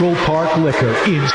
Central Park Liquor in...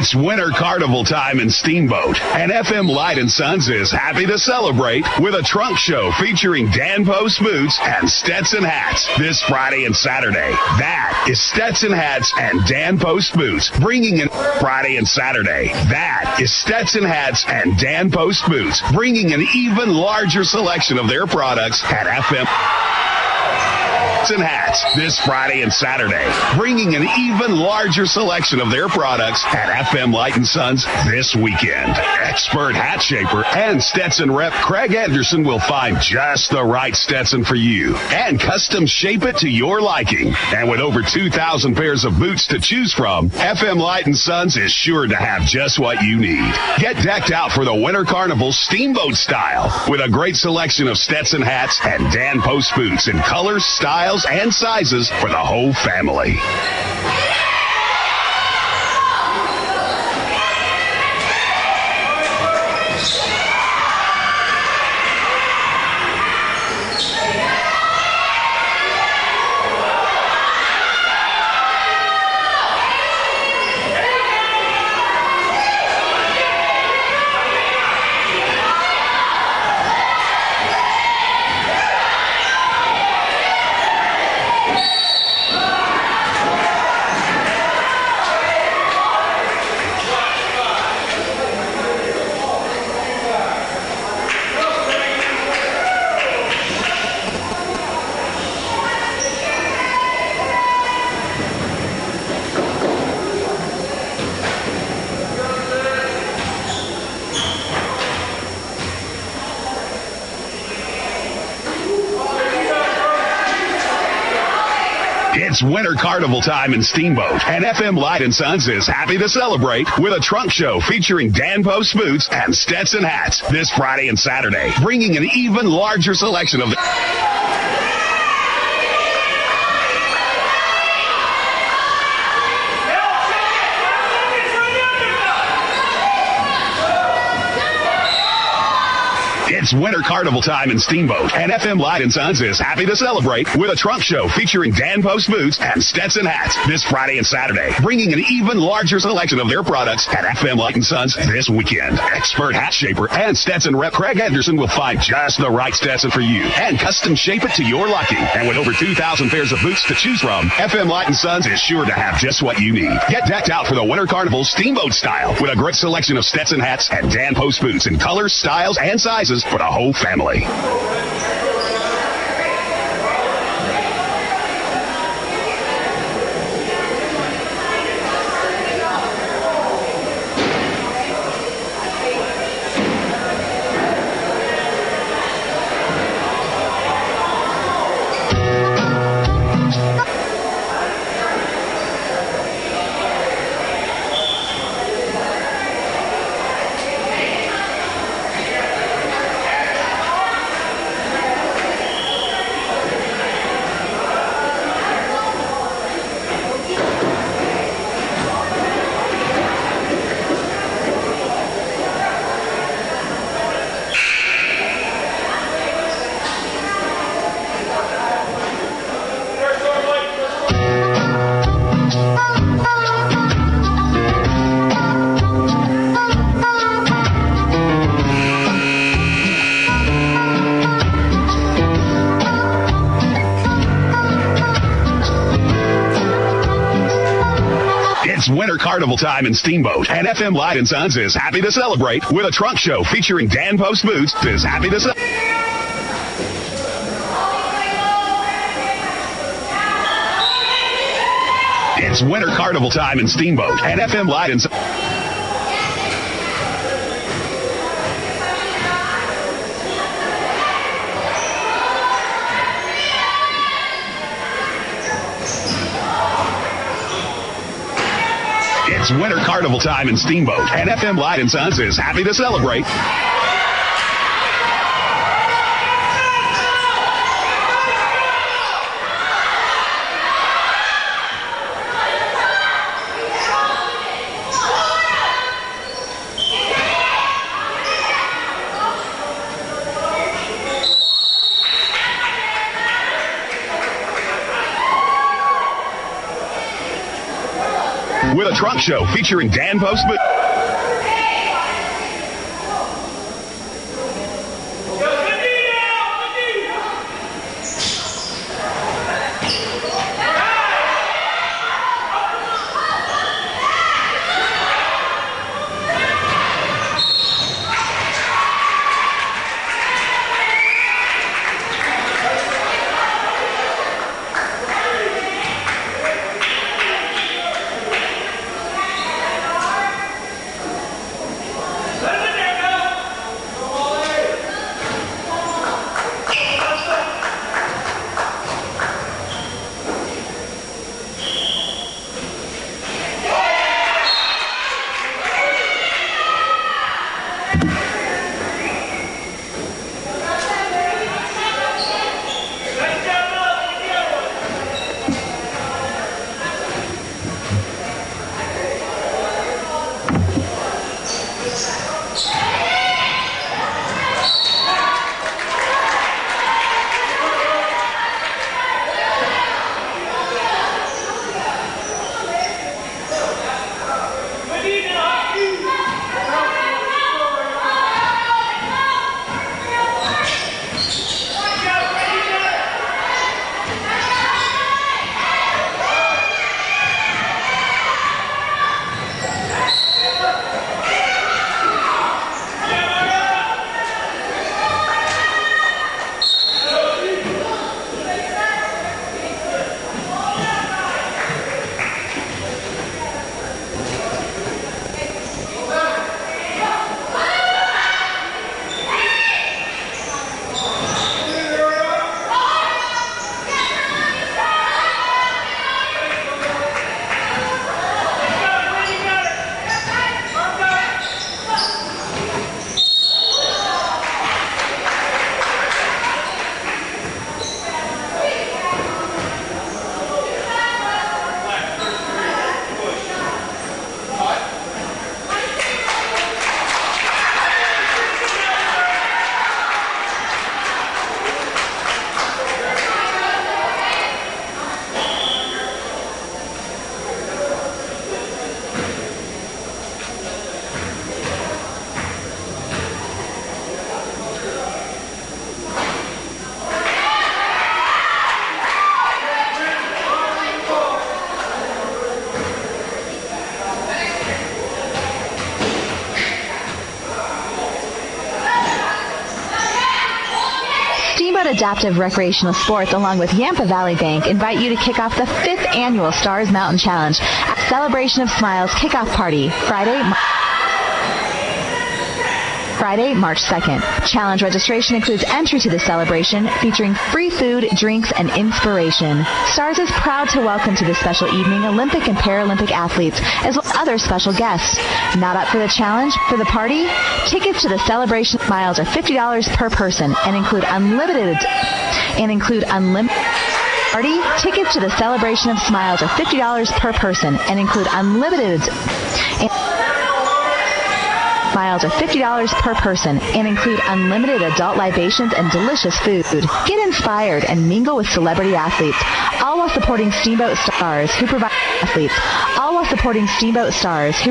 It's Winter Carnival time in Steamboat, and FM Light & Sons is happy to celebrate with a trunk show featuring Dan Post boots and Stetson hats this Friday and Saturday. That is Stetson hats and Dan Post boots bringing in Friday and Saturday. That is Stetson hats and Dan Post boots bringing an even larger selection of their products at FM and hats this Friday and Saturday, bringing an even larger selection of their products at FM Light & Sons this weekend. Expert hat shaper and Stetson rep Craig Anderson will find just the right Stetson for you and custom shape it to your liking. And with over 2,000 pairs of boots to choose from, FM Light & Sons is sure to have just what you need. Get decked out for the Winter Carnival Steamboat style with a great selection of Stetson hats and Dan Post boots in colors, styles, and sizes for the whole family. It's Winter Carnival time in Steamboat, and FM Light & Sons is happy to celebrate with a trunk show featuring Dan Post boots and Stetson hats this Friday and Saturday, bringing an even larger selection of It's Winter Carnival time in Steamboat, and FM Light & Sons is happy to celebrate with a trunk show featuring Dan Post boots and Stetson hats this Friday and Saturday, bringing an even larger selection of their products at FM Light & Sons this weekend. Expert hat shaper and Stetson rep Craig Anderson will find just the right Stetson for you and custom shape it to your liking. And with over 2,000 pairs of boots to choose from, FM Light & Sons is sure to have just what you need. Get decked out for the Winter Carnival Steamboat style with a great selection of Stetson hats and Dan Post boots in colors, styles, and sizes for the whole family. It's winter carnival time in Steamboat, and FM Light & Sons is happy to celebrate with a trunk show featuring Dan Post Boots is happy to celebrate. It's winter carnival time in Steamboat, and FM Light & Sons. It's winter carnival time in Steamboat, and FM Light & Sons is happy to celebrate. With a trunk show featuring Dan Post. Adaptive Recreational Sports, along with Yampa Valley Bank, invite you to kick off the 5th annual Stars Mountain Challenge at Celebration of Smiles Kickoff Party, Friday, March 2nd. Challenge registration includes entry to the celebration featuring free food, drinks, and inspiration. Stars is proud to welcome to this special evening Olympic and Paralympic athletes, as well as other special guests. Not up for the challenge? For the party? Tickets to the celebration miles are $50 per person and include unlimited party. Tickets to the celebration of smiles are $50 per person and include unlimited miles are $50 per person and include unlimited adult libations and delicious food. Get inspired and mingle with celebrity athletes, all while supporting Steamboat Stars who provide athletes, all while supporting Steamboat Stars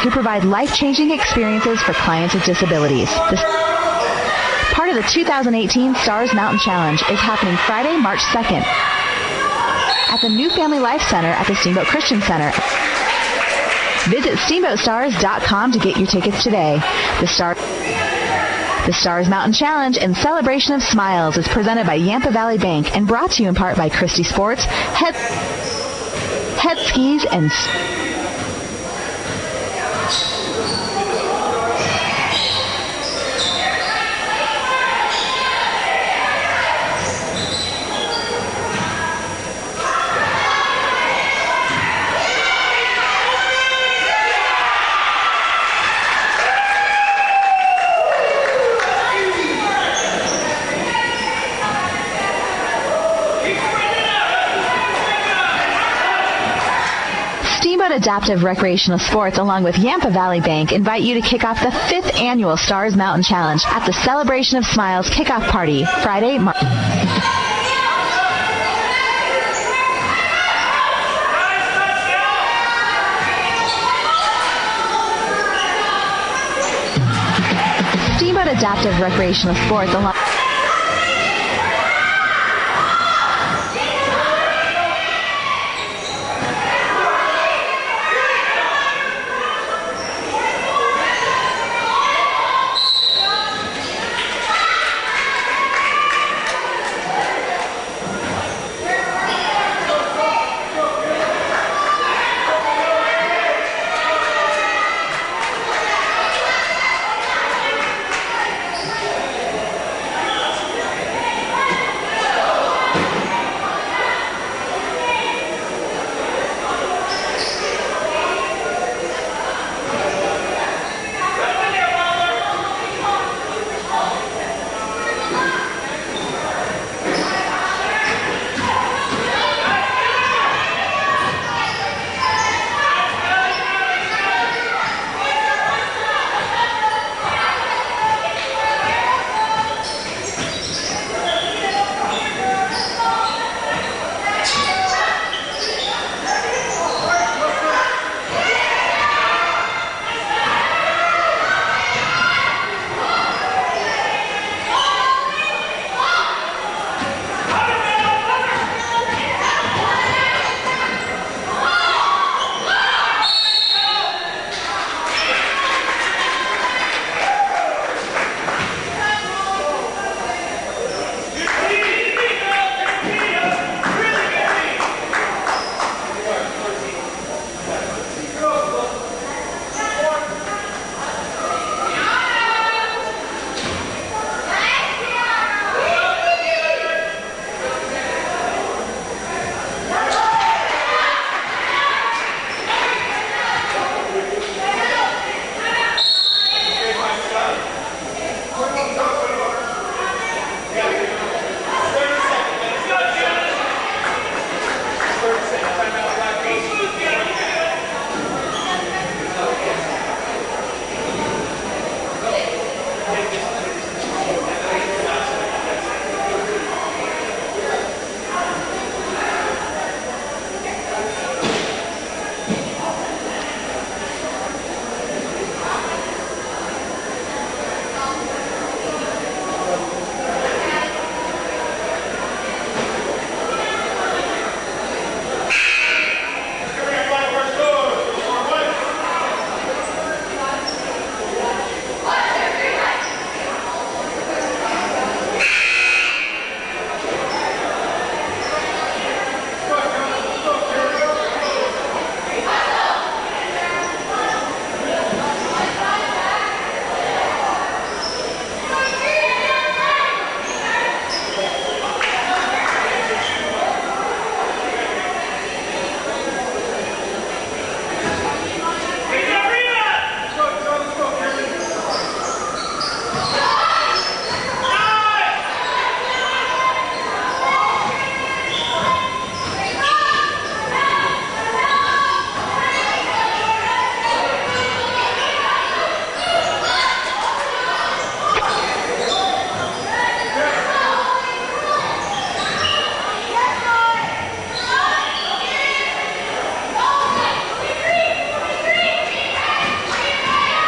who provide life-changing experiences for clients with disabilities. Part of the 2018 Stars Mountain Challenge is happening Friday, March 2nd at the New Family Life Center at the Steamboat Christian Center. Visit SteamboatStars.com to get your tickets today. The Stars Mountain Challenge and Celebration of Smiles is presented by Yampa Valley Bank and brought to you in part by Christie Sports, Head Skis, and Adaptive Recreational Sports, along with Yampa Valley Bank, invite you to kick off the 5th annual Stars Mountain Challenge at the Celebration of Smiles kickoff party, Friday, March. Steamboat Adaptive Recreational Sports, along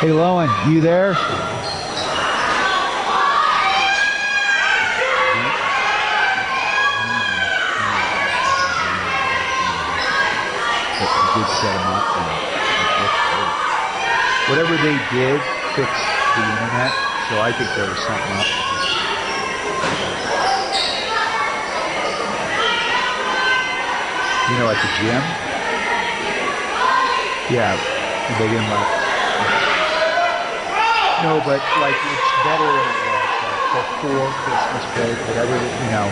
Hey, Lowen, you there? did set them up. And whatever they did fixed the internet, so I think there was something up. You know, at the gym? Yeah, they didn't let. No, but like it's better than it was like before Christmas break, whatever, you know.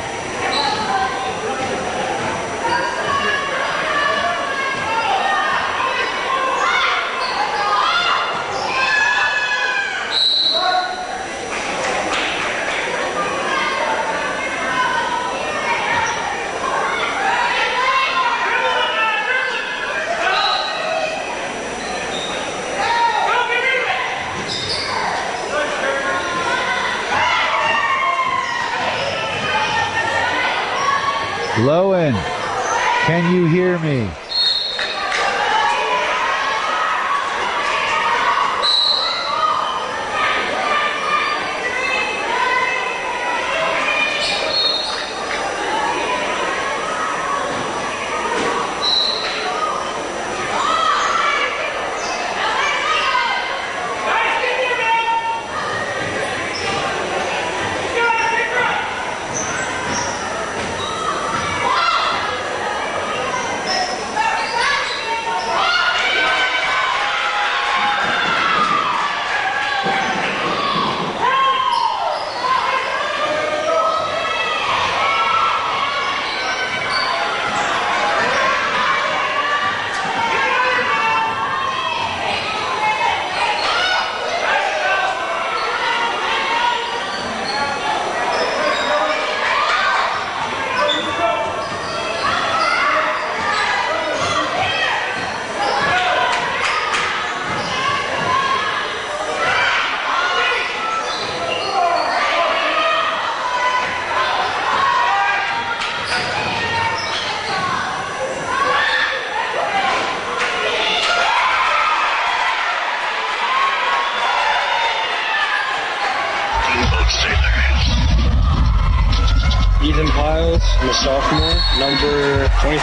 Lowen, can you hear me? I'm a sophomore, number 23,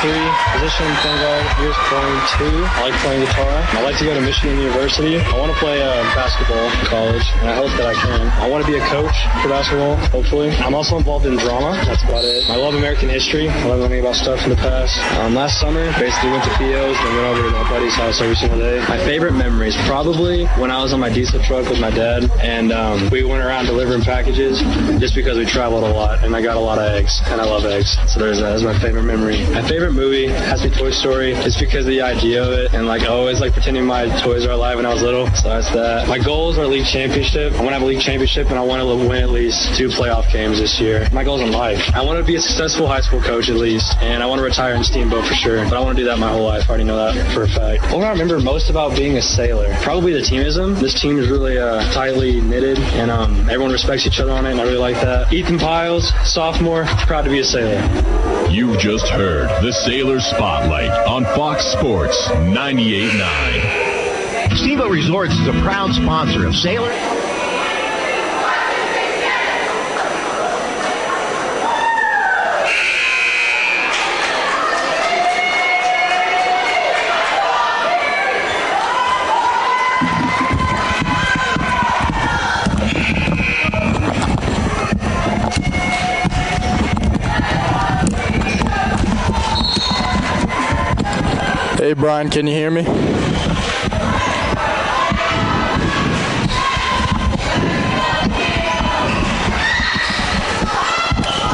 position point guard, here's point 2. I like playing guitar. I like to go to Michigan University. I want to play basketball in college, and I hope that I can. I want to be a coach for basketball, hopefully. I'm also involved in drama. That's about it. I love American history. I love learning about stuff from the past. Last summer, basically went to PO's and went over to my buddy's house every single day. My favorite memories, probably when I was on my diesel truck with my dad, and we went around delivering packages just because we traveled a lot, and I got a lot of eggs, and I love eggs. So there's that. That's my favorite memory. My favorite movie has to be Toy Story, just because of the idea of it, and like I always like pretending my toys are alive when I was little. So that's that. My goals are league championship. I want to have a league championship, and I want to win at least 2 playoff games this year. My goals in life. I want to be a successful high school coach at least, and I want to retire in Steamboat for sure. But I want to do that my whole life. I already know that for a fact. What do I remember most about being a sailor? Probably the teamism. This team is really tightly knitted, and everyone respects each other on it, and I really like that. Ethan Piles, sophomore, proud to be a sailor. You've just heard the Sailor Spotlight on Fox Sports 98.9. Steamboat Resorts is a proud sponsor of Sailor. Hey Brian, can you hear me?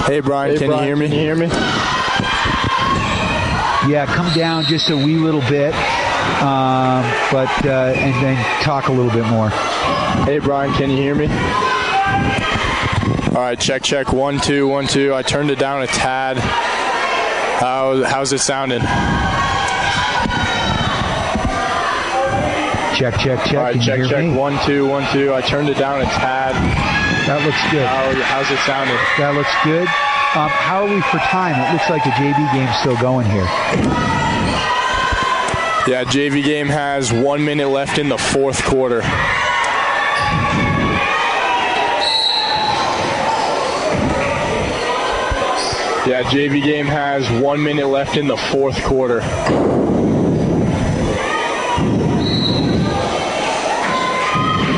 Hey Brian, can you hear me? Can you hear me? Yeah, come down just a wee little bit, and then talk a little bit more. Hey Brian, can you hear me? All right, check, 1 2 1 2. I turned it down a tad. How's it sounding? Check. All right, check. 1 2 1 2. I turned it down a tad. That looks good. How's it sounding? That looks good. How are we for time? It looks like the JV game's still going here. Yeah, JV game has 1 minute left in the fourth quarter. Yeah, JV game has 1 minute left in the fourth quarter.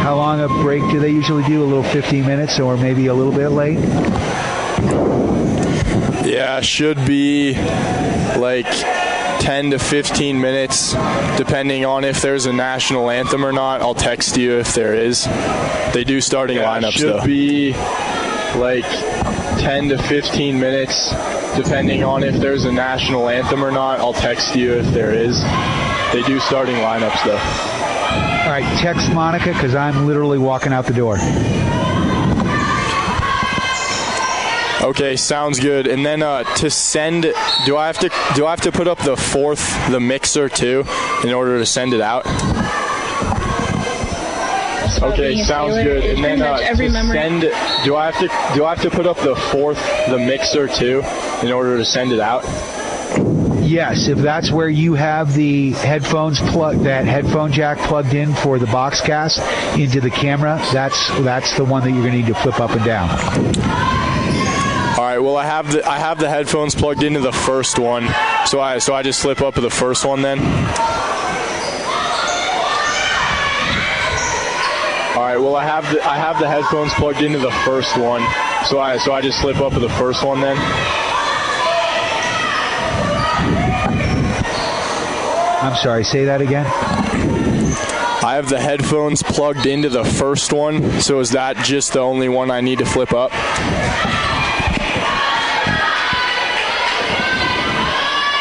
How long a break do they usually do? A little 15 minutes or maybe a little bit late? Yeah, should be like 10 to 15 minutes, depending on if there's a national anthem or not. I'll text you if there is. They do starting lineups, though. Should be like 10 to 15 minutes, depending on if there's a national anthem or not. I'll text you if there is. They do starting lineups, though. All right, text Monica because I'm literally walking out the door. Okay, sounds good. And then to send, do I have to put up the mixer too in order to send it out? Okay, sounds good. And then to send, do I have to put up the mixer too in order to send it out? Yes, if that's where you have the headphones that headphone jack plugged in for the Boxcast into the camera, that's the one that you're going to need to flip up and down. All right. Well, I have the headphones plugged into the first one, so I just flip up to the first one then. All right. Well, I have the headphones plugged into the first one, so I just flip up to the first one then. I'm sorry, say that again. I have the headphones plugged into the first one, so is that just the only one I need to flip up?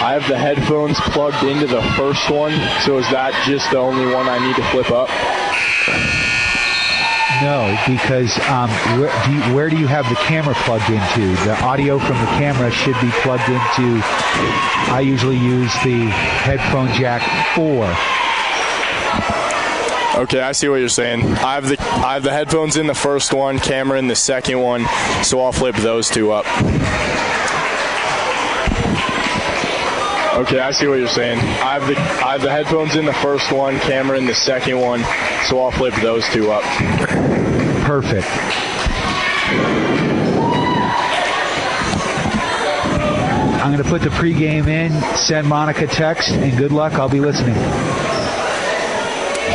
I have the headphones plugged into the first one, so is that just the only one I need to flip up? No, because where do you have the camera plugged into? The audio from the camera should be plugged into, I usually use the headphone jack 4. Okay, I see what you're saying. I have the headphones in the first one, camera in the second one, so I'll flip those two up. Okay, I see what you're saying. I have the headphones in the first one, camera in the second one, so I'll flip those two up. Perfect. I'm going to put the pregame in, send Monica text, and good luck. I'll be listening.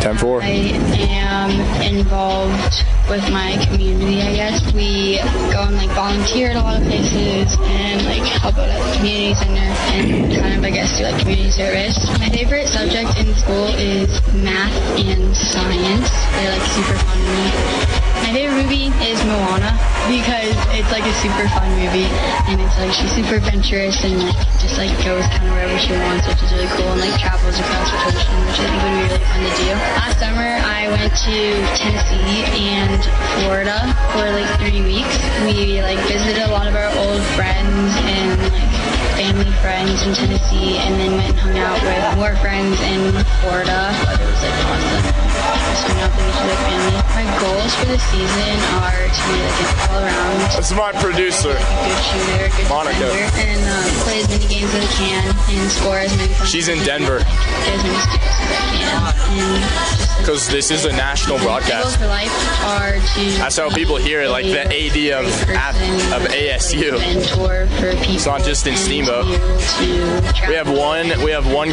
10-4. I am involved with my community, I guess. We go and volunteer at a lot of places and help out at the community center and kind of, I guess, do community service. My favorite subject in school is math and science. They're super fun to me. My favorite movie is Moana because it's a super fun movie and it's she's super adventurous and just goes kind of wherever she wants, which is really cool, and travels across the ocean, which I think would be really fun to do. Last summer I went to Tennessee and Florida for 3 weeks. We visited a lot of our old friends and family friends in Tennessee, and then went and hung out with more friends in Florida. But it was awesome. Just hung out with each other family. My goals for the season are to be an all-around. This is my producer, a good shooter, good Monica, defender, and play as many games as I can and score as many points. She's in Denver. Get as many steals as I can. Because this is a national broadcast. For life are to that's how people hear it, the AD of ASU. It's not just in Steamboat. We have one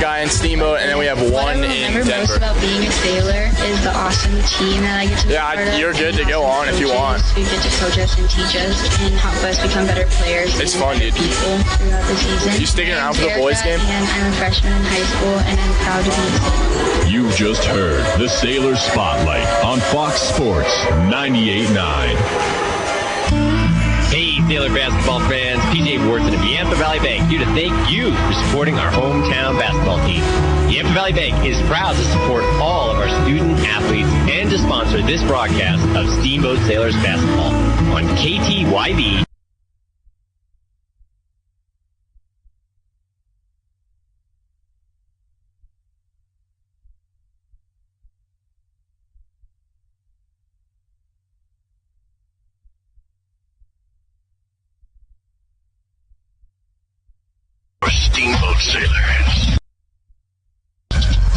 guy in Steamboat, and then we have one in Denver. What I remember most about being a sailor is the awesome team that I get to be part of. You're good to go on if you want. Who get to coach us and teach us and help us become better players. It's fun, dude. People throughout the season. You sticking around for the boys' game? And I'm a freshman in high school, and I'm proud to be a Sailor. You just heard the Sailor Spotlight on Fox Sports 98.9. Hey, Sailor basketball fans, PJ Wharton of Yampa Valley Bank here to thank you for supporting our hometown basketball team. Yampa Valley Bank is proud to support all of our student athletes and to sponsor this broadcast of Steamboat Sailors basketball on KTYB. Steamboat Sailors.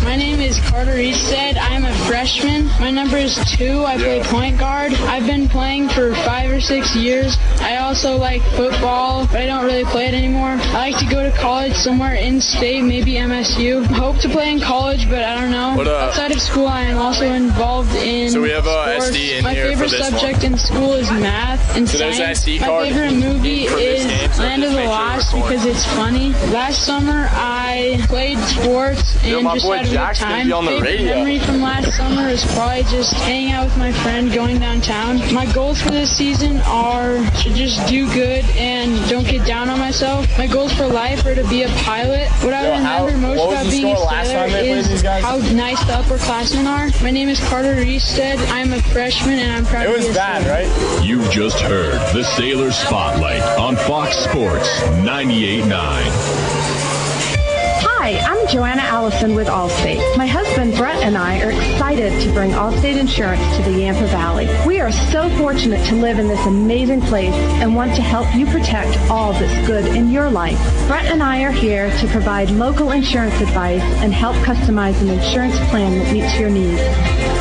My name is Carter Eaststed. I'm a freshman freshman. My number is 2. I play point guard. I've been playing for 5 or 6 years. I also like football, but I don't really play it anymore. I like to go to college somewhere in state, maybe MSU. Hope to play in college, but I don't know. Outside of school, I am also involved in So we have sports. SD in My here favorite for this subject one. in school is math and So there's science. SD My card favorite movie for this is game, so Land of just the make sure Lost we're because it's funny. Last summer, I played sports and my just boy had a good Jack's gonna time. be on the Favorite radio. memory from last summer is probably just hanging out with my friend, going downtown. My goals for this season are to just do good and don't get down on myself. My goals for life are to be a pilot. What I remember most about being a sailor is how nice the upperclassmen are. My name is Carter Reestead. I'm a freshman and I'm proud to be a sailor. Right? You've just heard the Sailor Spotlight on Fox Sports 98.9. Hi, I'm Joanna Allison with Allstate. My husband Brett and I are excited to bring Allstate Insurance to the Yampa Valley. We are so fortunate to live in this amazing place and want to help you protect all that's good in your life. Brett and I are here to provide local insurance advice and help customize an insurance plan that meets your needs.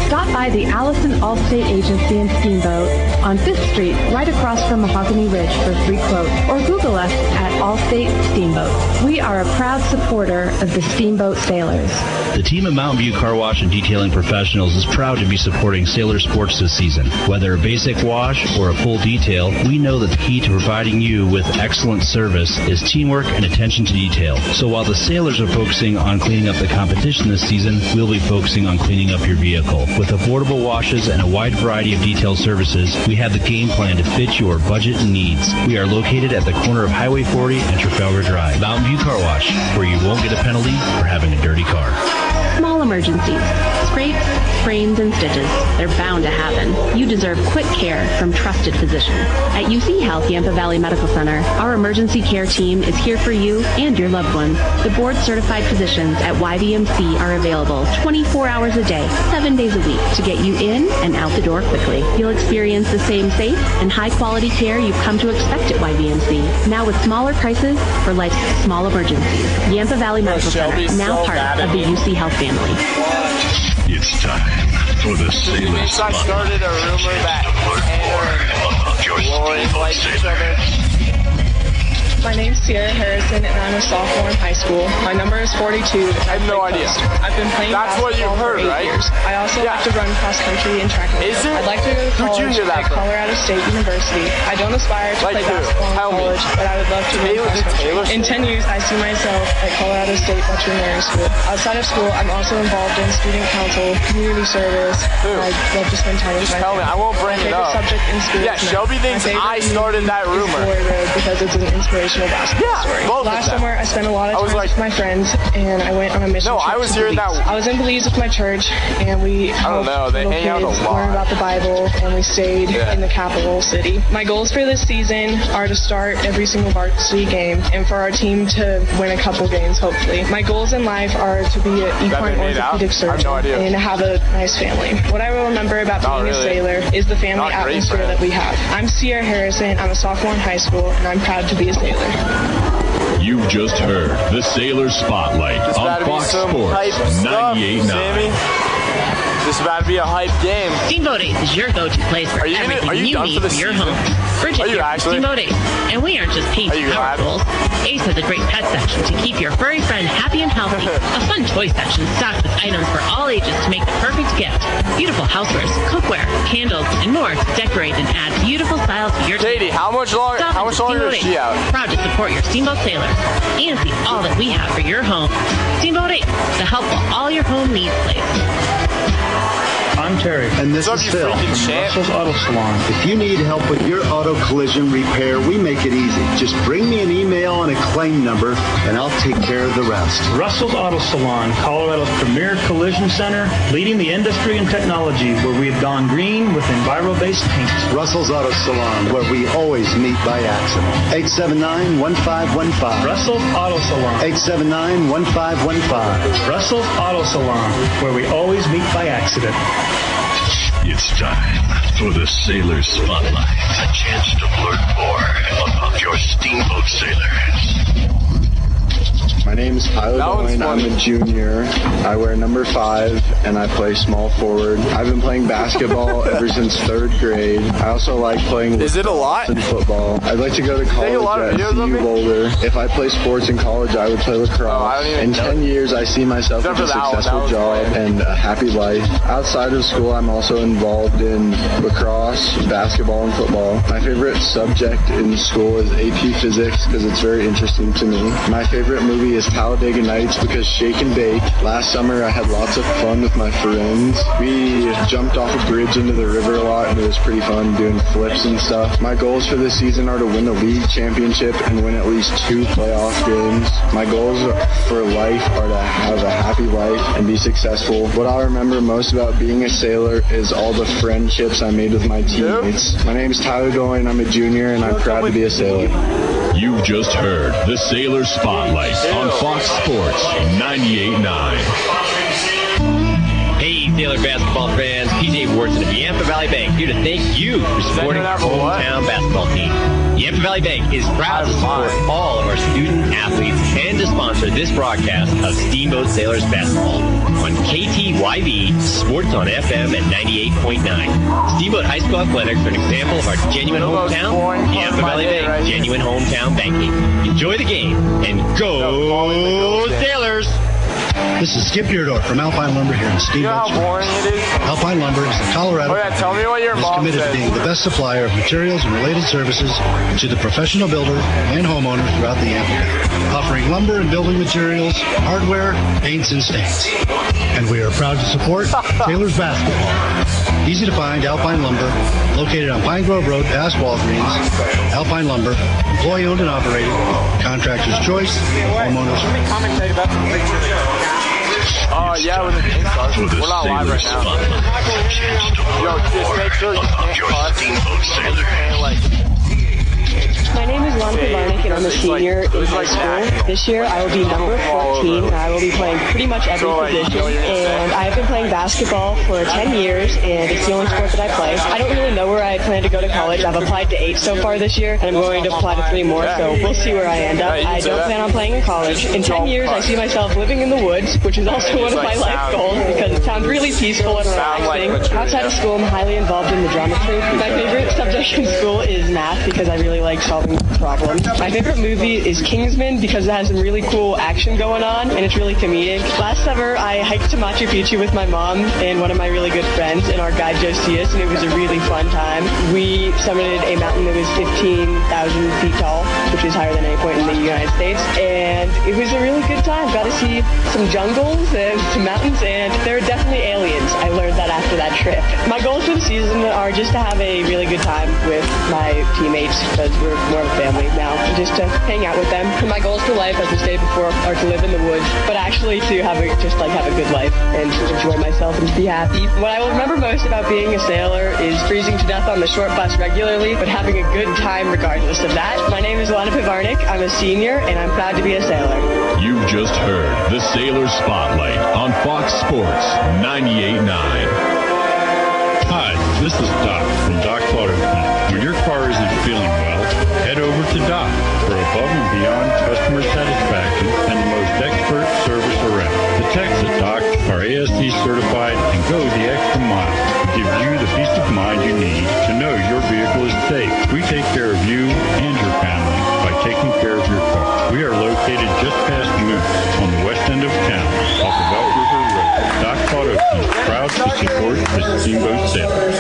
Stop by the Allison Allstate Agency in Steamboat on 5th Street, right across from Mahogany Ridge for a free quote, or Google us at Allstate Steamboat. We are a proud supporter of the Steamboat Sailors. The team at Mountain View Car Wash and Detailing Professionals is proud to be supporting Sailor sports this season. Whether a basic wash or a full detail, we know that the key to providing you with excellent service is teamwork and attention to detail. So while the Sailors are focusing on cleaning up the competition this season, we'll be focusing on cleaning up your vehicle. With affordable washes and a wide variety of detail services, we have the game plan to fit your budget and needs. We are located at the corner of Highway 40 and Trafalgar Drive. Mountain View Car Wash, where you won't get a penalty for having a dirty car. Small emergencies, scrapes, sprains, and stitches. They're bound to happen. You deserve quick care from trusted physicians. At UC Health Yampa Valley Medical Center, our emergency care team is here for you and your loved ones. The board-certified physicians at YVMC are available 24 hours a day, 7 days a week to get you in and out the door quickly. You'll experience the same safe and high-quality care you've come to expect at YVMC, now with smaller prices for life's small emergencies. Yampa Valley Medical Center, now part of the UC Health family. It's time for the Sailor I Spotlight. started a rumor that Hannah and Lauren like each other. My name's Sierra Harrison, and I'm a sophomore in high school. My number is 42. I have no idea. I've been playing basketball for 8 years. I also like to run cross country and track and field. I'd like to go to college at Colorado State University. I don't aspire to play basketball in college, but I would love to run cross country. In 10 years, I see myself at Colorado State Veterinary School. Outside of school, I'm also involved in student council, community service. I'd love to spend time with my Tell me, I won't bring it up. favorite subject in school Yeah, is math. Shelby thinks I started that rumor. Because it's an inspirational basketball story. Last summer, I spent a lot of time with my friends, and I went on a mission trip to Belize. I was in Belize with my church, and we helped they hang out a kids lot. learn about the Bible, and we stayed in the capital city. My goals for this season are to start every single varsity game, and for our team to win a couple games, hopefully. My goals in life are to be an equine orthopedic surgeon and have a nice family. What I will remember about being a sailor is the family atmosphere that we have. I'm Sierra Harrison. I'm a sophomore in high school, and I'm proud to be a sailor. You've just heard the Sailor Spotlight on Fox Sports 98.9. This is about to be a hype game. Steamboat Ace is your go-to place for everything you need for your home. Bridget here from Steamboat Ace, and we aren't just painting power tools. Ace has a great pet section to keep your furry friend happy and healthy. A fun toy section stocked with items for all ages to make the perfect gift. Beautiful housewares, cookware, candles, and more to decorate and add beautiful styles to your Katie, how much longer is she out? Proud to support your Steamboat sailors and see all that we have for your home. Steamboat Ace, the help for all your home needs place. I'm Terry. And this is Phil from Russell's Auto Salon. If you need help with your auto collision repair, we make it easy. Just bring me an email and a claim number, and I'll take care of the rest. Russell's Auto Salon, Colorado's premier collision center, leading the industry in technology, where we have gone green with Enviro-based paint. Russell's Auto Salon, where we always meet by accident. 879-1515. Russell's Auto Salon. 879-1515. Russell's Auto Salon, where we always meet by accident. It's time for the Sailor Spotlight. A chance to learn more about your Steamboat Sailors. My name is Tyler Doyne. I'm a junior. I wear number 5, and I play small forward. I've been playing basketball ever since 3rd grade. I also like playing football. I'd like to go to college at CU Boulder. If I play sports in college, I would play lacrosse. In 10 years, I see myself with a successful job and a happy life. Outside of school, I'm also involved in lacrosse, basketball, and football. My favorite subject in school is AP Physics because it's very interesting to me. My favorite movie is Talladega Nights because shake and bake. Last summer, I had lots of fun with my friends. We jumped off a bridge into the river a lot, and it was pretty fun doing flips and stuff. My goals for this season are to win the league championship and win at least 2 playoff games. My goals for life are to have a happy life and be successful. What I remember most about being a sailor is all the friendships I made with my teammates. My name is Tyler Doyne. I'm a junior, and I'm proud to be a sailor. You've just heard the Sailor Spotlight on Fox Sports 98.9. Hey, Sailor basketball fans, PJ Wharton of the Yampa Valley Bank here to thank you for supporting our hometown basketball team. Yampa Valley Bank is proud to support all of our student athletes and to sponsor this broadcast of Steamboat Sailors basketball on KTYV Sports on FM at 98.9. Steamboat High School Athletics are an example of our genuine hometown. Yampa Valley Bank, genuine hometown banking. Enjoy the game and go Sailors! This is Skip Yerdorf from Alpine Lumber here in Steamboat. You know how boring it is? Alpine Lumber is a Colorado tell me what your mom committed to being the best supplier of materials and related services to the professional builder and homeowners throughout the Yampa Valley, offering lumber and building materials, hardware, paints, and stains. And we are proud to support Sailors basketball. Easy to find Alpine Lumber, located on Pine Grove Road past Walgreens. Alpine Lumber, employee owned and operated, contractor's choice, homeowners. Yeah, when the game starts. We're not live right now. Yo, just make sure you can't cut. My name is Lana Varnick, and I'm a senior in high school. This year, I will be number 14, and I will be playing pretty much every position. And I've been playing basketball for 10 years, and it's the only sport that I play. I don't really know where I plan to go to college. I've applied to 8 so far this year, and I'm going to apply to 3 more, so we'll see where I end up. I don't plan on playing in college. In 10 years, I see myself living in the woods, which is also one of my life goals, because it sounds really peaceful and relaxing. Outside of school, I'm highly involved in the drama troupe. My favorite subject in school is math, because I really like solving problems. My favorite movie is Kingsman because it has some really cool action going on and it's really comedic. Last summer, I hiked to Machu Picchu with my mom and one of my really good friends and our guide Josias, and it was a really fun time. We summited a mountain that was 15,000 feet tall, which is higher than any point in the United States, and it was a really good time. Got to see some jungles and some mountains, and there are definitely aliens. I learned that after that trip. My goals for the season are just to have a really good time with my teammates because we're more of a family now, just to hang out with them. And my goals for life, as I stated before, are to live in the woods, but actually to have a good life and to enjoy myself and be happy. What I will remember most about being a sailor is freezing to death on the short bus regularly, but having a good time regardless of that. My name is Lana Pivarnik. I'm a senior, and I'm proud to be a sailor. You've just heard the Sailor Spotlight on Fox Sports 98.9. Hi, this is Doc from Doc's Auto Clinic. When your car isn't feeling well, head over to Doc for above and beyond customer satisfaction and the most expert service around. The techs at Doc are ASC certified and go the extra mile to give you the peace of mind you need to know your vehicle is safe. We take care of you and your family by taking care of your car. We are located just past Moose on the west end of town off of Elk River Road. Doc's Auto Clinic, proud to support the Steamboat Sailors.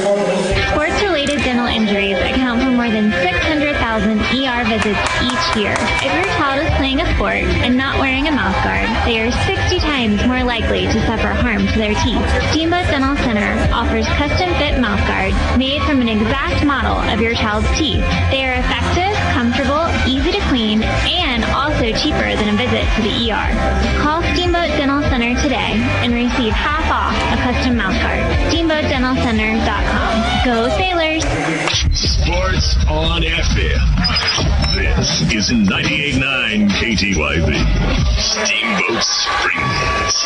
Sports-related dental injuries account for more than 600,000 ER visits each year. If your child is playing a sport and not wearing a mouth guard, they are 60 times more likely to suffer harm to their teeth. Steamboat Dental Center offers custom-fit mouth guards made from an exact model of your child's teeth. They are effective, comfortable, easy to clean, and also cheaper than a visit to the ER. Call Steamboat Dental Center today and receive half off a custom mouth guard. SteamboatDentalCenter.com. Go Sailors! Sports on FM. This is 98.9 KTYV. Steamboat Springs.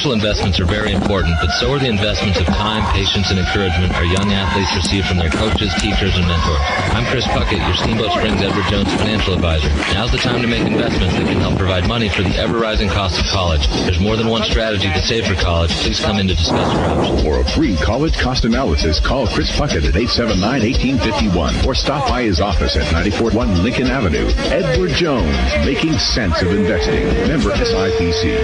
Financial investments are very important, but so are the investments of time, patience, and encouragement our young athletes receive from their coaches, teachers, and mentors. I'm Chris Puckett, your Steamboat Springs Edward Jones financial advisor. Now's the time to make investments that can help provide money for the ever-rising cost of college. There's more than one strategy to save for college. Please come in to discuss your options. For a free college cost analysis, call Chris Puckett at 879-1851 or stop by his office at 94-1 Lincoln Avenue. Edward Jones, making sense of investing. Member SIPC.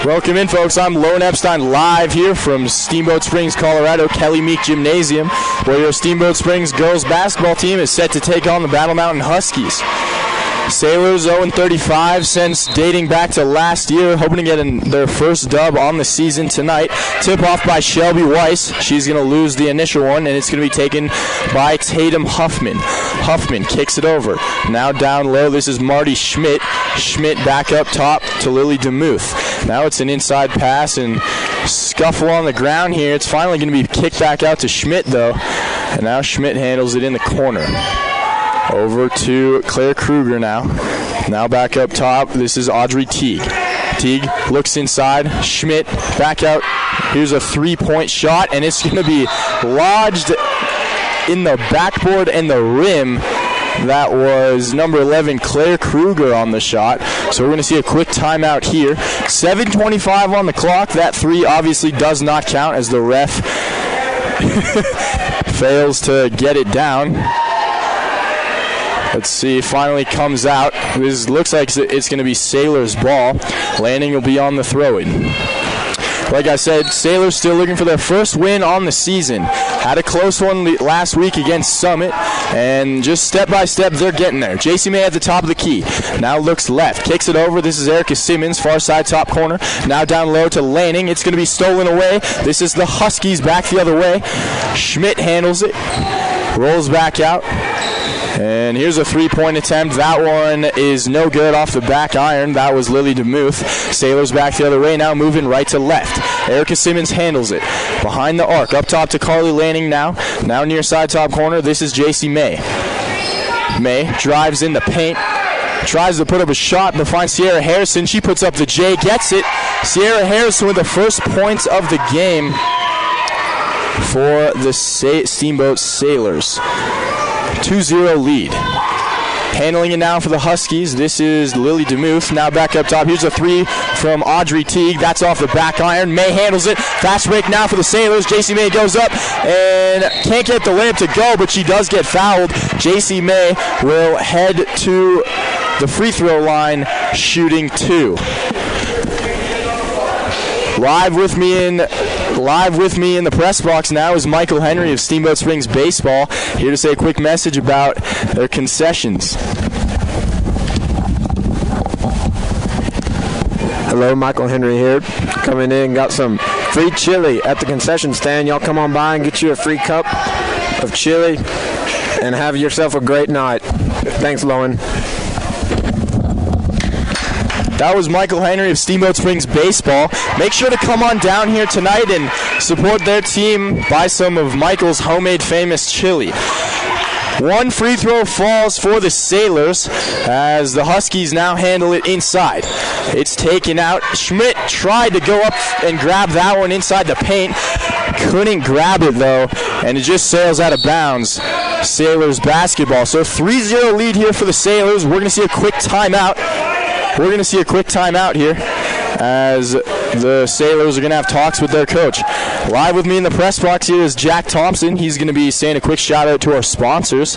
Welcome in, folks. I'm Lone Epstein, live here from Steamboat Springs, Colorado, Kelly Meek Gymnasium, where your Steamboat Springs girls basketball team is set to take on the Battle Mountain Huskies. Sailors 0-35 since dating back to last year, hoping to get their first dub on the season tonight. Tip off by Shelby Weiss. She's going to lose the initial one, and it's going to be taken by Tatum Huffman. Huffman kicks it over. Now down low, this is Marty Schmidt. Schmidt back up top to Lily DeMuth. Now it's an inside pass and scuffle on the ground here. It's finally going to be kicked back out to Schmidt, though. And now Schmidt handles it in the corner. Over to Claire Kruger now. Now back up top. This is Audrey Teague. Teague looks inside. Schmidt back out. Here's a three-point shot, and it's going to be lodged in the backboard and the rim. That was number 11, Claire Kruger, on the shot. So we're going to see a quick timeout here. 7:25 on the clock. That three obviously does not count as the ref fails to get it down. Let's see, finally comes out. This looks like it's going to be Sailor's ball. Landing will be on the throw-in. Like I said, Sailors still looking for their first win on the season. Had a close one last week against Summit, and just step by step, they're getting there. JC May at the top of the key. Now looks left, kicks it over. This is Erica Simmons, far side top corner. Now down low to Lanning. It's going to be stolen away. This is the Huskies back the other way. Schmidt handles it, rolls back out. And here's a three-point attempt. That one is no good off the back iron. That was Lily DeMuth. Sailors back the other way now, moving right to left. Erica Simmons handles it. Behind the arc, up top to Carly Lanning now. Now near side top corner, this is JC May. May drives in the paint. Tries to put up a shot, but finds Sierra Harrison. She puts up the J, gets it. Sierra Harrison with the first points of the game for the Steamboat Sailors. 2-0 lead. Handling it now for the Huskies. This is Lily DeMuth. Now back up top. Here's a three from Audrey Teague. That's off the back iron. May handles it. Fast break now for the Sailors. JC May goes up and can't get the layup to go, but she does get fouled. JC May will head to the free throw line shooting two. Live with me in the press box now is Michael Henry of Steamboat Springs Baseball, here to say a quick message about their concessions. Hello, Michael Henry here. Coming in, got some free chili at the concession stand. Y'all come on by and get you a free cup of chili and have yourself a great night. Thanks, Lowen. That was Michael Henry of Steamboat Springs Baseball. Make sure to come on down here tonight and support their team. Buy some of Michael's homemade famous chili. One free throw falls for the Sailors as the Huskies now handle it inside. It's taken out. Schmidt tried to go up and grab that one inside the paint. Couldn't grab it, though, and it just sails out of bounds. Sailors basketball. So 3-0 lead here for the Sailors. We're going to see a quick timeout. Here as the Sailors are going to have talks with their coach. Live with me in the press box here is Jack Thompson. He's going to be saying a quick shout out to our sponsors.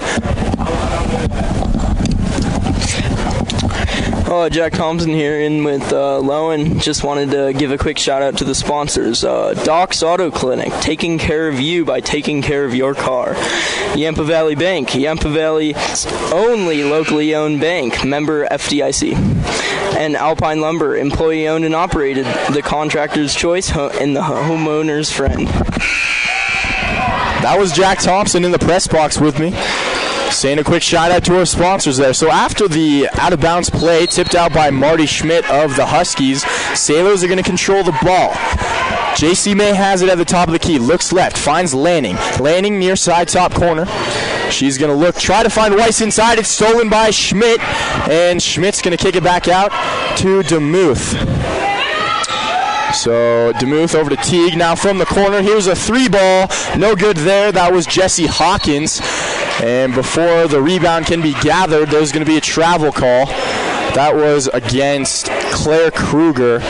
Jack Thompson here in with Lowen. Just wanted to give a quick shout out to the sponsors. Doc's Auto Clinic, taking care of you by taking care of your car. Yampa Valley Bank, Yampa Valley's only locally owned bank, member FDIC. And Alpine Lumber, employee owned and operated, the contractor's choice and the homeowner's friend. That was Jack Thompson in the press box with me, saying a quick shout out to our sponsors there. So after the out of bounds play tipped out by Marty Schmidt of the Huskies, Sailors are going to control the ball. JC May has it at the top of the key, looks left, finds Lanning. Lanning near side top corner. She's going to try to find Weiss inside. It's stolen by Schmidt, and Schmidt's going to kick it back out to DeMuth. So DeMuth over to Teague. Now from the corner, here's a 3-ball. No good there. That was Jesse Hawkins. And before the rebound can be gathered, there's going to be a travel call. That was against Claire Kruger.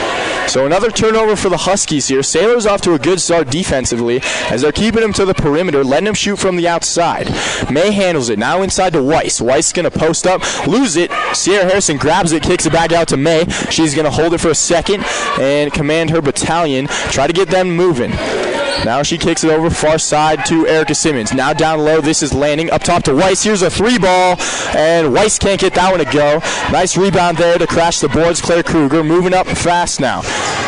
So another turnover for the Huskies here. Sailors off to a good start defensively as they're keeping him to the perimeter, letting him shoot from the outside. May handles it. Now inside to Weiss. Weiss going to post up, lose it. Sierra Harrison grabs it, kicks it back out to May. She's going to hold it for a second and command her battalion. Try to get them moving. Now she kicks it over far side to Erica Simmons. Now down low, this is Lanning. Up top to Weiss. Here's a 3-ball, and Weiss can't get that one to go. Nice rebound there to crash the boards. Claire Kruger moving up fast now.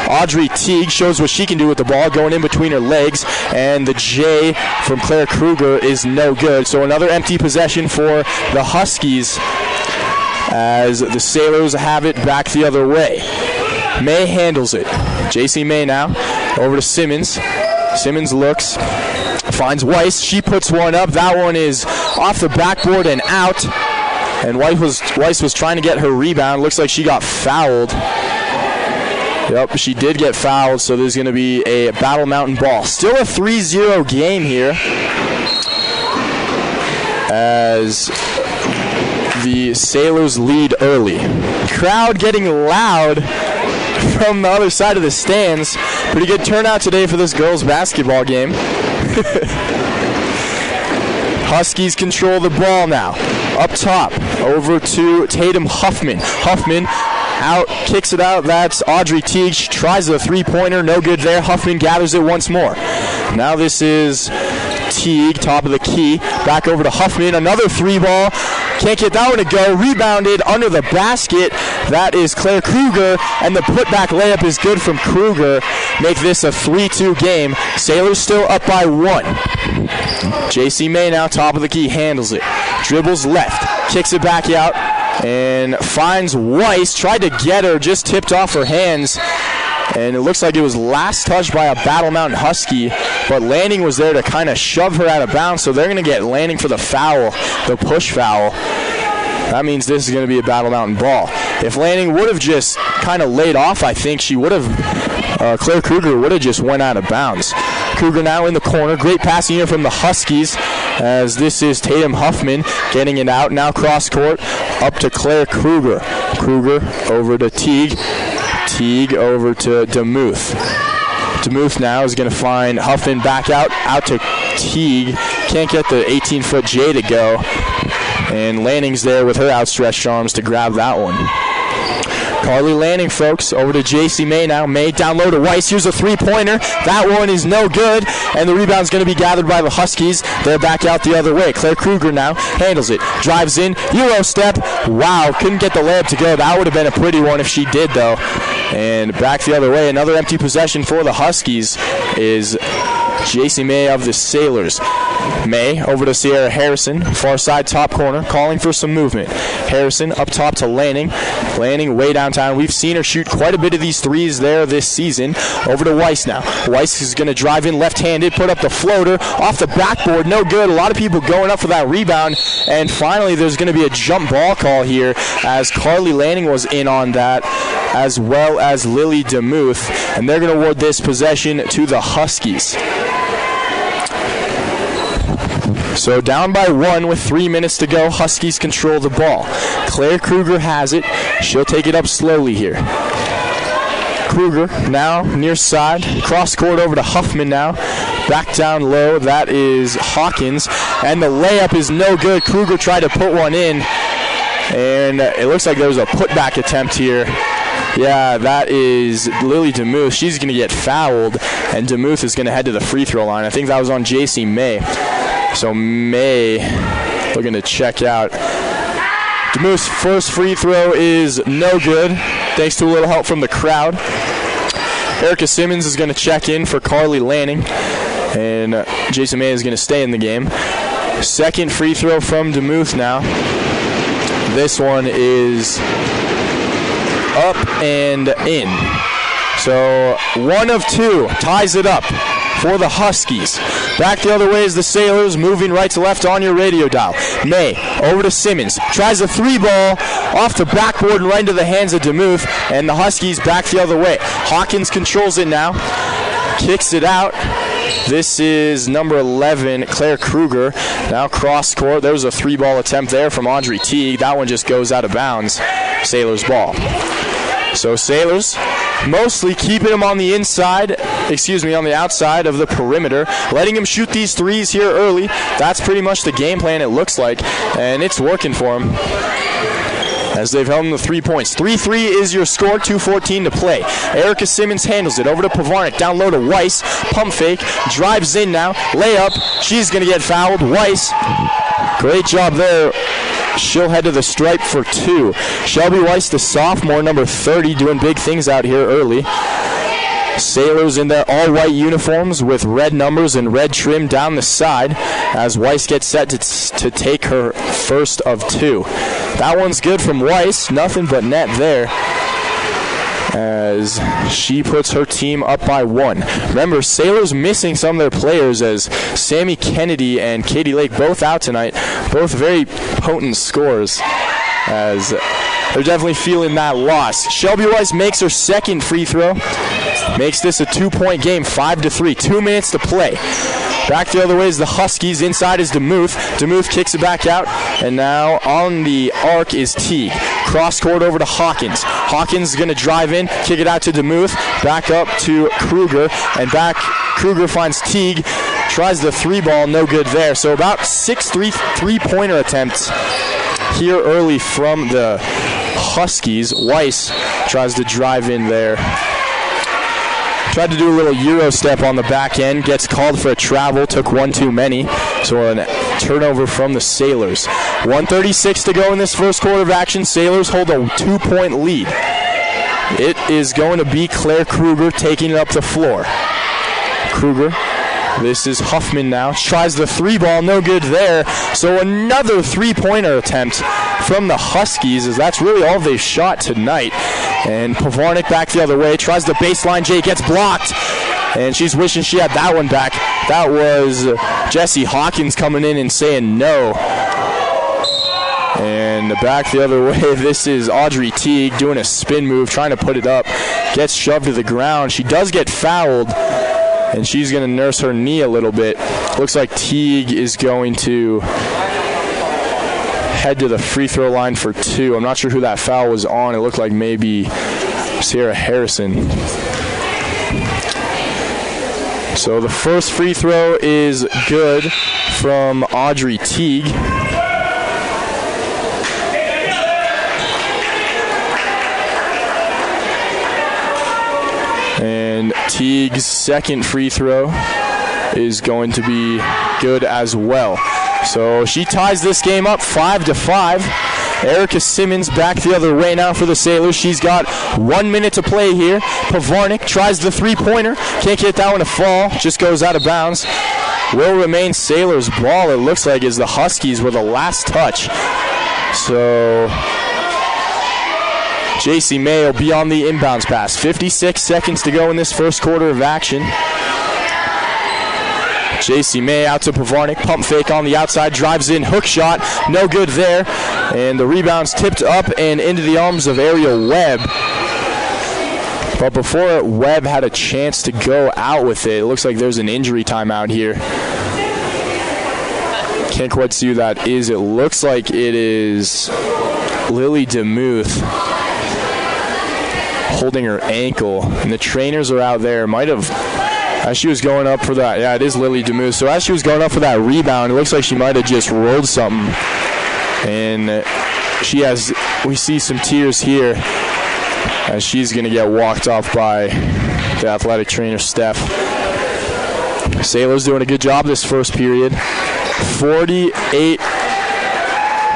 Audrey Teague shows what she can do with the ball, going in between her legs, and the J from Claire Kruger is no good. So another empty possession for the Huskies as the Sailors have it back the other way. May handles it. JC May now over to Simmons. Simmons looks, finds Weiss. She puts one up. That one is off the backboard and out. And Weiss was trying to get her rebound. Looks like she got fouled. Yep, she did get fouled, so there's going to be a Battle Mountain ball. Still a 3-0 game here as the Sailors lead early. Crowd getting loud from the other side of the stands. Pretty good turnout today for this girls' basketball game. Huskies control the ball now. Up top, over to Tatum Huffman. Huffman out, kicks it out. That's Audrey Teague. She tries a 3-pointer, no good there. Huffman gathers it once more. Now this is Teague, top of the key. Back over to Huffman, another 3-ball. Can't get that one to go. Rebounded under the basket. That is Claire Kruger, and the putback layup is good from Kruger. Make this a 3-2 game. Sailors still up by 1. JC May now, top of the key, handles it. Dribbles left, kicks it back out, and finds Weiss. Tried to get her, just tipped off her hands. And it looks like it was last touched by a Battle Mountain Husky, but Lanning was there to kind of shove her out of bounds, so they're going to get Lanning for the foul, the push foul. That means this is going to be a Battle Mountain ball. If Lanning would have just kind of laid off, I think she would have, Claire Kruger would have just went out of bounds. Kruger now in the corner. Great passing here from the Huskies as this is Tatum Huffman getting it out. Now cross court up to Claire Kruger. Kruger over to Teague. Teague over to DeMuth. DeMuth now is going to find Huffman back out to Teague. Can't get the 18-foot J to go. And Lanning's there with her outstretched arms to grab that one. Carly Lanning, folks, over to JC May now. May down low to Weiss. Here's a 3-pointer. That one is no good, and the rebound's going to be gathered by the Huskies. They're back out the other way. Claire Kruger now handles it. Drives in. Euro step. Wow, couldn't get the layup to go. That would have been a pretty one if she did, though. And back the other way. Another empty possession for the Huskies is JC May of the Sailors. May over to Sierra Harrison, far side top corner, calling for some movement. Harrison up top to Lanning. Lanning way downtown. We've seen her shoot quite a bit of these threes there this season. Over to Weiss now. Weiss is going to drive in left-handed, put up the floater off the backboard. No good. A lot of people going up for that rebound. And finally, there's going to be a jump ball call here as Carly Lanning was in on that, as well as Lily DeMuth. And they're going to award this possession to the Huskies. So down by 1 with 3 minutes to go. Huskies control the ball. Claire Kruger has it. She'll take it up slowly here. Kruger now near side. Cross court over to Huffman now. Back down low. That is Hawkins. And the layup is no good. Kruger tried to put one in. And it looks like there was a putback attempt here. Yeah, that is Lily DeMuth. She's going to get fouled. And DeMuth is going to head to the free throw line. I think that was on JC May. So May looking to check out. DeMuth's first free throw is no good, thanks to a little help from the crowd. Erica Simmons is going to check in for Carly Lanning, and Jason May is going to stay in the game. Second free throw from DeMuth now. This one is up and in. So 1 of 2 ties it up. for the Huskies. Back the other way is the Sailors, moving right to left on your radio dial. May over to Simmons. Tries a 3 ball off the backboard and right into the hands of DeMuth. And the Huskies back the other way. Hawkins controls it now. Kicks it out. This is number 11, Claire Kruger. Now cross court. There was a 3 ball attempt there from Audrey Teague. That one just goes out of bounds. Sailors ball. So Sailors mostly keeping him on the outside of the perimeter, letting him shoot these threes here early. That's pretty much the game plan, it looks like, and it's working for him as they've held him to 3 points. 3-3 is your score, 2:14 to play. Erica Simmons handles it over to Pavarnik, down low to Weiss, pump fake, drives in now, layup, she's going to get fouled. Weiss, great job there. She'll head to the stripe for 2. Shelby Weiss, the sophomore, number 30, doing big things out here early. Sailors in their all-white uniforms with red numbers and red trim down the side as Weiss gets set to take her first of 2. That one's good from Weiss. Nothing but net there as she puts her team up by 1. Remember, Sailors missing some of their players as Sammy Kennedy and Katie Lake both out tonight. Both very potent scorers as they're definitely feeling that loss. Shelby Weiss makes her second free throw. Makes this a 2-point game, 5-3. 2 minutes to play. Back the other way is the Huskies. Inside is DeMuth. DeMuth kicks it back out. And now on the arc is Teague. Cross court over to Hawkins. Hawkins is going to drive in, kick it out to DeMuth. Back up to Kruger. And back Kruger finds Teague. Tries the 3 ball, no good there. So about 6 three-pointer attempts here early from the Huskies. Weiss tries to drive in there. Tried to do a little Euro step on the back end. Gets called for a travel. Took one too many. So a turnover from the Sailors. 1:36 to go in this first quarter of action. Sailors hold a 2-point lead. It is going to be Claire Kruger taking it up the floor. Kruger. This is Huffman now. Tries the 3 ball. No good there. So another 3-pointer attempt from the Huskies, as that's really all they've shot tonight. And Pavarnik back the other way. Tries the baseline. Jay gets blocked. And she's wishing she had that one back. That was Jessie Hawkins coming in and saying no. And back the other way, this is Audrey Teague doing a spin move, trying to put it up. Gets shoved to the ground. She does get fouled. And she's going to nurse her knee a little bit. Looks like Teague is going to head to the free throw line for 2. I'm not sure who that foul was on. It looked like maybe Sarah Harrison. So the first free throw is good from Audrey Teague. And Teague's second free throw is going to be good as well. So she ties this game up 5-5. Erica Simmons back the other way now for the Sailors. She's got 1 minute to play here. Pavarnik tries the 3-pointer. Can't get that one to fall. Just goes out of bounds. Will remain Sailors ball, it looks like, as the Huskies with a last touch. So JC May will be on the inbounds pass. 56 seconds to go in this first quarter of action. JC May out to Pavarnik. Pump fake on the outside. Drives in. Hook shot. No good there. And the rebound's tipped up and into the arms of Ariel Webb. But before Webb had a chance to go out with it, it looks like there's an injury timeout here. Can't quite see who that is. It looks like it is Lily DeMuth holding her ankle, and the trainers are out there. Might have, as she was going up for that, yeah, it is Lily DeMuth. So as she was going up for that rebound, it looks like she might have just rolled something, and she has, we see some tears here as she's going to get walked off by the athletic trainer, Steph. Sailors doing a good job this first period. 48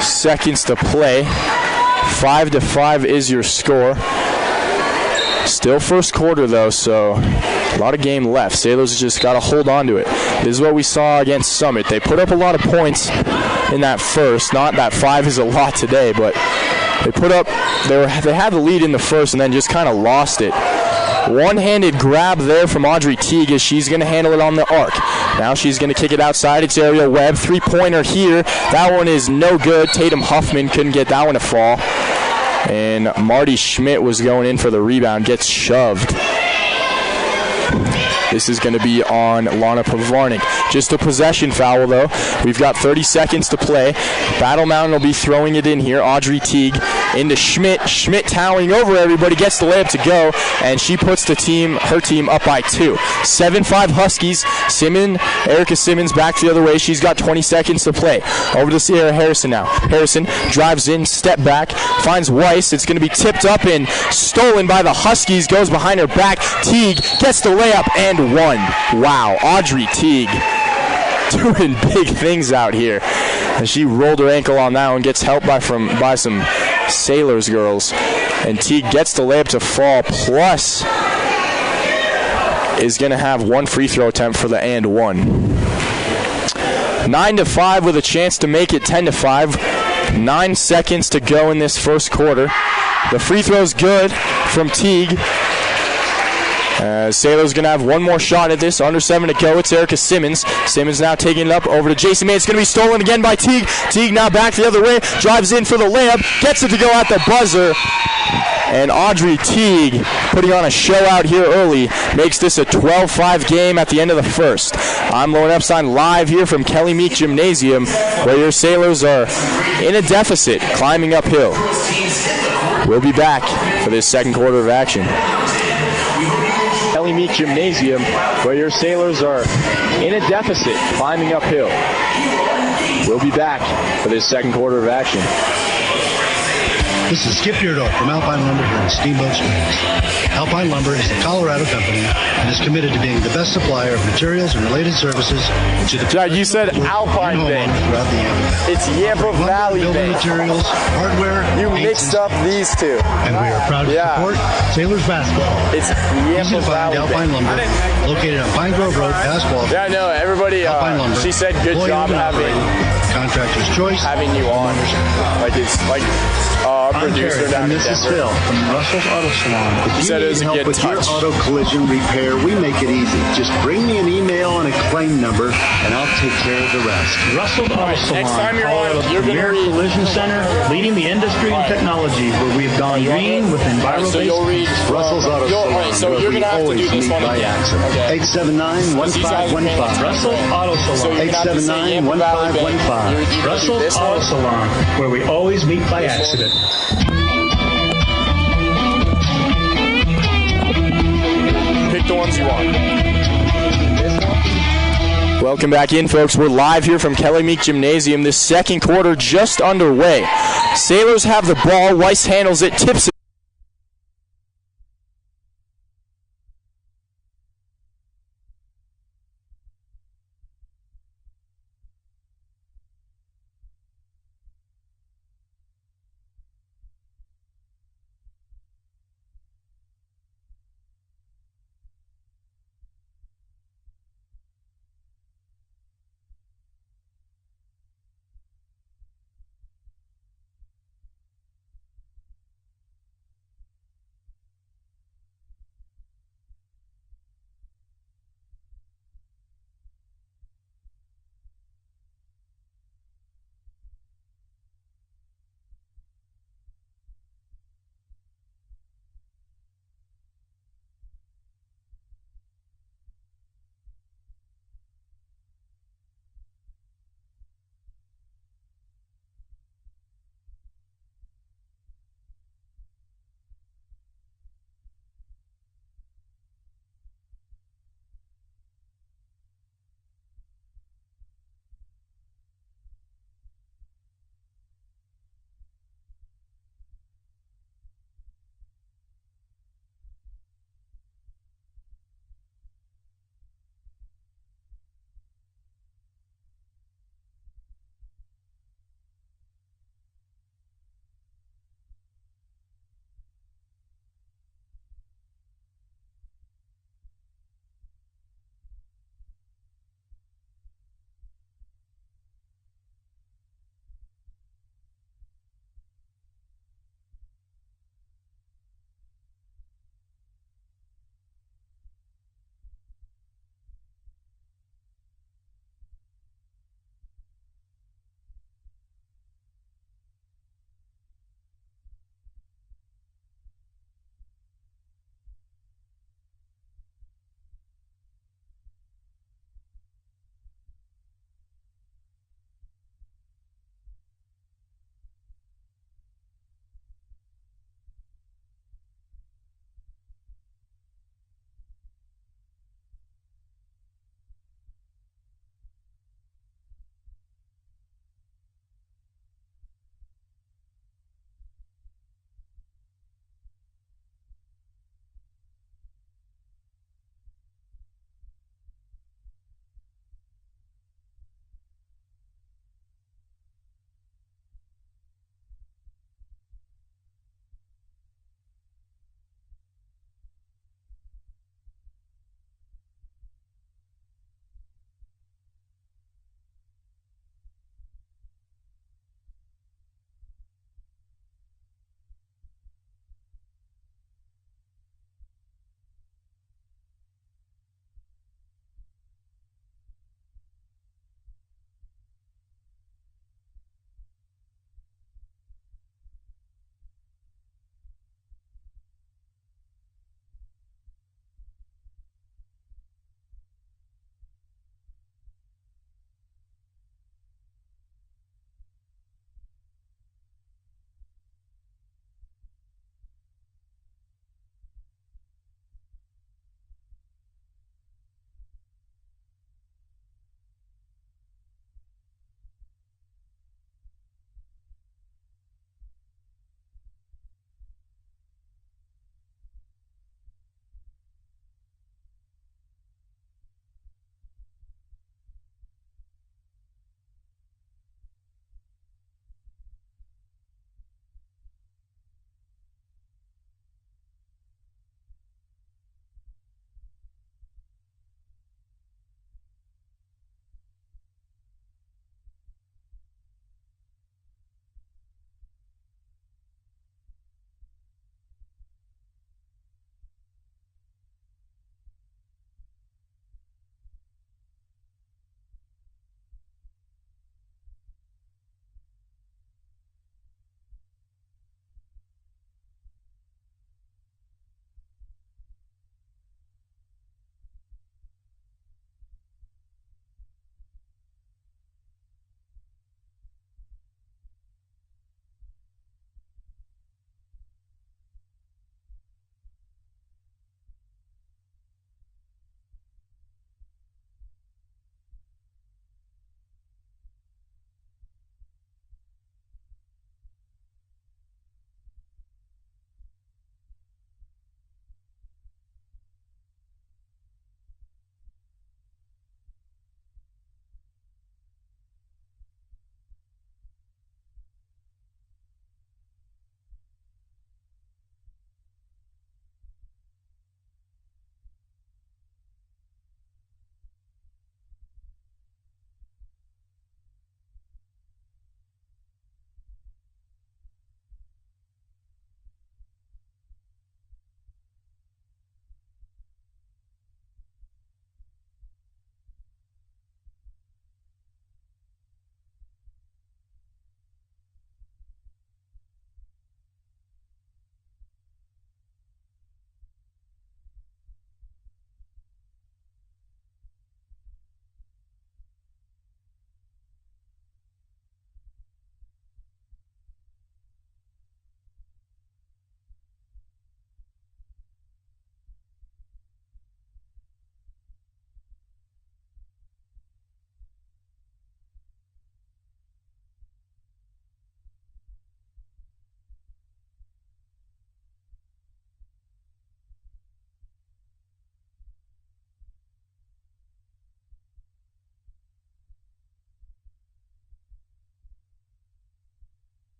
seconds to play. 5-5 is your score. Still first quarter, though, so a lot of game left. Sailors just got to hold on to it. This is what we saw against Summit. They put up a lot of points in that first. Not that 5 is a lot today, but They had the lead in the first and then just kind of lost it. One-handed grab there from Audrey Teague as she's going to handle it on the arc. Now she's going to kick it outside. It's Ariel Webb. Three-pointer here. That one is no good. Tatum Huffman couldn't get that one to fall. And Marty Schmidt was going in for the rebound. Gets shoved. This is going to be on Lana Pavarnik. Just a possession foul, though. We've got 30 seconds to play. Battle Mountain will be throwing it in here. Audrey Teague into Schmidt. Schmidt towering over everybody, gets the layup to go, and she puts her team up by 2. 7-5 Huskies. Erica Simmons back the other way. She's got 20 seconds to play. Over to Sierra Harrison now. Harrison drives in, step back, finds Weiss. It's going to be tipped up and stolen by the Huskies. Goes behind her back. Teague gets the layup and one. Wow, Audrey Teague doing big things out here. And she rolled her ankle on that one, gets helped by some Sailors girls. And Teague gets the layup to fall, plus is going to have one free throw attempt for the and one. 9-5 with a chance to make it 10-5. 9 seconds to go in this first quarter. The free throw's good from Teague. Sailor's going to have one more shot at this. Under 7 to go. It's Erica Simmons. Simmons now taking it up over to Jason May. It's going to be stolen again by Teague. Teague now back the other way. Drives in for the layup. Gets it to go at the buzzer. And Audrey Teague putting on a show out here early. Makes this a 12-5 game at the end of the first. I'm Lauren Epstein live here from Kelly Meek Gymnasium, where your Sailors are in a deficit, climbing uphill. We'll be back for this second quarter of action. Kelly Meek Gymnasium, where your Sailors are in a deficit, climbing uphill. We'll be back for this second quarter of action. This is Skip Yerdorf from Alpine Lumber here in Steamboat Springs. Alpine Lumber is a Colorado company and is committed to being the best supplier of materials and related services to the Jack, you said Alpine Bank. Throughout the Yampa Valley. It's Yampa Valley building Bank. materials, hardware. You mixed up these two. And we are proud to support Sailors basketball. It's Yampa Valley Alpine Lumber, located on Pine Grove Road, past Walter. Yeah, no, everybody. She said good job contractor's choice, having you on. Like it's like. Producer down and this is Phil from Russell's Auto Salon. If you need help with your auto collision repair, we make it easy. Just bring me an email and a claim number, and I'll take care of the rest. Russell's Auto Salon, next time you're on, you're going to read Collision Center, leading the industry in technology, where we have gone green with environmental. So you'll read Russell's Auto Salon. So you're going to have to do this one again. 879-1515. Russell's Auto Salon. 879-1515. Russell's Auto Salon, where we always meet by accident. Pick the ones you want. Welcome back in, folks. We're live here from Kelly Meek Gymnasium. This second quarter just underway. Sailors have the ball. Weiss handles it, tips it.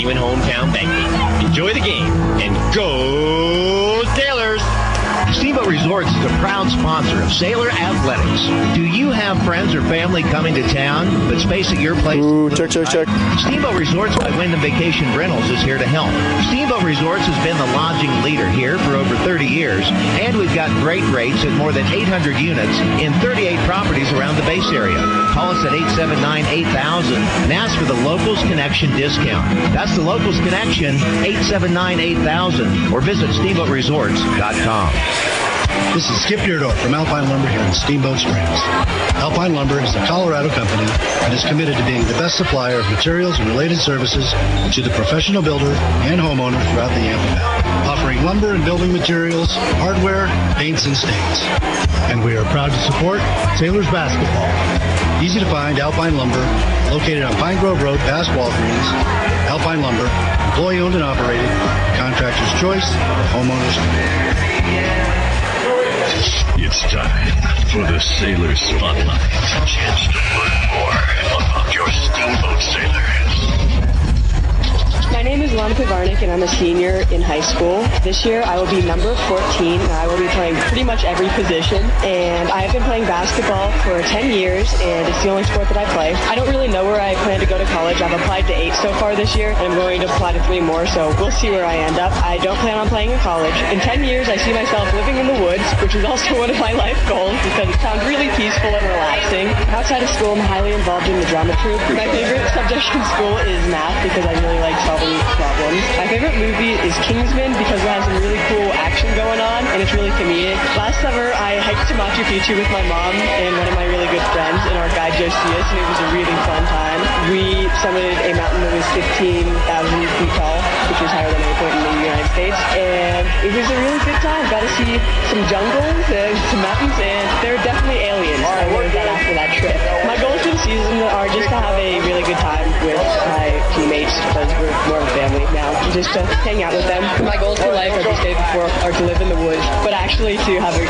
genuine hometown banking. Enjoy the game and go Sailors! Steamboat Resorts is a proud sponsor of Sailor Athletics. Do you have friends or family coming to town but space at your place? Check. Steamboat Resorts by Wyndham Vacation Rentals is here to help. Steamboat Resorts has been the lodging leader here for over 30 years, and we've got great rates at more than 800 units in 38 properties around the base area. Call us at 879-8000 and ask for the Locals Connection discount. That's the Locals Connection, 879-8000, or visit steamboatresorts.com. This is Skip Deardorff from Alpine Lumber here in Steamboat Springs. Alpine Lumber is a Colorado company and is committed to being the best supplier of materials and related services to the professional builder and homeowner throughout the Yampa Valley, offering lumber and building materials, hardware, paints, and stains. And we are proud to support Sailors basketball. Easy to find Alpine Lumber, located on Pine Grove Road past Walgreens. Alpine Lumber, employee owned and operated, contractor's choice, homeowners. It's time for the Sailor Spotlight. A chance to learn more about your Steamboat Sailors. My name is Lana Pivarnik, and I'm a senior in high school. This year, I will be number 14, and I will be playing pretty much every position. And I have been playing basketball for 10 years, and it's the only sport that I play. I don't really know where I plan to go to college. I've applied to 8 so far this year, and I'm going to apply to 3 more, so we'll see where I end up. I don't plan on playing in college. In 10 years, I see myself living in the woods, which is also one of my life goals, because it sounds really peaceful and relaxing. Outside of school, I'm highly involved in the drama troupe. My favorite subject in school is math, because I really like solving problems. My favorite movie is Kingsman because it has some really cool action going on and it's really comedic. Last summer I hiked to Machu Picchu with my mom and one of my really good friends and our guide Josias, and it was a really fun time. We summited a mountain that was 15,000 feet tall, which is higher than any point in the United States, and it was a really good time. Got to see some jungles and some mountains, and there are definitely aliens. I learned that after that trip. My goals for the season are just to have a really good time with my teammates because we're more of a family now, just to hang out with them. My goals for life, as I stated before, are to live in the woods, but actually to have a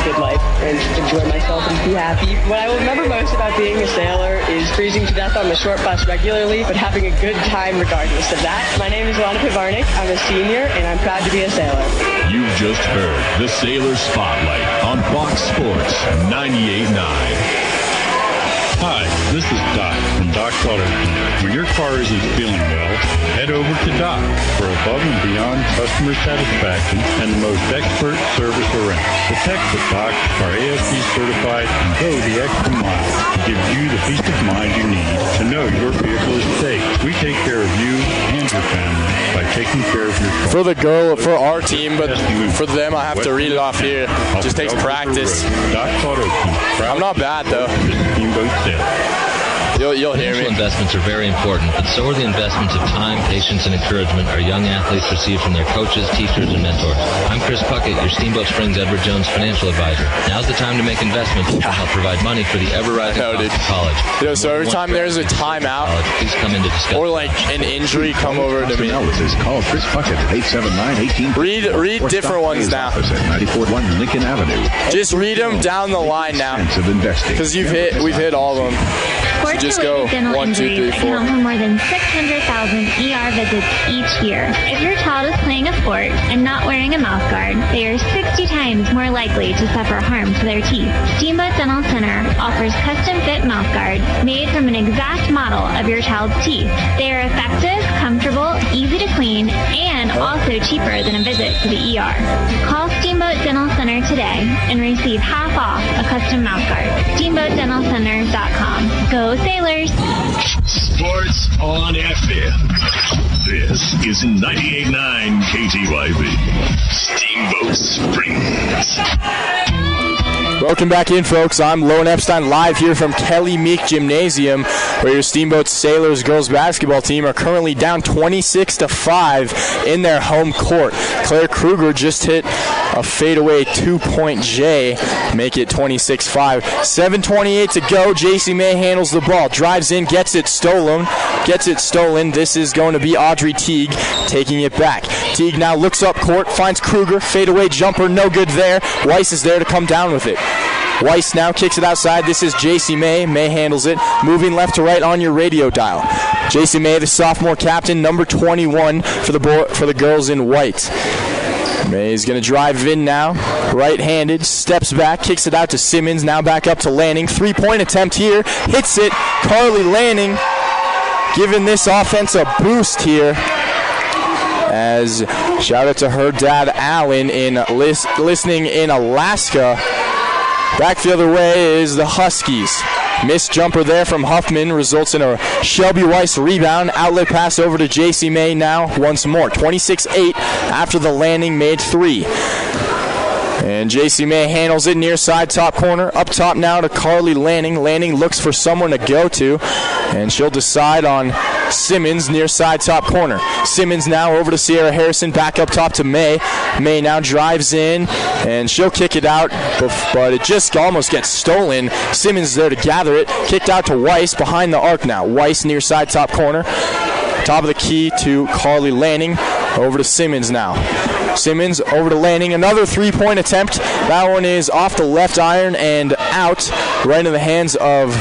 good life and enjoy myself and be happy. What I will remember most about being a sailor is freezing to death on the short bus regularly, but having a good time regardless of that. My name is Lana Pivarnik. I'm a senior, and I'm proud to be a sailor. You've just heard the Sailor Spotlight on Fox Sports 98.9. Hi, this is Doc from Doc's Auto Center. When your car isn't feeling well, head over to Doc for above and beyond customer satisfaction and the most expert service around. The techs at Doc are ASC certified and go the extra mile to give you the peace of mind you need to know your vehicle is safe. We take care of you and your family by taking care of your car. For our team, but for them I have to read it off here. It just takes practice. Doc's Auto Center. I'm not bad though. You'll hear me. Financial investments are very important, but so are the investments of time, patience, and encouragement our young athletes receive from their coaches, teachers, and mentors. I'm Chris Puckett, your Steamboat Springs Edward Jones financial advisor. Now's the time to make investments that will help provide money for the ever-rising cost of college. So every time there's a timeout please come in to discuss or like an injury, come over to me. Call Chris Puckett at 879-18. Read different ones now. At 94.1 Lincoln Avenue. Just read them down the line now, because we've hit all of them. So just go 1, 2, 3, 4. Account for more than 600,000 ER visits each year. If your child is playing a sport and not wearing a mouth guard, they are 60 times more likely to suffer harm to their teeth. Steamboat Dental Center offers custom-fit mouth guards made from an exact model of your child's teeth. They are effective, comfortable, easy to clean, and also cheaper than a visit to the ER. Call Steamboat Dental Center today and receive half off a custom mouth guard. SteamboatDentalCenter.com. Go Sailors! Sports on FM. This is 98.9 KTYB. Steamboat Springs. Welcome back in, folks. I'm Lone Epstein, live here from Kelly Meek Gymnasium, where your Steamboat Sailors girls basketball team are currently down 26-5 in their home court. Claire Kruger just hit a fadeaway 2-point J, make it 26-5. 7:28 to go. JC May handles the ball, drives in, gets it stolen. This is going to be Audrey Teague taking it back. Teague now looks up court, finds Kruger, fadeaway jumper, no good there. Weiss is there to come down with it. Weiss now kicks it outside. This is JC May. May handles it. Moving left to right on your radio dial. JC May, the sophomore captain, number 21 for the girls in white. May's going to drive in now. Right-handed. Steps back. Kicks it out to Simmons. Now back up to Lanning. 3-point attempt here. Hits it. Carly Lanning giving this offense a boost here. As shout out to her dad, Alan, listening in Alaska. Back the other way is the Huskies. Missed jumper there from Huffman results in a Shelby Weiss rebound. Outlet pass over to JC May now once more. 26-8 after the Lanning made 3. And JC May handles it near side top corner. Up top now to Carly Lanning. Lanning looks for someone to go to, and she'll decide on Simmons near side top corner. Simmons now over to Sierra Harrison. Back up top to May. May now drives in, and she'll kick it out, but it just almost gets stolen. Simmons there to gather it. Kicked out to Weiss behind the arc now. Weiss near side top corner. Top of the key to Carly Lanning. Over to Simmons now. Simmons over to Lanning. Another 3-point attempt. That one is off the left iron and out, right into the hands of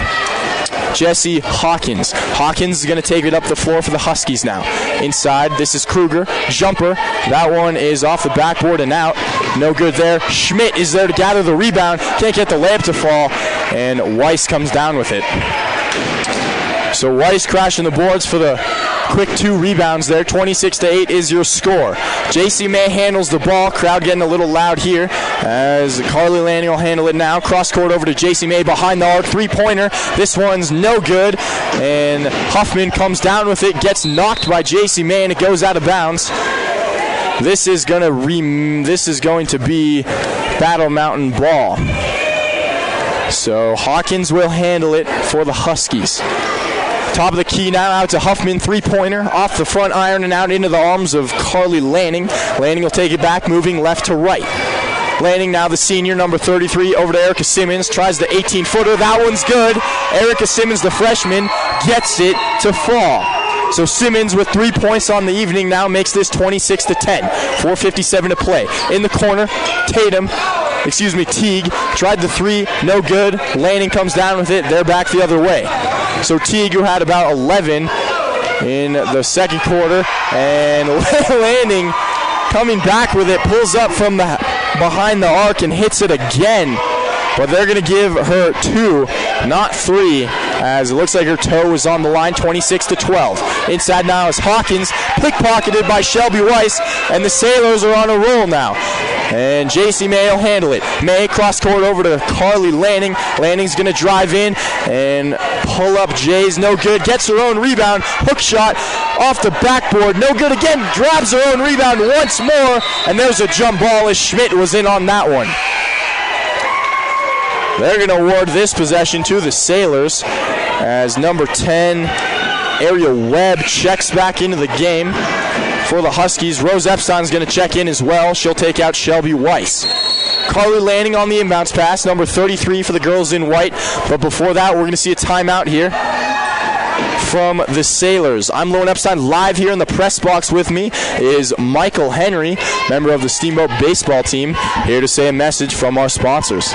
Jesse Hawkins. Hawkins is going to take it up the floor for the Huskies now. Inside, this is Kruger. Jumper. That one is off the backboard and out. No good there. Schmidt is there to gather the rebound. Can't get the layup to fall, and Weiss comes down with it. So Weiss crashing the boards for the quick 2 rebounds there. 26-8 is your score. JC May handles the ball. Crowd getting a little loud here as Carly Lanning will handle it now. Cross court over to JC May behind the arc. 3-pointer. This one's no good. And Huffman comes down with it. Gets knocked by JC May and it goes out of bounds. This is going to be Battle Mountain ball. So Hawkins will handle it for the Huskies. Top of the key now out to Huffman, 3-pointer, off the front iron and out into the arms of Carly Lanning. Lanning will take it back, moving left to right. Lanning now the senior, number 33, over to Erica Simmons, tries the 18-footer. That one's good. Erica Simmons, the freshman, gets it to fall. So Simmons with 3 points on the evening now makes this 26-10. 4:57 to play. In the corner, Teague tried the 3, no good. Lanning comes down with it. They're back the other way. So Teague, who had about 11 in the second quarter, and Lanning coming back with it, pulls up from behind the arc and hits it again. But they're going to give her 2, not 3, as it looks like her toe was on the line. 26-12. Inside now is Hawkins, pickpocketed by Shelby Weiss, and the Sailors are on a roll now. And JC May will handle it. May cross court over to Carly Lanning. Lanning's going to drive in and pull up Jay's. No good. Gets her own rebound. Hook shot off the backboard. No good again. Grabs her own rebound once more. And there's a jump ball as Schmidt was in on that one. They're going to award this possession to the Sailors as number 10, Ariel Webb, checks back into the game for the Huskies. Rose Epstein's going to check in as well. She'll take out Shelby Weiss. Carly Lanning on the inbounds pass, number 33 for the girls in white. But before that, we're going to see a timeout here from the Sailors. I'm Lowen Epstein. Live here in the press box with me is Michael Henry, member of the Steamboat baseball team, here to say a message from our sponsors.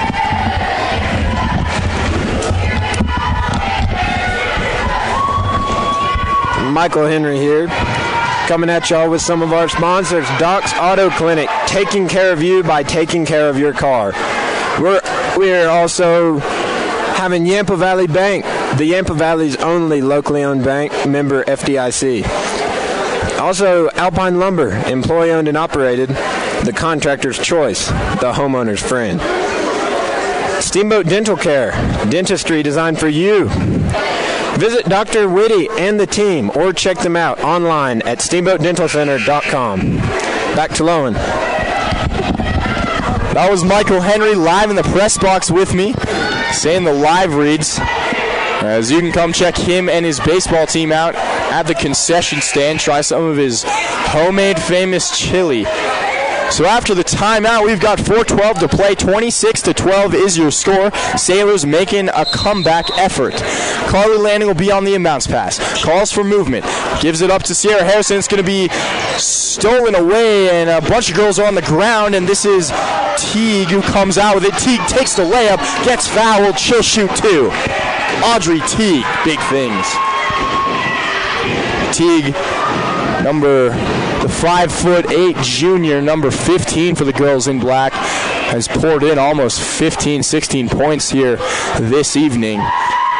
Michael Henry here, coming at y'all with some of our sponsors. Doc's Auto Clinic, taking care of you by taking care of your car. We're also having Yampa Valley Bank, the Yampa Valley's only locally owned bank, member FDIC. Also, Alpine Lumber, employee owned and operated, the contractor's choice, the homeowner's friend. Steamboat Dental Care, dentistry designed for you. Visit Dr. Whitty and the team, or check them out online at steamboatdentalcenter.com. Back to Lowen. That was Michael Henry live in the press box with me, saying the live reads. As you can come check him and his baseball team out at the concession stand. Try some of his homemade famous chili. So after the timeout, we've got 4:12 to play. 26-12 is your score. Sailors making a comeback effort. Carly Lanning will be on the inbounds pass. Calls for movement. Gives it up to Sierra Harrison. It's going to be stolen away, and a bunch of girls are on the ground, and this is Teague who comes out with it. Teague takes the layup, gets fouled. She'll shoot two. Audrey Teague, big things. Teague, the 5'8" junior, number 15 for the girls in black, has poured in almost 15, 16 points here this evening.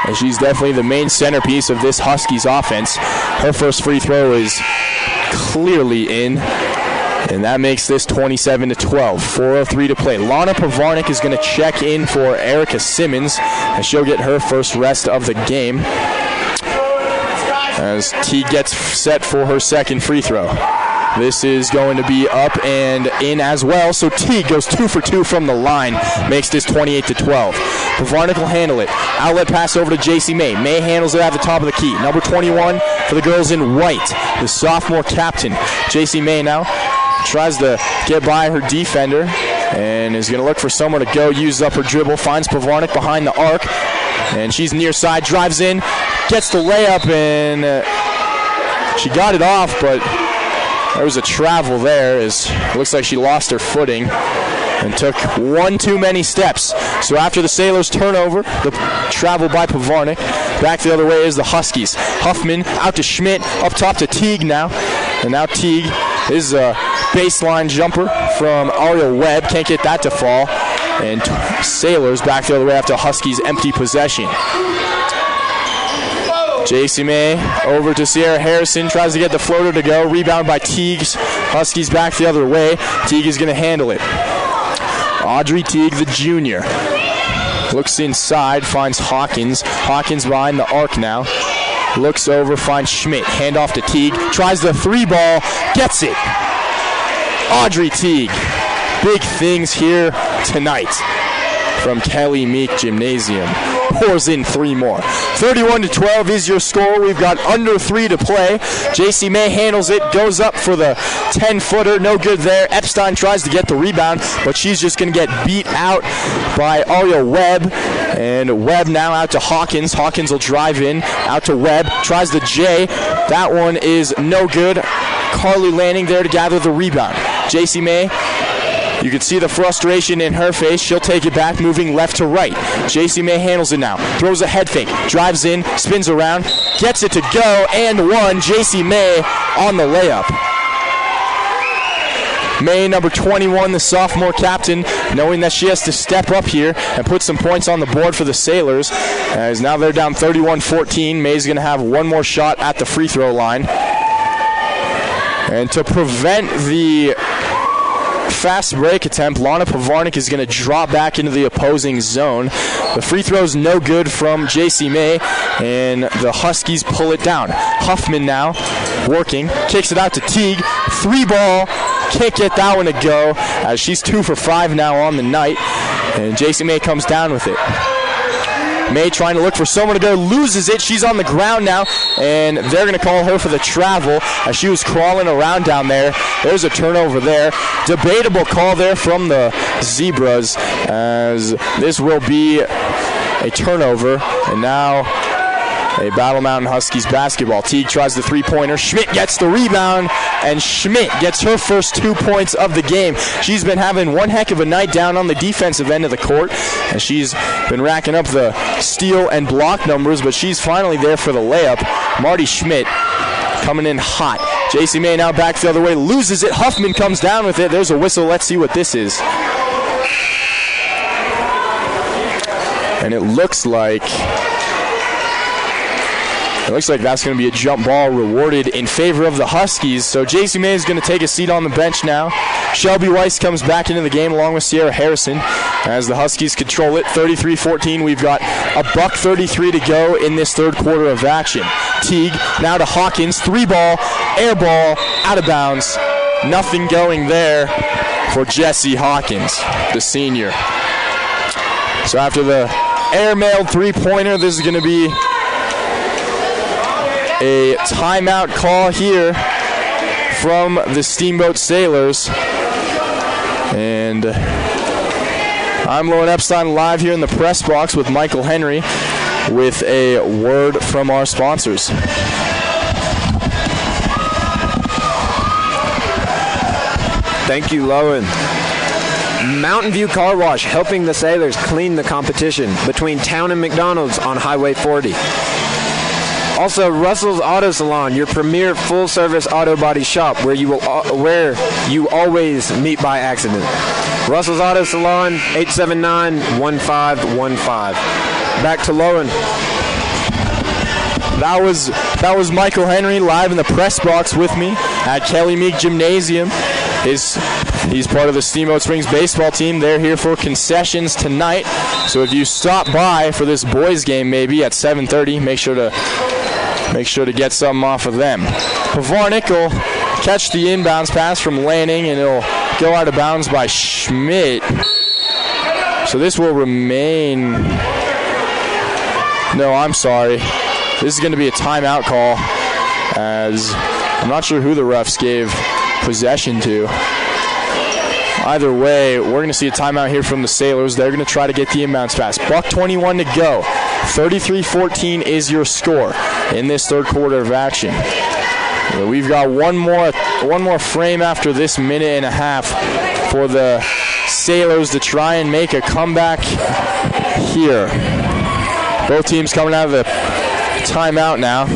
And she's definitely the main centerpiece of this Huskies offense. Her first free throw is clearly in, and that makes this 27-12. 4:03 to play. Lana Pavarnik is going to check in for Erica Simmons, and she'll get her first rest of the game as Teague gets set for her second free throw. This is going to be up and in as well, so Teague goes 2 for 2 from the line, makes this 28-12. Pavarnik will handle it. Outlet pass over to JC May. May handles it at the top of the key. Number 21 for the girls in white, the sophomore captain. JC May now tries to get by her defender and is going to look for someone to go, uses up her dribble, finds Pavarnik behind the arc, and she's near side, drives in, gets the layup, and she got it off, but there was a travel there. It looks like she lost her footing and took one too many steps. So after the Sailors turnover, the travel by Pavarnik, back the other way is the Huskies. Huffman out to Schmidt, up top to Teague now. And now Teague is a baseline jumper from Ariel Webb. Can't get that to fall. And Sailors back the other way after Huskies empty possession. JC May over to Sierra Harrison, tries to get the floater to go. Rebound by Teague. Huskies back the other way. Teague is going to handle it. Audrey Teague, the junior, looks inside, finds Hawkins. Hawkins behind the arc now. Looks over, finds Schmidt. Hand off to Teague. Tries the three ball. Gets it. Audrey Teague. Big things here tonight from Kelly Meek Gymnasium. Pours in three more. 31-12 is your score. We've got under 3 to play. JC May handles it, goes up for the 10-footer. No good there. Epstein tries to get the rebound, but she's just going to get beat out by Aria Webb. And Webb now out to Hawkins. Hawkins will drive in. Out to Webb. Tries the J. That one is no good. Carly Lanning there to gather the rebound. JC May, you can see the frustration in her face. She'll take it back, moving left to right. JC May handles it now. Throws a head fake. Drives in, spins around, gets it to go, and one. JC May on the layup. May, number 21, the sophomore captain, knowing that she has to step up here and put some points on the board for the Sailors. As now they're down 31-14. May's going to have one more shot at the free throw line. And to prevent the fast break attempt, Lana Pavarnik is going to drop back into the opposing zone. The free throw's no good from JC May, and the Huskies pull it down. Huffman now working, kicks it out to Teague. Three ball, can't get that one to go, as she's 2 for 5 now on the night, and JC May comes down with it. May trying to look for someone to go, loses it. She's on the ground now, and they're going to call her for the travel as she was crawling around down there. There's a turnover there. Debatable call there from the Zebras, as this will be a turnover, and now a Battle Mountain Huskies basketball. Teague tries the three-pointer. Schmidt gets the rebound, and Schmidt gets her first 2 points of the game. She's been having one heck of a night down on the defensive end of the court, and she's been racking up the steal and block numbers, but she's finally there for the layup. Marty Schmidt coming in hot. JC May now back the other way, loses it. Huffman comes down with it. There's a whistle. Let's see what this is. And it looks like that's going to be a jump ball rewarded in favor of the Huskies. So JC May is going to take a seat on the bench now. Shelby Weiss comes back into the game along with Sierra Harrison as the Huskies control it. 33-14. We've got a $1:33 to go in this third quarter of action. Teague now to Hawkins. Three ball, air ball, out of bounds. Nothing going there for Jesse Hawkins, the senior. So after the air-mailed three-pointer, this is going to be a timeout call here from the Steamboat Sailors. And I'm Lowen Epstein, live here in the press box with Michael Henry with a word from our sponsors. Thank you, Lowen. Mountain View Car Wash, helping the Sailors clean the competition between Town and McDonald's on Highway 40. Also, Russell's Auto Salon, your premier full-service auto body shop where you always meet by accident. Russell's Auto Salon, 879-1515. Back to Lowen. That was Michael Henry live in the press box with me at Kelly Meek Gymnasium. He's part of the Steamboat Springs baseball team. They're here for concessions tonight. So if you stop by for this boys game maybe at 7:30, make sure to get something off of them. Pavarnik will catch the inbounds pass from Lanning, and it'll go out of bounds by Schmidt. So this will remain... No, I'm sorry. This is going to be a timeout call, as I'm not sure who the refs gave possession to. Either way, we're going to see a timeout here from the Sailors. They're going to try to get the inbounds pass. $1:21 to go. 33-14 is your score in this third quarter of action. We've got one more frame after this minute and a half for the Sailors to try and make a comeback here. Both teams coming out of the timeout now.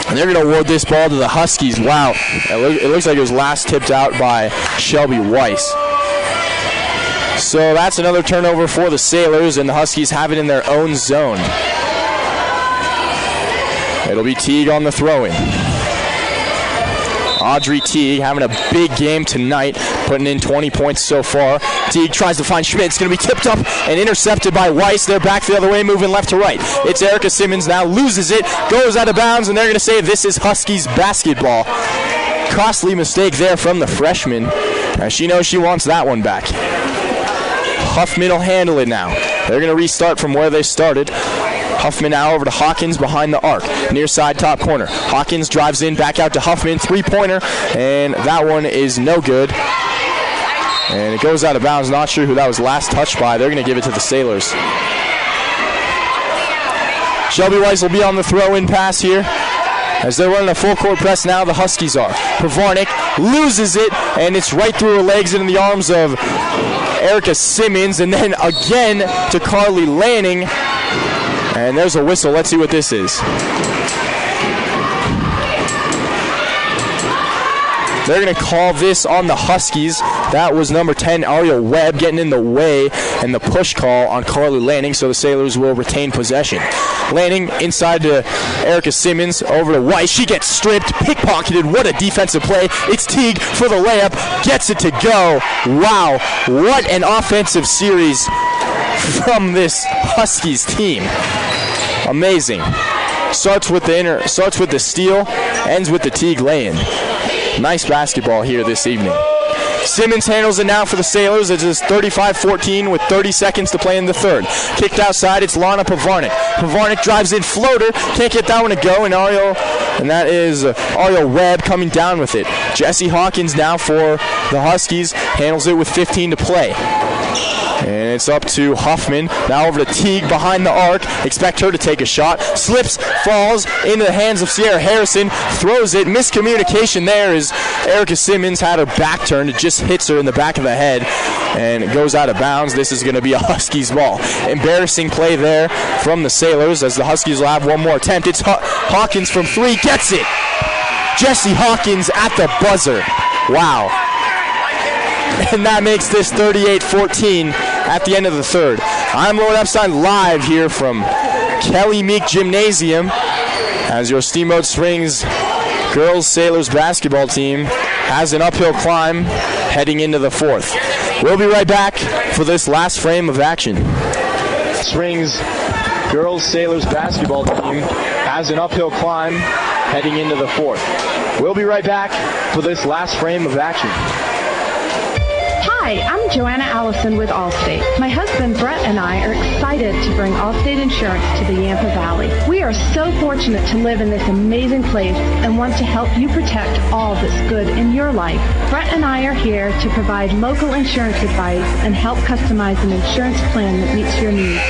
And they're going to award this ball to the Huskies. Wow. It looks like it was last tipped out by Shelby Weiss. So that's another turnover for the Sailors, and the Huskies have it in their own zone. It'll be Teague on the throw-in. Audrey Teague having a big game tonight, putting in 20 points so far. Teague tries to find Schmidt. It's going to be tipped up and intercepted by Weiss. They're back the other way, moving left to right. It's Erica Simmons now, loses it, goes out of bounds, and they're going to say this is Huskies basketball. Costly mistake there from the freshman, as she knows she wants that one back. Huffman will handle it now. They're going to restart from where they started. Huffman now over to Hawkins behind the arc. Near side top corner. Hawkins drives in, back out to Huffman. Three-pointer, and that one is no good. And it goes out of bounds. Not sure who that was last touched by. They're going to give it to the Sailors. Shelby Weiss will be on the throw-in pass here. As they're running a full-court press now, the Huskies are. Pavarnik loses it, and it's right through her legs and in the arms of Erica Simmons, and then again to Carly Lanning. And there's a whistle. Let's see what this is. They're going to call this on the Huskies. That was number 10, Ariel Webb, getting in the way, and the push call on Carly Lanning, so the Sailors will retain possession. Lanning inside to Erica Simmons, over to Weiss. She gets stripped, pickpocketed. What a defensive play. It's Teague for the layup, gets it to go. Wow, what an offensive series from this Huskies team. Amazing. Starts with the steal, ends with the Teague lay-in. Nice basketball here this evening. Simmons handles it now for the Sailors. It is 35-14 with 30 seconds to play in the third. Kicked outside, it's Lana Pavarnik. Pavarnik drives in, floater, can't get that one to go, and that is Ariel Webb coming down with it. Jesse Hawkins now for the Huskies, handles it with 15 to play. And it's up to Huffman. Now over to Teague behind the arc. Expect her to take a shot. Slips, falls into the hands of Sierra Harrison. Throws it. Miscommunication there as Erica Simmons had her back turned. It just hits her in the back of the head. And it goes out of bounds. This is going to be a Huskies ball. Embarrassing play there from the Sailors as the Huskies will have one more attempt. It's Hawkins from three. Gets it. Jesse Hawkins at the buzzer. Wow. And that makes this 38-14 at the end of the third. I'm Lowen Epstein live here from Kelly Meek Gymnasium as your Steamboat Springs girls Sailors basketball team has an uphill climb heading into the fourth. We'll be right back for this last frame of action. Springs girls Sailors basketball team has an uphill climb heading into the fourth. We'll be right back for this last frame of action. Hi, I'm Joanna Allison with Allstate. My husband Brett and I are excited to bring Allstate Insurance to the Yampa Valley. We are so fortunate to live in this amazing place and want to help you protect all that's good in your life. Brett and I are here to provide local insurance advice and help customize an insurance plan that meets your needs.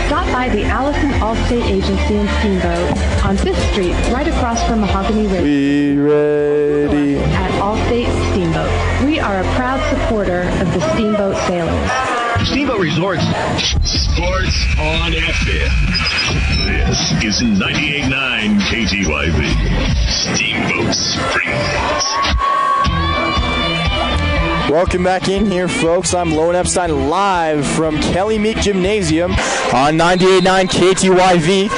Stop by the Allison Allstate Agency in Steamboat on 5th Street, right across from Mahogany Ridge. We ready. At Allstate Steamboat. We are a proud supporter of the Steamboat Sailors. Steamboat Resorts. Sports on FM. This is 98.9 KTYV. Steamboat Springs. Welcome back in here, folks. I'm Lowen Epstein live from Kelly Meek Gymnasium on 98.9 KTYV,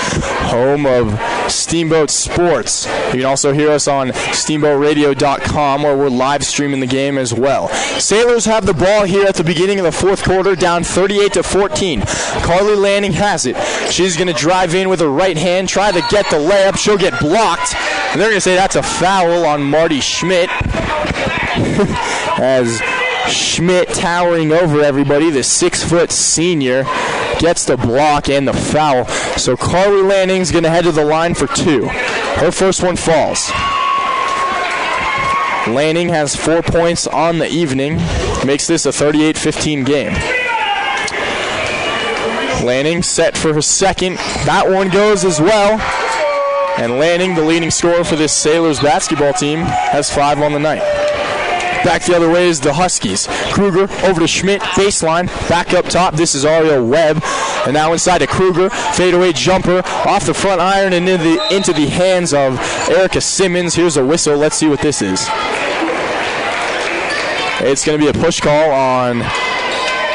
home of Steamboat Sports. You can also hear us on steamboatradio.com, where we're live streaming the game as well. Sailors have the ball here at the beginning of the fourth quarter, down 38-14. Carly Lanning has it. She's going to drive in with her right hand, try to get the layup. She'll get blocked, and they're going to say that's a foul on Marty Schmidt. As Schmidt, towering over everybody, the 6-foot senior, gets the block and the foul. So Carly Lanning's going to head to the line for 2. Her first one falls. Lanning has 4 points on the evening, makes this a 38-15 game. Lanning set for her second. That one goes as well. And Lanning, the leading scorer for this Sailors basketball team, has 5 on the night. Back the other way is the Huskies. Kruger over to Schmidt, baseline, back up top. This is Ariel Webb. And now inside to Kruger, fadeaway jumper, off the front iron and into the hands of Erica Simmons. Here's a whistle. Let's see what this is. It's going to be a push call on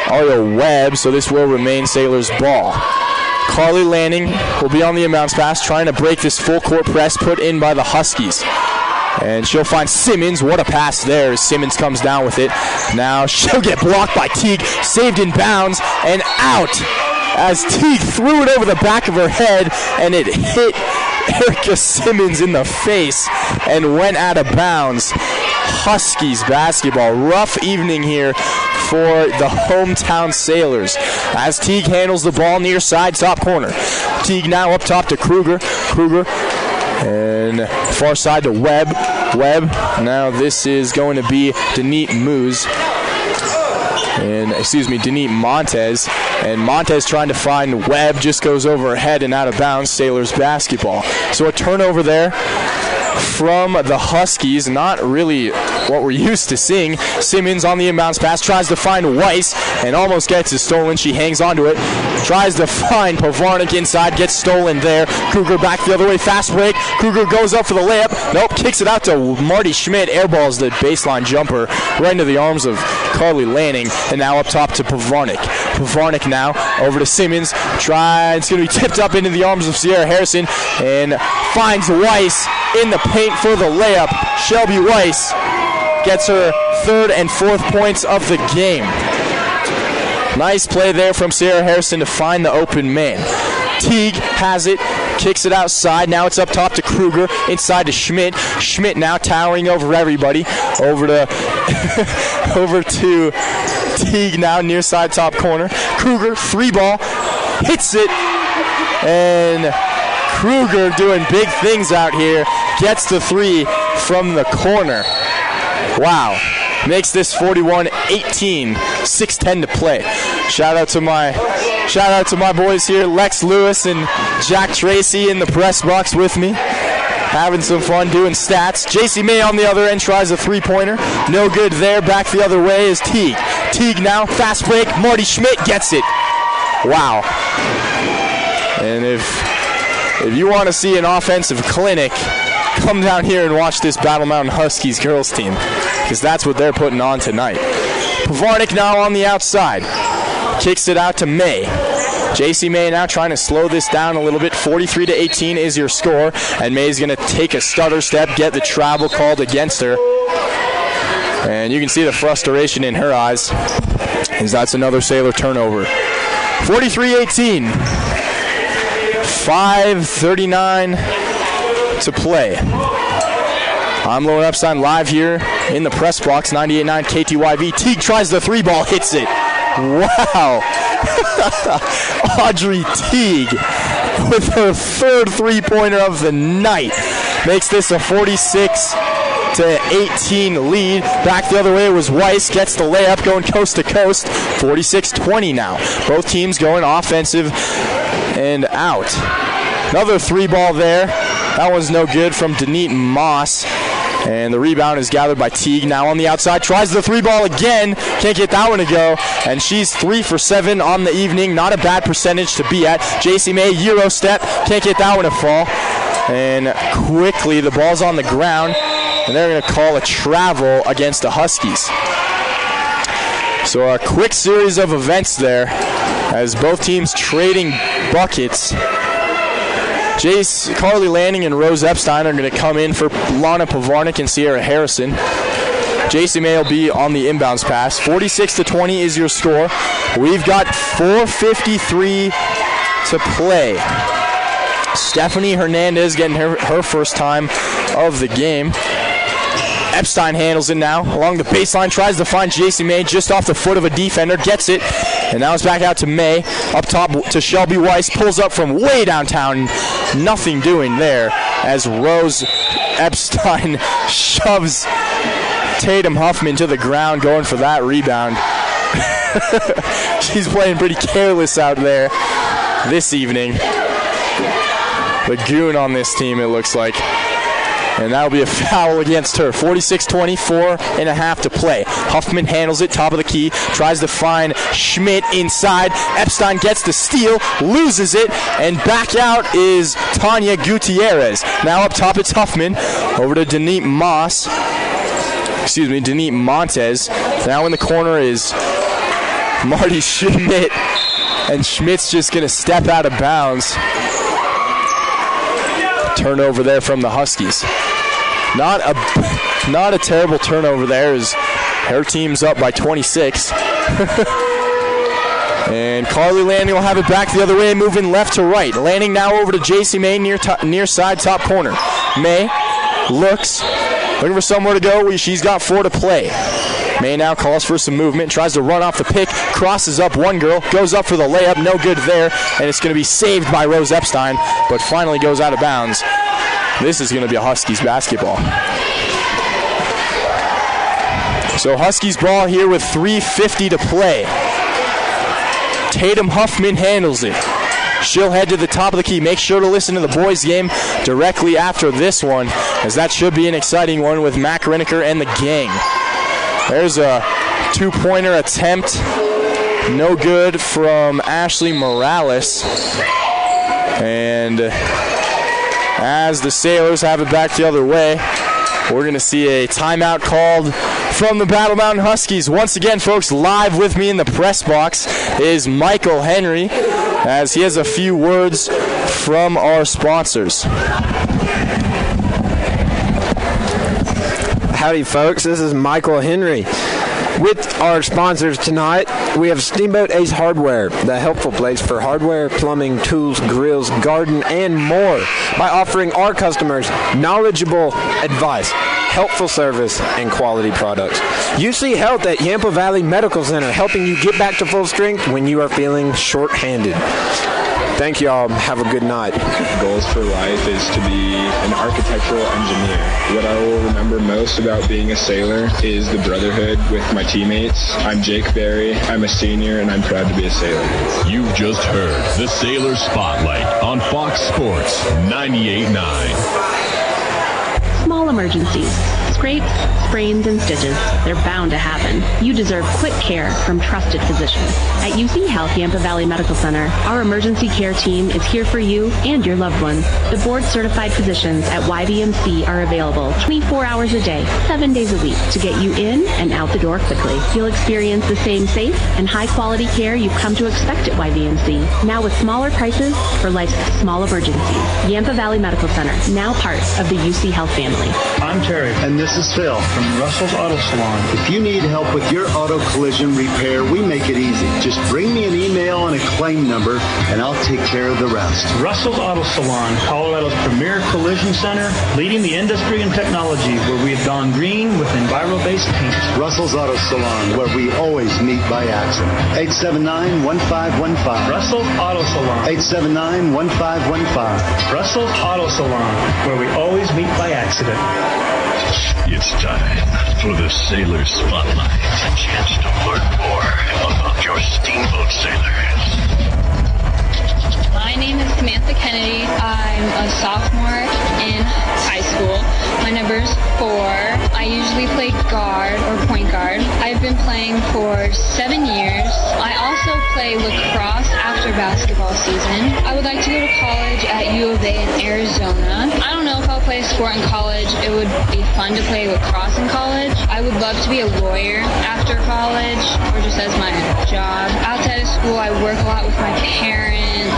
Ariel Webb, so this will remain Sailors' ball. Carly Lanning will be on the inbounds pass, trying to break this full court press put in by the Huskies. And she'll find Simmons. What a pass there as Simmons comes down with it. Now she'll get blocked by Teague, saved in bounds, and out as Teague threw it over the back of her head, and it hit Erica Simmons in the face and went out of bounds. Huskies basketball. Rough evening here for the hometown Sailors as Teague handles the ball near side top corner. Teague now up top to Kruger. And far side to Webb. Now this is going to be Denise Montez. And Montez trying to find Webb, just goes over her head and out of bounds. Sailors basketball. So a turnover there from the Huskies. Not really what we're used to seeing. Simmons on the inbounds pass, tries to find Weiss and almost gets it stolen. She hangs onto it, tries to find Pavarnik inside, gets stolen there. Kruger back the other way, fast break. Kruger goes up for the layup. Nope, kicks it out to Marty Schmidt. Airballs the baseline jumper right into the arms of Carly Lanning. And now up top to Pavarnik. Pavarnik now over to Simmons. It's going to be tipped up into the arms of Sierra Harrison and finds Weiss in the paint for the layup. Shelby Weiss gets her third and fourth points of the game. Nice play there from Sierra Harrison to find the open man. Teague has it, kicks it outside. Now it's up top to Kruger, inside to Schmidt. Schmidt now towering over everybody. Over to Teague now, near side top corner. Kruger, 3-ball, hits it, and Kruger doing big things out here. Gets the 3 from the corner. Wow. Makes this 41-18, 6:10 to play. Shout out to my boys here, Lex Lewis and Jack Tracy in the press box with me, having some fun doing stats. JC May on the other end tries a 3-pointer. No good there. Back the other way is Teague. Teague now, fast break. Marty Schmidt gets it. Wow. And if you want to see an offensive clinic, come down here and watch this Battle Mountain Huskies girls team, because that's what they're putting on tonight. Pavarnik now on the outside. Kicks it out to May. JC May now trying to slow this down a little bit. 43-18 is your score, and May's going to take a stutter step, get the travel called against her. And you can see the frustration in her eyes, as that's another Sailor turnover. 43-18. 5:39 to play. I'm Lowen Epstein live here in the press box, 98.9 KTYV. Teague tries the 3-ball, hits it. Wow. Audrey Teague with her third 3-pointer of the night makes this a 46-18 lead. Back the other way was Weiss, gets the layup going coast to coast. 46-20 now. Both teams going offensive and out. Another 3-ball there. That one's no good from Denise Moss. And the rebound is gathered by Teague. Now on the outside, tries the 3-ball again. Can't get that one to go. And she's 3 for 7 on the evening. Not a bad percentage to be at. JC May, Euro step. Can't get that one to fall. And quickly, the ball's on the ground. And they're going to call a travel against the Huskies. So a quick series of events there as both teams trading buckets. Carly Lanning and Rose Epstein are going to come in for Lana Pavarnik and Sierra Harrison. JC May will be on the inbounds pass. 46-20 is your score. We've got 4:53 to play. Stephanie Hernandez getting her first time of the game. Epstein handles it now. Along the baseline, tries to find JC May just off the foot of a defender. Gets it. And now it's back out to May. Up top to Shelby Weiss. Pulls up from way downtown. Nothing doing there as Rose Epstein shoves Tatum Huffman to the ground going for that rebound. She's playing pretty careless out there this evening. The goon on this team, it looks like. And that'll be a foul against her. 46-20, 4.5 to play. Huffman handles it, top of the key, tries to find Schmidt inside. Epstein gets the steal, loses it, and back out is Tanya Gutierrez. Now up top it's Huffman, over to Denise Montez. Now in the corner is Marty Schmidt, and Schmidt's just going to step out of bounds. Turnover there from the Huskies. Not a terrible turnover there as her team's up by 26. And Carly Lanning will have it back the other way, moving left to right. Lanning now over to JC May near side top corner. May looks, looking for somewhere to go. She's got 4 to play. May now calls for some movement, tries to run off the pick, crosses up one girl, goes up for the layup, no good there, and it's going to be saved by Rose Epstein, but finally goes out of bounds. This is going to be a Huskies basketball. So Huskies ball here with 3:50 to play. Tatum Huffman handles it. She'll head to the top of the key. Make sure to listen to the boys' game directly after this one, as that should be an exciting one with Mac Reniker and the gang. There's a 2-pointer attempt. No good from Ashley Morales. And as the Sailors have it back the other way, we're going to see a timeout called from the Battle Mountain Huskies. Once again, folks, live with me in the press box is Michael Henry, as he has a few words from our sponsors. Howdy, folks. This is Michael Henry. With our sponsors tonight, we have Steamboat Ace Hardware, the helpful place for hardware, plumbing, tools, grills, garden, and more, by offering our customers knowledgeable advice, helpful service, and quality products. UC Health at Yampa Valley Medical Center, helping you get back to full strength when you are feeling short-handed. Thank you all. Have a good night. Goals for life is to be an architectural engineer. What I will remember most about being a sailor is the brotherhood with my teammates. I'm Jake Berry. I'm a senior, and I'm proud to be a sailor. You've just heard the Sailor Spotlight on Fox Sports 98.9. Small emergencies. Scrapes, sprains, and stitches. They're bound to happen. You deserve quick care from trusted physicians. At UC Health Yampa Valley Medical Center, our emergency care team is here for you and your loved ones. The board-certified physicians at YVMC are available 24 hours a day, 7 days a week to get you in and out the door quickly. You'll experience the same safe and high-quality care you've come to expect at YVMC, now with smaller prices for life's small emergencies. Yampa Valley Medical Center, now part of the UC Health family. I'm Terry, and this This is Phil from Russell's Auto Salon. If you need help with your auto collision repair, we make it easy. Just bring me an email and a claim number, and I'll take care of the rest. Russell's Auto Salon, Colorado's premier collision center, leading the industry in technology, where we have gone green with Enviro-based paint. Russell's Auto Salon, where we always meet by accident. 879-1515. Russell's Auto Salon. 879-1515. Russell's Auto Salon, where we always meet by accident. It's time for the Sailor Spotlight. A chance to learn more about your Steamboat sailors. My name is Samantha Kennedy. I'm a sophomore in high school. My number is 4. I usually play guard or point guard. I've been playing for 7 years. I also play lacrosse after basketball season. I would like to go to college at U of A in Arizona. I don't know if I'll play a sport in college. It would be fun to play lacrosse in college. I would love to be a lawyer after college or just as my job. Outside of school, I work a lot with my parents.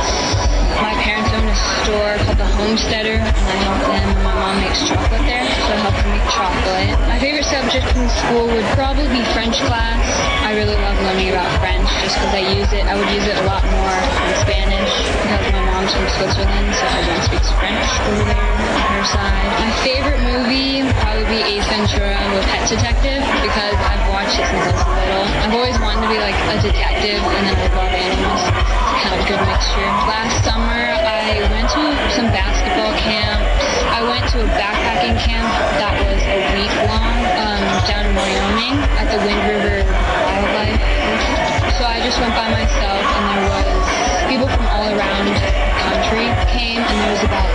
My parents own a store called The Homesteader, and I help them. My mom makes chocolate there, so I help them make chocolate. My favorite subject in school would probably be French class. I really love learning about French just because I use it. I would use it a lot more than Spanish because my mom's from Switzerland, so everyone speaks French over there on her side. My favorite movie would probably be Ace Ventura with Pet Detective because I've watched it since I was little. I've always wanted to be like a detective, and then I love animals. It's kind of a good mixture. Last summer, I went to some basketball camps. I went to a backpacking camp that was a week long down in Wyoming at the Wind River Wildlife. So I just went by myself, and there was people from all around the country came, and there was about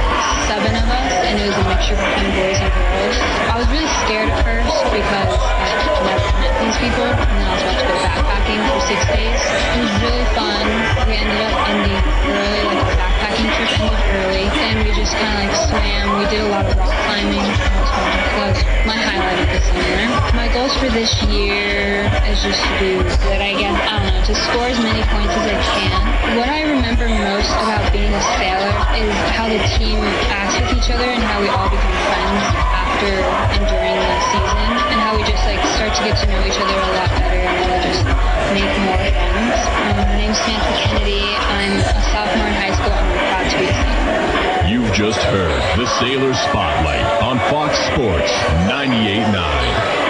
7 of us, and it was a mixture between boys and girls. I was really scared at first because I'd never met these people, and then I was about to go backpacking for 6 days. It was really fun. We ended up ending early, like our backpacking trip ended early, and we just kind of like swam. We did a lot of rock climbing. That was my highlight of the summer. My goals for this year is just to do good, I guess. I don't know, to score as many points as I can. What I remember most about being a sailor is how the team acts with each other and how we all become friends after and during the season, and how we just like start to get to know each other a lot better and really just make more friends. My name's Samantha Kennedy. I'm a sophomore in high school. I'm proud to be a sailor. You've just heard the Sailor Spotlight on Fox Sports 98.9.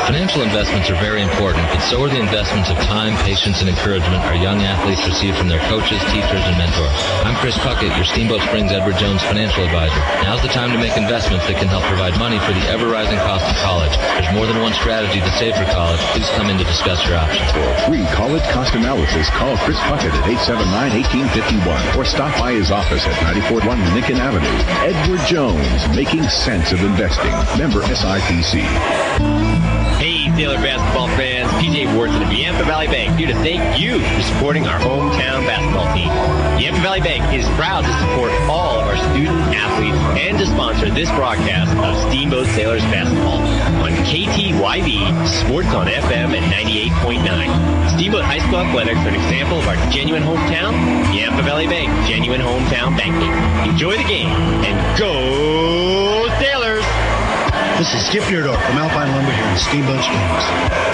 Financial investments are very important, but so are the investments of time, patience, and encouragement our young athletes receive from their coaches, teachers, and mentors. I'm Chris Puckett, your Steamboat Springs Edward Jones financial advisor. Now's the time to make investments that can help provide money for the ever-rising cost of college. There's more than one strategy to save for college. Please come in to discuss your options. For free college cost analysis, call Chris Puckett at 879-1851 or stop by his office at 941 Lincoln Avenue. Edward Jones, making sense of investing. Member SIPC. Hey, Sailor basketball fans, PJ Wharton of Yampa Valley Bank here to thank you for supporting our hometown basketball team. Yampa Valley Bank is proud to support all of our student athletes and to sponsor this broadcast of Steamboat Sailors basketball on KTYV Sports on FM at 98.9. Steamboat High School Athletics are an example of our genuine hometown. Yampa Valley Bank, genuine hometown banking. Enjoy the game and go Sailors! This is Skip Beardor from Alpine Lumber here in Steamboat Springs.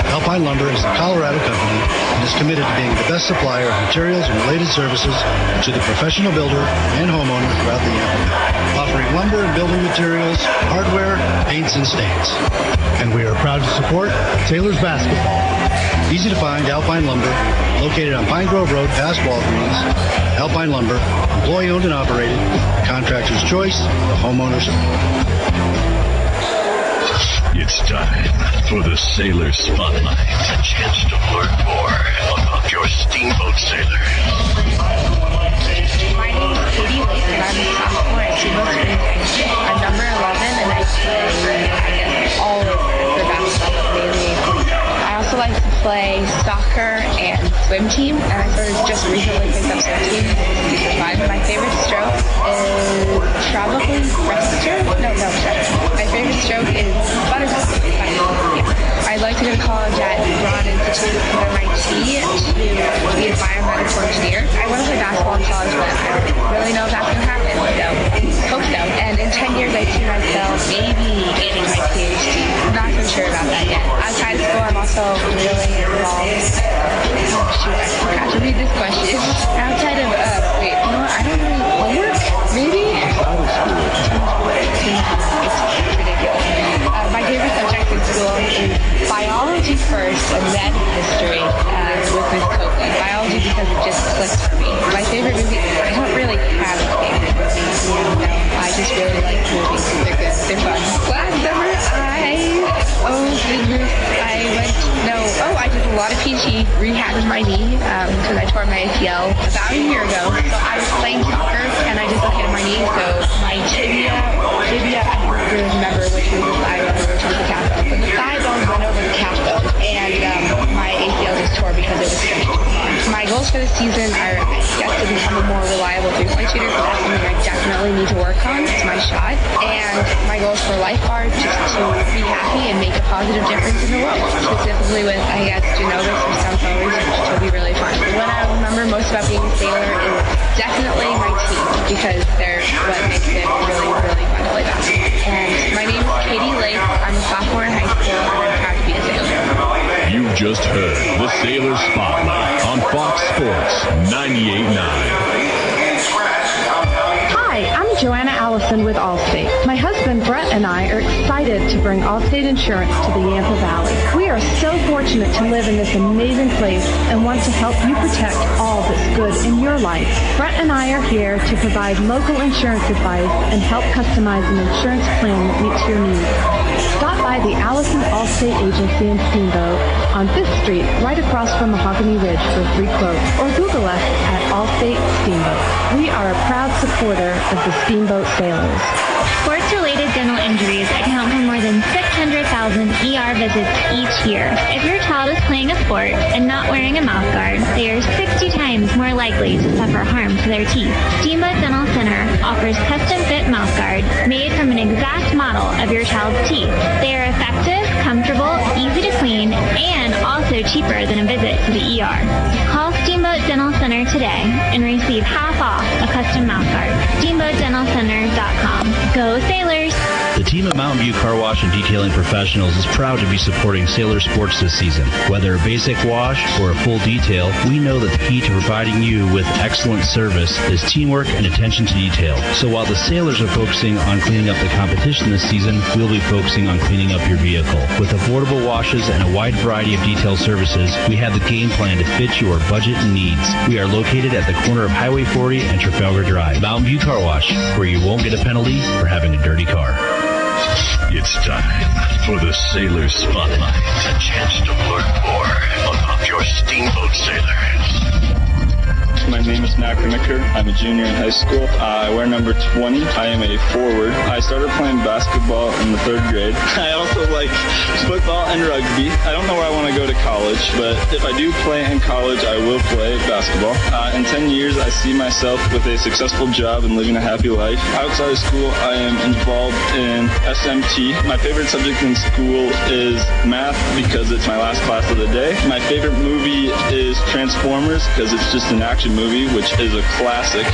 Alpine Lumber is a Colorado company and is committed to being the best supplier of materials and related services to the professional builder and homeowner throughout the Yampa Valley, offering lumber and building materials, hardware, paints, and stains. And we are proud to support Sailors basketball. Easy to find Alpine Lumber, located on Pine Grove Road past Walgreens. Alpine Lumber, employee owned and operated, contractor's choice, the homeowner's. It's time for the Sailor Spotlight. A chance to learn more about your Steamboat sailors. My name is Katie Lake, and I'm a sophomore at Steamboat Springs. I'm number 11, and I play, all of the basketball, mainly. I also like to play soccer and swim team, and I sort of just recently picked up swim team. It's fun. My favorite stroke is probably breaststroke. No, my favorite stroke is butterfly. I'd like to go to college at Broad Institute of MIT to be a biomedical engineer. I want to play basketball in college, but I don't really know if that's going to happen, so hope so. And in 10 years, I see myself maybe clicks for me. My favorite movie, I don't really have a favorite movie. I just really like movies. They're good. They're fun. Last summer, I did a lot of PT rehabbing my knee because I tore my ACL about a year ago. So I was playing soccer and I dislocated my knee. So my tibia, I don't really remember which was the thigh bone or which was the calf bone, but the thigh bone went over the calf bone and my ACL just tore because it was stretched. My goals for the season are, I guess, to become a more reliable three-point shooter because that's something I definitely need to work on. It's my shot. And my goals for life are just to be happy and make a positive difference in the world, specifically with, I guess, genomics or stem cell research, which will be really fun. What I remember most about being a sailor is definitely my team because they're what makes it really, really fun to play basketball. And my name is Katie Lake. I'm a sophomore in high school and I'm proud to be a sailor. You've just heard the Sailor Spotlight on Fox Sports 98.9. Hi, I'm Joanna Allison with Allstate. My husband Brett and I are excited to bring Allstate Insurance to the Yampa Valley. We are so fortunate to live in this amazing place and want to help you protect all that's good in your life. Brett and I are here to provide local insurance advice and help customize an insurance plan that meets your needs. Stop by the Allison Allstate Agency in Steamboat on 5th Street, right across from Mahogany Ridge for a free quote, or Google us at Allstate Steamboat. We are a proud supporter of the Steamboat Sailors. Sports-related dental injuries account for more than 600,000 ER visits each year. If your child is playing a sport and not wearing a mouthguard, they are 60 times more likely to suffer harm to their teeth. Steamboat Dental Center offers custom-fit mouthguards made from an exact model of your child's teeth. They are effective, comfortable, easy to clean, and also cheaper than a visit to the ER. Call Steamboat Dental Center today and receive half off a custom mouthguard. SteamboatDentalCenter.com. Go Sailors! The team at Mountain View Car Wash and Detailing Professionals is proud to be supporting Sailor sports this season. Whether a basic wash or a full detail, we know that the key to providing you with excellent service is teamwork and attention to detail. So while the Sailors are focusing on cleaning up the competition this season, we'll be focusing on cleaning up your vehicle. With affordable washes and a wide variety of detail services, we have the game plan to fit your budget and needs. We are located at the corner of Highway 40 and Trafalgar Drive. Mountain View Car Wash, where you won't get a penalty for having a dirty car. It's time for the Sailor Spotlight. A chance to learn more about your Steamboat Sailors. My name is Mac Remicker. I'm a junior in high school. I wear number 20. I am a forward. I started playing basketball in the 3rd grade. I also like football and rugby. I don't know where I want to go to college, but if I do play in college, I will play basketball. In 10 years, I see myself with a successful job and living a happy life. Outside of school, I am involved in SMT. My favorite subject in school is math because it's my last class of the day. My favorite movie is Transformers because it's just an action movie, which is a classic.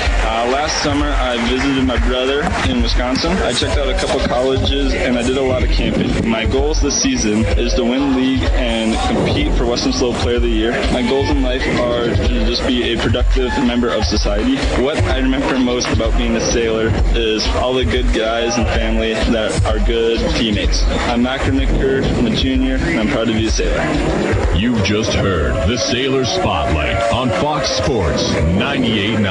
Last summer, I visited my brother in Wisconsin. I checked out a couple colleges, and I did a lot of camping. My goals this season is to win league and compete for Western Slope Player of the Year. My goals in life are to just be a productive member of society. What I remember most about being a sailor is all the good guys and family that are good teammates. I'm Mac Remicker, I'm a junior, and I'm proud to be a sailor. You've just heard the Sailor Spotlight on Fox Sports 98.9.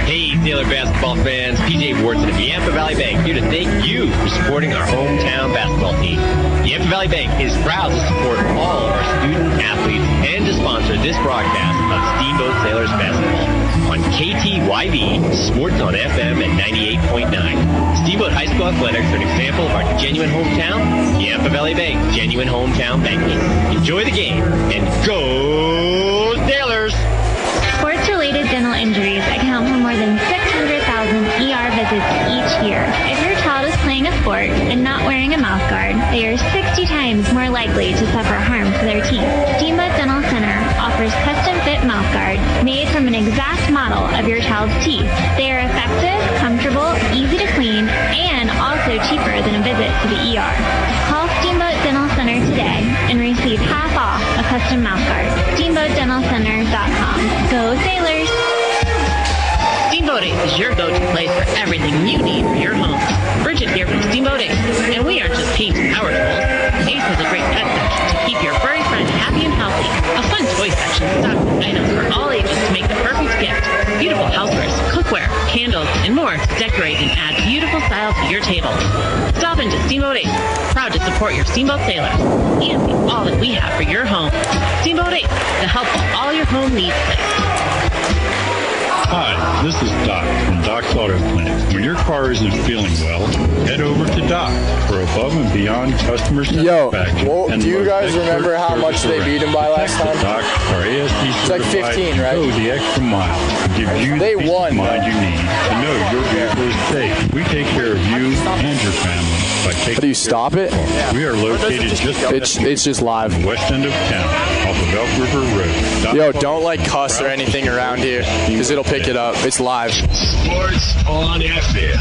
Hey, Sailor basketball fans, PJ Wharton of the Yampa Valley Bank here to thank you for supporting our hometown basketball team. The Yampa Valley Bank is proud to support all of our student athletes and to sponsor this broadcast of Steamboat Sailors basketball on KTYV Sports on FM at 98.9. Steamboat High School Athletics are an example of our genuine hometown. Yampa Valley Bank, genuine hometown banking. Enjoy the game and go Sailors! Sports-related dental injuries account for more than 600,000 ER visits each year. If your child is playing a sport and not wearing a mouthguard, they are 60 times more likely to suffer harm to their teeth. Steamboat Dental Center offers custom-fit mouthguards made from an exact model of your child's teeth. They are effective, comfortable, easy to clean, and also cheaper than a visit to the ER. Call Steamboat Dental Center today and receive half off a custom mouthguard. SteamboatDentalCenter.com. Go Sailors! Steamboating is your go-to place for everything you need for your home. Bridget here from Steamboat Ace, and we aren't just paints and power tools. Ace has a great pet section to keep your furry friend happy and healthy. A fun toy section stocked with items for all ages to make the perfect gift. Beautiful housewares, cookware, candles, and more to decorate and add beautiful style to your table. Stop into Steamboat Ace, proud to support your Steamboat sailors, and see all that we have for your home. Steamboat Ace, the help of all your home needs place. Hi, this is Doc from Doc's Auto Clinic. When your car isn't feeling well, head over to Doc for above and beyond customer satisfaction. Well, do you guys remember how much they beat him by last time? Doc are ASD it's like 15, right? Go the extra mile to give you the peace of mind you need to know your vehicle is safe. We take care of you and your family by taking. Do you stop it? We are located it's just live. West end of town, off of Elk River Road. Yo, don't like cuss or anything around here, because it'll pick it up. It's live. Sports on FM.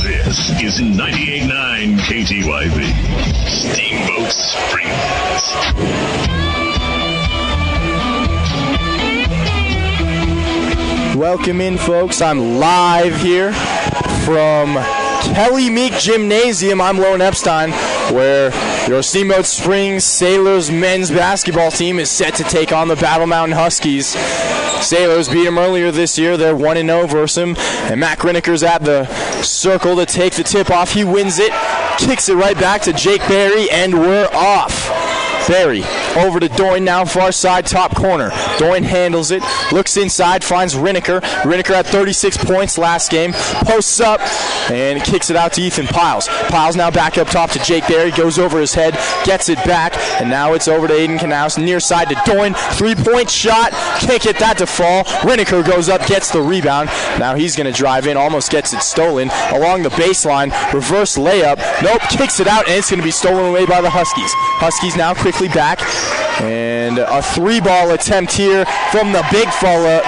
This is 98.9 KTYV. Steamboat Springs. Welcome in, folks. I'm live here from Kelly Meek Gymnasium. I'm Lone Epstein, where your Steamboat Springs Sailors men's basketball team is set to take on the Battle Mountain Huskies. Sailors beat them earlier this year. They're 1-0 versus them. And Matt Grinniker's at the circle to take the tip off. He wins it, kicks it right back to Jake Berry, and we're off. Berry over to Doyne, now far side, top corner. Doyne handles it, looks inside, finds Rinniker. Rinniker had 36 points last game, posts up, and kicks it out to Ethan Piles. Piles now back up top to Jake Berry, goes over his head, gets it back, and now it's over to Aiden Knaus, near side to Doyne. 3-point shot, can't get that to fall. Rinniker goes up, gets the rebound. Now he's going to drive in, almost gets it stolen. Along the baseline, reverse layup. Nope, kicks it out, and it's going to be stolen away by the Huskies. Huskies now quickly back, and a 3-ball attempt here from the big fella,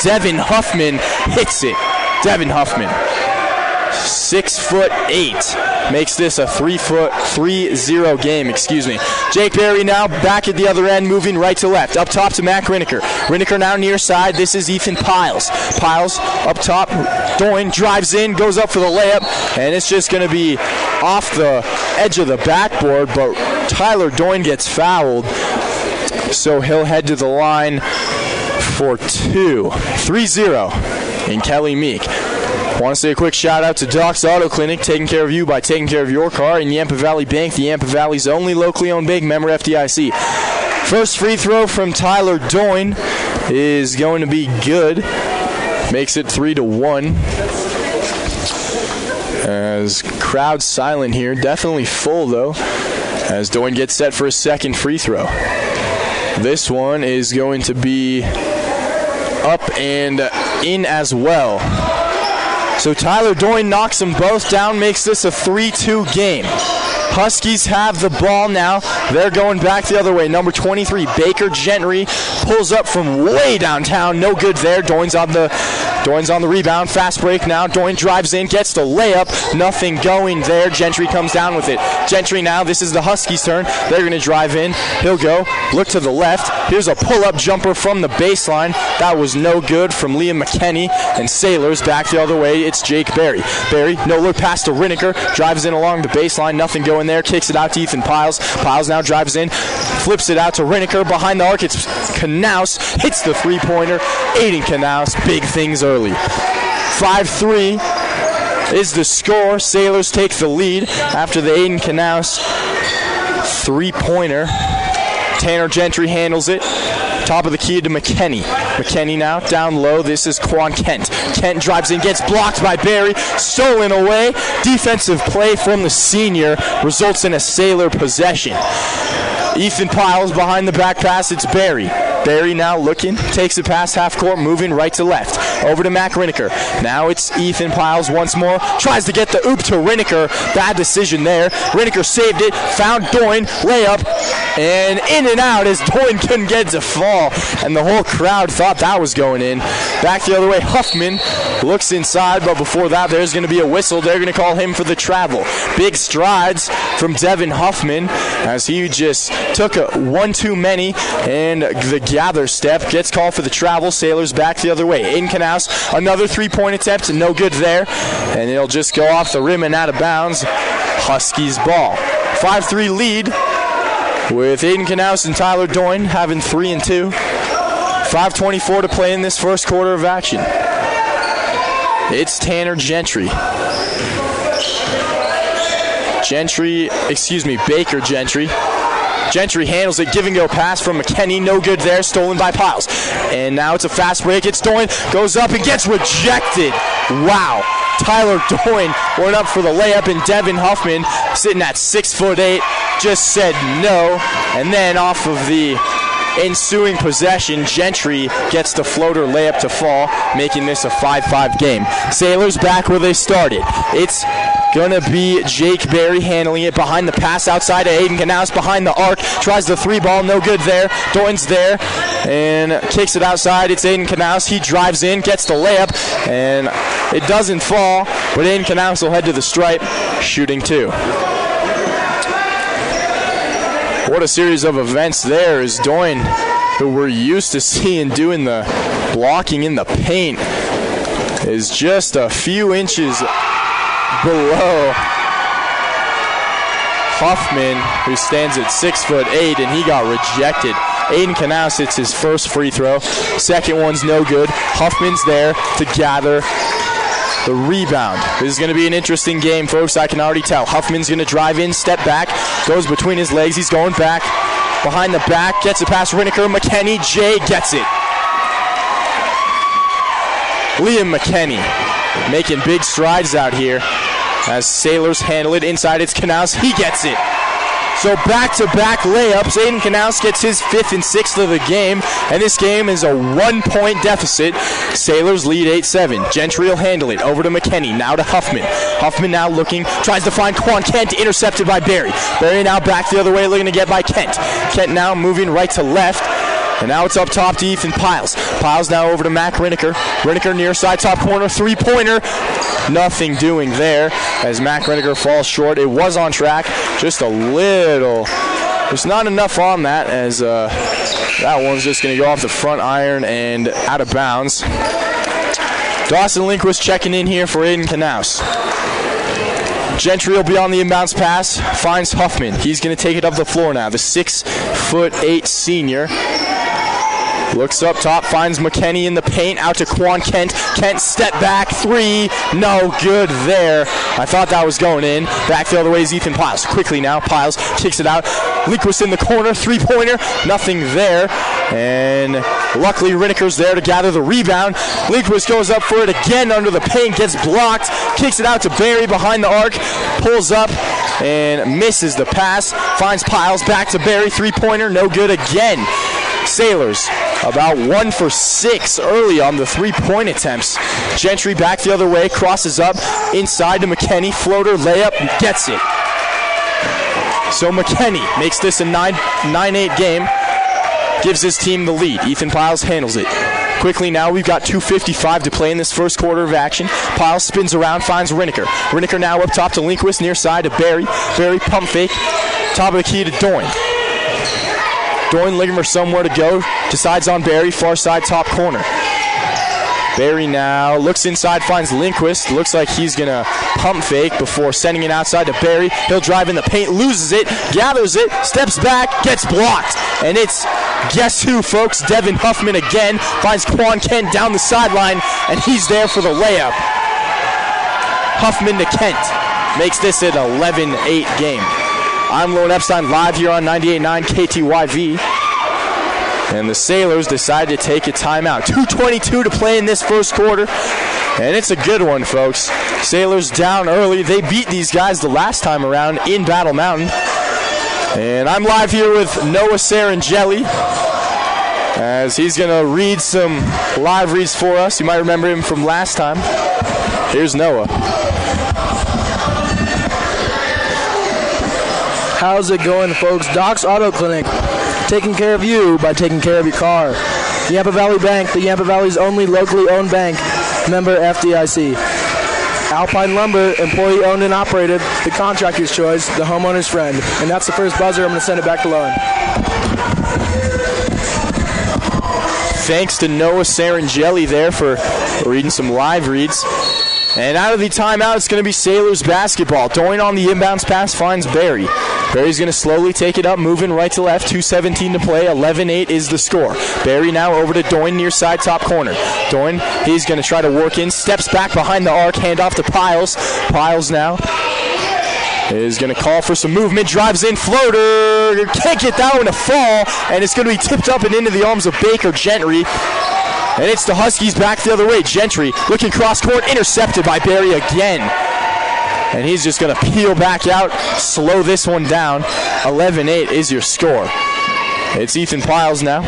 Devin Huffman hits it. Devin Huffman, 6'8", makes this a 3-0 game. Jake Berry now back at the other end, moving right to left, up top to Matt Rinniker. Rinniker now near side. This is Ethan Piles. Piles up top. Doyne drives in, goes up for the layup, and it's just going to be off the edge of the backboard, but Tyler Doyne gets fouled, so he'll head to the line for 2. 3-0 in Kelly Meek. Want to say a quick shout out to Doc's Auto Clinic, taking care of you by taking care of your car, and Yampa Valley Bank, the Yampa Valley's only locally owned bank, member FDIC. First free throw from Tyler Doyne is going to be good. Makes it 3-1. As crowd silent here, definitely full though, as Doyne gets set for his second free throw. This one is going to be up and in as well. So Tyler Doyne knocks them both down, makes this a 3-2 game. Huskies have the ball now. They're going back the other way. Number 23, Baker Gentry, pulls up from way downtown. No good there. Doyne's on the rebound. Fast break now. Doyne drives in, gets the layup. Nothing going there. Gentry comes down with it. Gentry now, this is the Huskies' turn. They're going to drive in. He'll go. Look to the left. Here's a pull-up jumper from the baseline. That was no good from Liam McKenney. And Sailors back the other way. It's Jake Berry. Berry, no look pass to Rinniker. Drives in along the baseline. Nothing going there. Kicks it out to Ethan Piles. Piles now drives in. Flips it out to Rinniker. Behind the arc, it's Knaus. Hits the three-pointer. Aiden Knaus. Big things early. 5-3 is the score. Sailors take the lead after the Aiden Knaus three-pointer. Tanner Gentry handles it. Top of the key to McKenney. McKenney now down low. This is Quan Kent. Kent drives in, gets blocked by Berry. Stolen away. Defensive play from the senior results in a Sailor possession. Ethan Piles behind the back pass. It's Berry. Berry now looking, takes it past half court, moving right to left. Over to Mac Rinniker. Now it's Ethan Piles once more. Tries to get the oop to Rinniker. Bad decision there. Rinniker saved it, found Doyne, layup, and in and out as Doyne couldn't get to fall. And the whole crowd thought that was going in. Back the other way, Huffman looks inside, but before that there's going to be a whistle. They're going to call him for the travel. Big strides from Devin Huffman as he just took one too many, and the gather step, gets called for the travel. Sailors back the other way. Aiden Knaus, another three-point attempt, no good there. And it'll just go off the rim and out of bounds. Huskies ball. 5-3 lead with Aiden Knaus and Tyler Doyne having 3 and 2. 5:24 to play in this first quarter of action. It's Tanner Gentry. Baker Gentry. Gentry handles it, give and go pass from McKinney, no good there, stolen by Piles. And now it's a fast break, it's Doyne, goes up and gets rejected. Wow. Tyler Doyne went up for the layup, and Devin Huffman, sitting at 6'8", just said no. And then off of the ensuing possession, Gentry gets the floater layup to fall, making this a 5-5 game. Sailors back where they started. It's gonna be Jake Berry handling it behind the pass outside of Aiden Knaus behind the arc. Tries the three ball, no good there. Doyne's there and kicks it outside. It's Aiden Knaus. He drives in, gets the layup, and it doesn't fall, but Aiden Knaus will head to the stripe, shooting 2. What a series of events there as Doyne, who we're used to seeing doing the blocking in the paint, is just a few inches below Huffman, who stands at 6'8", and he got rejected. Aiden Knaus hits his first free throw. Second one's no good. Huffman's there to gather the rebound. This is going to be an interesting game, folks. I can already tell. Huffman's going to drive in, step back, goes between his legs. He's going back, behind the back, gets it past Riniker. McKinney, Jay gets it. Liam McKinney making big strides out here as Sailors handle it. Inside it's Knaus. He gets it. So back-to-back layups. Aiden Knaus gets his 5th and 6th of the game, and this game is a 1-point deficit. Sailors lead 8-7. Gentry will handle it. Over to McKinney. Now to Huffman. Huffman now looking. Tries to find Quan Kent. Intercepted by Barry. Barry now back the other way, looking to get by Kent. Kent now moving right to left. And now it's up top to Ethan Piles. Piles now over to Mac Riniker. Riniker near side top corner, three-pointer. Nothing doing there as Mac Riniker falls short. It was on track, just a little. There's not enough on that as that one's just going to go off the front iron and out of bounds. Dawson Lindquist checking in here for Aiden Knaus. Gentry will be on the inbounds pass, finds Huffman. He's going to take it up the floor now. The 6'8" senior. Looks up top, finds McKinney in the paint, out to Quan Kent. Kent step back, 3, no good there. I thought that was going in. Back the other way is Ethan Piles. Quickly now, Piles kicks it out. Lindquist in the corner, three-pointer, nothing there. And luckily Riniker's there to gather the rebound. Lindquist goes up for it again under the paint, gets blocked, kicks it out to Barry behind the arc, pulls up and misses the pass. Finds Piles, back to Barry, three-pointer, no good again. Sailors about 1 for 6 early on the three-point attempts. Gentry back the other way, crosses up, inside to McKinney, floater, layup, gets it. So McKinney makes this a 9-8 game, gives his team the lead. Ethan Piles handles it. Quickly now, we've got 2:55 to play in this first quarter of action. Piles spins around, finds Riniker. Riniker now up top to Lindquist, near side to Barry. Barry pump fake, top of the key to Doyne. Doyne looking for somewhere to go, decides on Barry, far side top corner. Barry now looks inside, finds Lindquist. Looks like he's going to pump fake before sending it outside to Barry. He'll drive in the paint, loses it, gathers it, steps back, gets blocked. And it's, guess who, folks? Devin Huffman again. Finds Quan Kent down the sideline, and he's there for the layup. Huffman to Kent makes this an 11-8 game. I'm Lone Epstein, live here on 98.9 KTYV. And the Sailors decide to take a timeout. 2:22 to play in this first quarter. And it's a good one, folks. Sailors down early. They beat these guys the last time around in Battle Mountain. And I'm live here with Noah Sarangelli, as he's going to read some live reads for us. You might remember him from last time. Here's Noah. How's it going, folks? Doc's Auto Clinic, taking care of you by taking care of your car. Yampa Valley Bank, the Yampa Valley's only locally owned bank, member FDIC. Alpine Lumber, employee owned and operated, the contractor's choice, the homeowner's friend. And that's the first buzzer. I'm going to send it back to Lowen. thanks to Noah Sarangelli there for reading some live reads. And out of the timeout, it's going to be Sailors basketball. Doyne on the inbounds pass finds Barry. Barry's going to slowly take it up, moving right to left. 2:17 to play. 11-8 is the score. Barry now over to Doyne near side top corner. Doyne, he's going to try to work in. Steps back behind the arc. Hand off to Piles. Piles now is going to call for some movement. Drives in. Floater. Can't get that one to fall. And it's going to be tipped up and into the arms of Baker Gentry. And it's the Huskies back the other way. Gentry looking cross court, intercepted by Barry again. And he's just going to peel back out, slow this one down. 11-8 is your score. It's Ethan Piles now.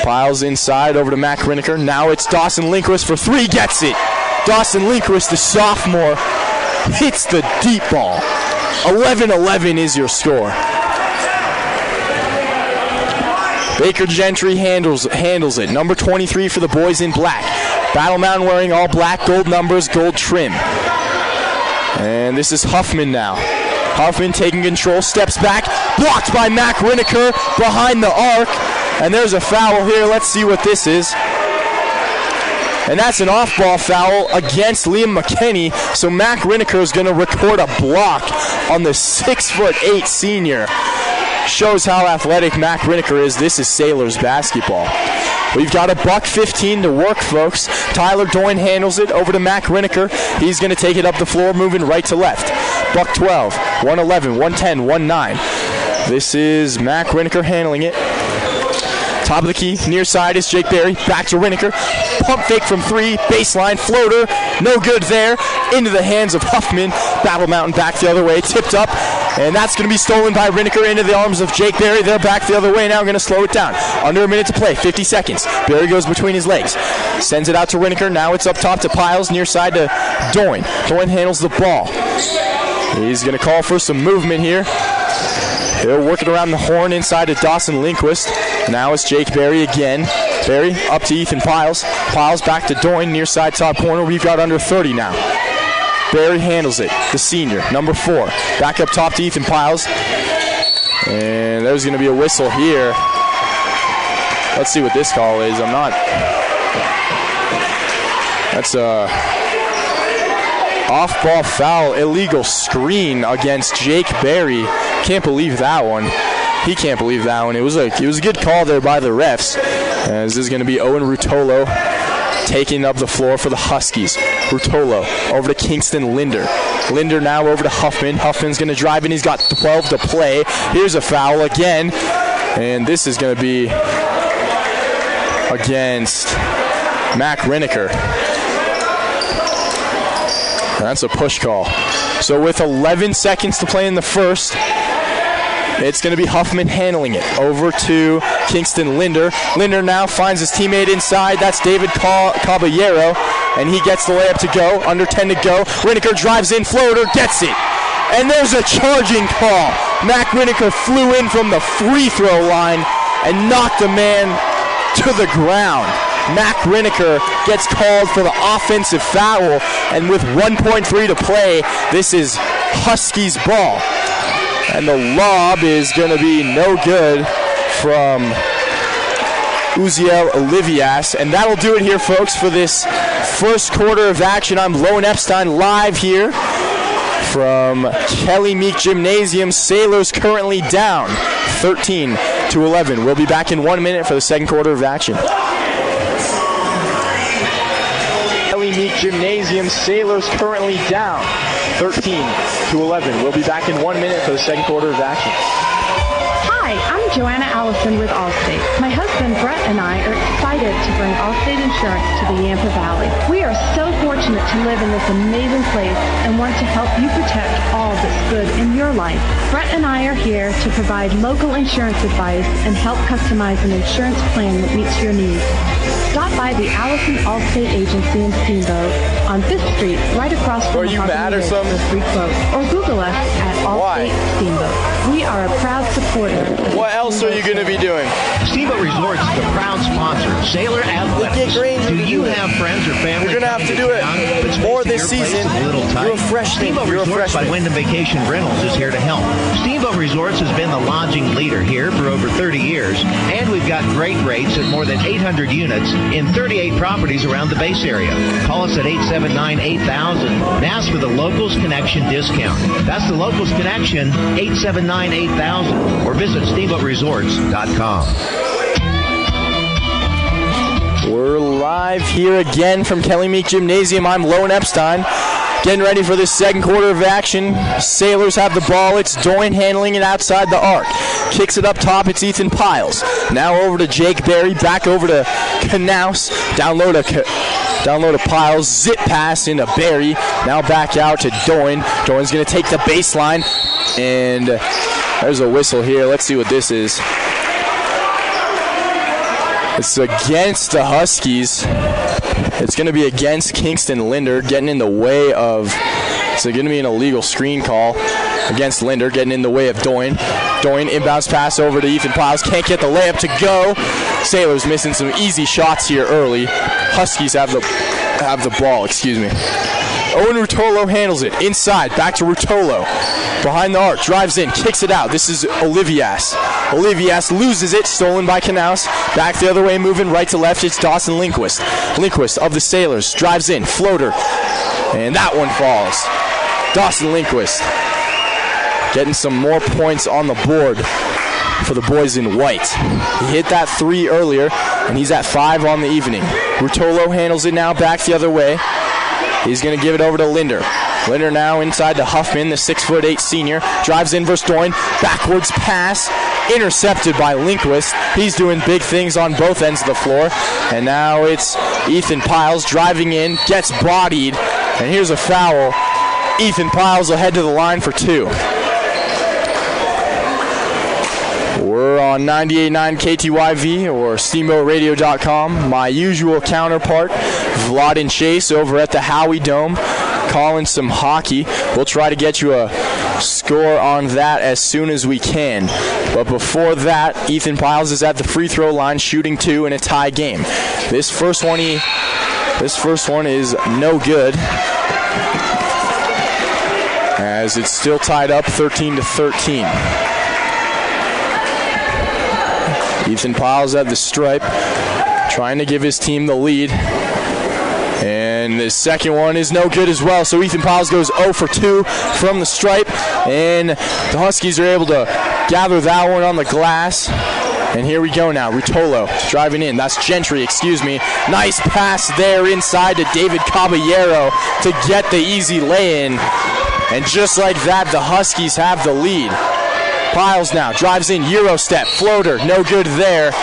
Piles inside over to Mac Riniker. Now it's Dawson Lindquist for three, gets it. Dawson Lindquist, the sophomore, hits the deep ball. 11-11 is your score. Baker Gentry handles it. Number 23 for the boys in black. Battle Mountain wearing all black, gold numbers, gold trim. And this is Huffman now. Huffman taking control, steps back, blocked by Mac Riniker behind the arc. And there's a foul here. Let's see what this is. And that's an off-ball foul against Liam McKinney. So Mac Riniker is going to record a block on the 6'8" senior. Shows how athletic Mac Riniker is. This is Sailors basketball. We've got a $1:15 to work, folks. Tyler Doyne handles it over to Mac Riniker. He's going to take it up the floor, moving right to left. $1:12, 111, 110, 19. This is Mac Riniker handling it. Top of the key, near side is Jake Berry. Back to Riniker. Pump fake from three, baseline, floater. No good there. Into the hands of Huffman. Battle Mountain back the other way, tipped up. And that's going to be stolen by Riniker into the arms of Jake Berry. They're back the other way now, going to slow it down. Under a minute to play, 50 seconds. Berry goes between his legs. Sends it out to Riniker. Now it's up top to Piles, near side to Doyne. Doyne handles the ball. He's going to call for some movement here. He'll work it around the horn inside to Dawson Lindquist. Now it's Jake Berry again. Berry up to Ethan Piles. Piles back to Doyne, near side top corner. We've got under 30 now. Barry handles it, the senior, number 4. Back up top to Ethan Piles. And there's going to be a whistle here. Let's see what this call is. That's a off-ball foul, illegal screen against Jake Berry. Can't believe that one. He can't believe that one. It was a good call there by the refs. As this is going to be Owen Rutolo taking up the floor for the Huskies. Rutolo over to Kingston Linder. Linder now over to Huffman. Huffman's going to drive in. He's got 12 to play. Here's a foul again. And this is going to be against Mac Riniker. That's a push call. So with 11 seconds to play in the first, it's going to be Huffman handling it over to Kingston Linder. Linder now finds his teammate inside. That's David Caballero, and he gets the layup to go. Under 10 to go. Riniker drives in, floater, gets it. And there's a charging call. Mac Riniker flew in from the free throw line and knocked the man to the ground. Mac Riniker gets called for the offensive foul, and with 1.3 to play, this is Huskies ball. And the lob is going to be no good from Uziel Olivias. And that'll do it here, folks, for this first quarter of action. I'm Lone Epstein live here from Kelly Meek Gymnasium. Sailors currently down 13-11. We'll be back in 1 minute for the second quarter of action. Kelly Meek Gymnasium. Sailors currently down 13-11. We'll be back in 1 minute for the second quarter of action. Hi, I'm Joanna Allison with Allstate. My husband Brett and I are excited to bring Allstate Insurance to the Yampa Valley. We are so fortunate to live in this amazing place and want to help you protect all that's good in your life. Brett and I are here to provide local insurance advice and help customize an insurance plan that meets your needs. Stop by the Allison Allstate Agency in Steamboat on on 5th Street, right across from Are you mad or something? Free quote. Or Google us at Allstate Steamboat. We are a proud supporter. What else are you going to be doing? Steamboat Resorts is the proud sponsor of Sailor Athletics. Do you have friends or family? You're going to have to do it more this season. You're a freshman. Steamboat Resorts by Wyndham Vacation Rentals is here to help. Steamboat Resorts has been the lodging leader here for over 30 years, and we've got great rates at more than 800 units in 38 properties around the base area. Call us at 879-8000 and ask for the Locals Connection discount. That's the Locals Connection, 879-8000, or visit steamboatresorts.com. We're live here again from Meek Gymnasium. I'm Lone Epstein. Getting ready for this second quarter of action. Sailors have the ball. It's Doyne handling it outside the arc. Kicks it up top. It's Ethan Piles. Now over to Jake Berry. Back over to Knaus. Down low to Piles. Zip pass into Berry. Now back out to Doyne. Doyne's going to take the baseline. And there's a whistle here. Let's see what this is. It's against the Huskies. It's going to be against Kingston Linder, getting in the way of, it's going to be an illegal screen call against Linder, getting in the way of Doyne. Doyne, inbounds pass over to Ethan Piles, can't get the layup to go. Sailors missing some easy shots here early. Huskies have the ball, Owen Rutolo handles it. Inside, back to Rutolo. Behind the arc, drives in, kicks it out. This is Olivias. Olivias loses it, stolen by Knaus. Back the other way, moving right to left, it's Dawson Lindquist. Lindquist of the Sailors, drives in, floater. And that one falls. Dawson Lindquist getting some more points on the board for the boys in white. He hit that 3 earlier, and he's at 5 on the evening. Rutolo handles it now, back the other way. He's going to give it over to Linder. Linder now inside to Huffman, the 6'8" senior. Drives in versus Doyne. Backwards pass. Intercepted by Lindquist. He's doing big things on both ends of the floor. And now it's Ethan Piles driving in. Gets bodied. And here's a foul. Ethan Piles will head to the line for 2. We're on 98.9 KTYV or SteamboatRadio.com. My usual counterpart, Vladin Chase, over at the Howie Dome, calling some hockey. We'll try to get you a score on that as soon as we can. But before that, Ethan Piles is at the free throw line shooting 2 in a tie game. This first one is no good, as it's still tied up 13-13. Ethan Piles at the stripe, trying to give his team the lead. And the second one is no good as well. So Ethan Piles goes 0 for 2 from the stripe. And the Huskies are able to gather that one on the glass. And here we go now. Rutolo driving in. That's Gentry, Nice pass there inside to David Caballero to get the easy lay-in. And just like that, the Huskies have the lead. Piles now drives in, Euro step, floater, no good there.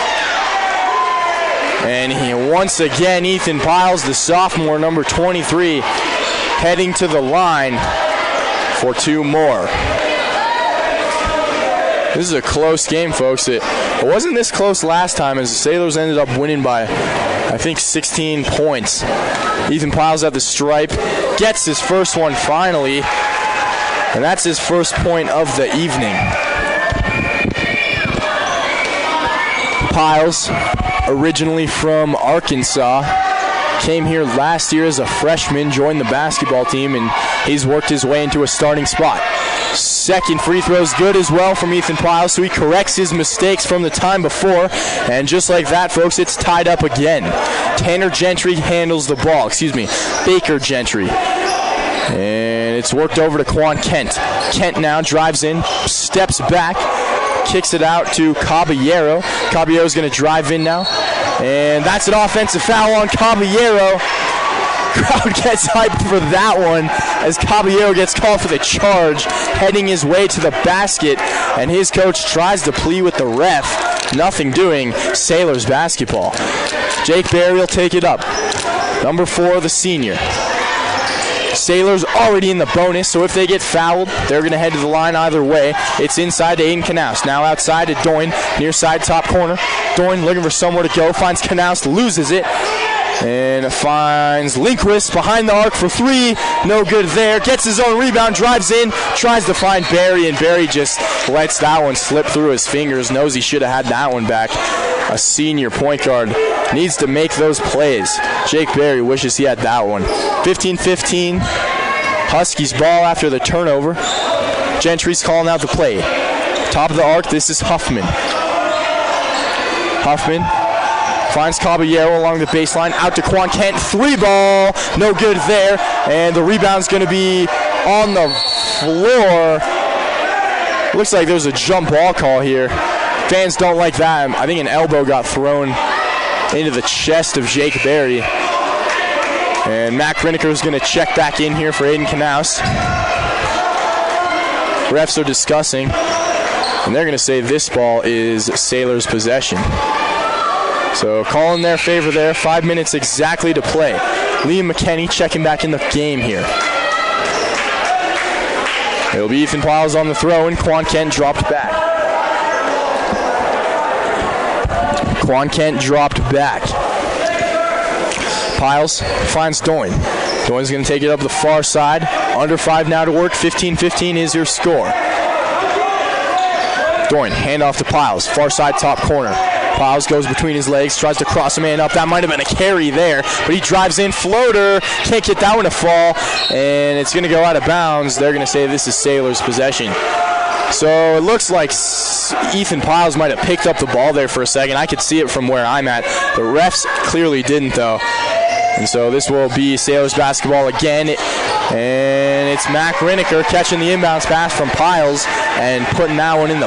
And once again, Ethan Piles, the sophomore, number 23, heading to the line for 2 more. This is a close game, folks. It wasn't this close last time, as the Sailors ended up winning by, I think, 16 points. Ethan Piles at the stripe, gets his first one finally, and that's his first point of the evening. Piles, originally from Arkansas, came here last year as a freshman, joined the basketball team, and he's worked his way into a starting spot. Second free throw is good as well from Ethan Piles, so he corrects his mistakes from the time before, and just like that, folks, it's tied up again. Tanner Gentry handles the ball, Baker Gentry. And it's worked over to Quan Kent. Kent now drives in, steps back, kicks it out to Caballero. Caballero's going to drive in now. And that's an offensive foul on Caballero. Crowd gets hyped for that one as Caballero gets called for the charge, heading his way to the basket. And his coach tries to plead with the ref. Nothing doing. Sailors basketball. Jake Berry will take it up. Number 4, the senior. Sailors already in the bonus, so if they get fouled, they're going to head to the line either way. It's inside to Aiden Knaus. Now outside to Doyne, near side top corner. Doyne looking for somewhere to go, finds Knaus, loses it. And finds Lindquist behind the arc for three. No good there. Gets his own rebound, drives in, tries to find Barry, and Barry just lets that one slip through his fingers. Knows he should have had that one back. A senior point guard needs to make those plays. Jake Barry wishes he had that one. 15-15. Huskies ball after the turnover. Gentry's calling out the play. Top of the arc, this is Huffman. Huffman finds Caballero along the baseline. Out to Quan Kent. Three ball. No good there. And the rebound's going to be on the floor. Looks like there's a jump ball call here. Fans don't like that. I think an elbow got thrown into the chest of Jake Barry. And Mac Riniker is going to check back in here for Aiden Knaus. Refs are discussing, and they're going to say this ball is Sailor's possession. So call in their favor there. 5 minutes exactly to play. Liam McKinney checking back in the game here. It'll be Ethan Piles on the throw, and Quan Kent dropped back. Quan Kent dropped back. Piles finds Doyne. Doyne's going to take it up the far side. Under 5 now to work. 15-15 is your score. Doyne, handoff to Piles. Far side, top corner. Piles goes between his legs, tries to cross a man up. That might have been a carry there, but he drives in. Floater. Can't get that one to fall, and it's going to go out of bounds. They're going to say this is Sailor's possession. So it looks like Ethan Piles might have picked up the ball there for a second. I could see it from where I'm at. The refs clearly didn't, though. And so this will be Sailors basketball again. And it's Mac Riniker catching the inbounds pass from Piles and putting that one in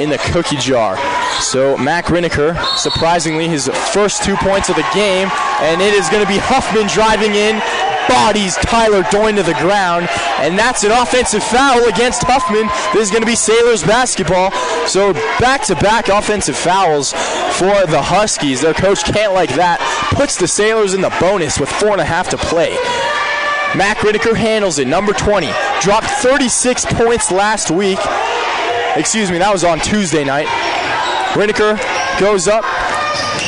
the cookie jar. So Mac Riniker, surprisingly, his first 2 points of the game, and it is going to be Huffman driving in, bodies Tyler Doyne to the ground, and that's an offensive foul against Huffman. This is going to be Sailors basketball. So back-to-back offensive fouls for the Huskies. Their coach can't like that. Puts the Sailors in the bonus with 4.5 to play. Mac Riniker handles it, number 20. Dropped 36 points last week. Excuse me, that was on Tuesday night. Riniker goes up,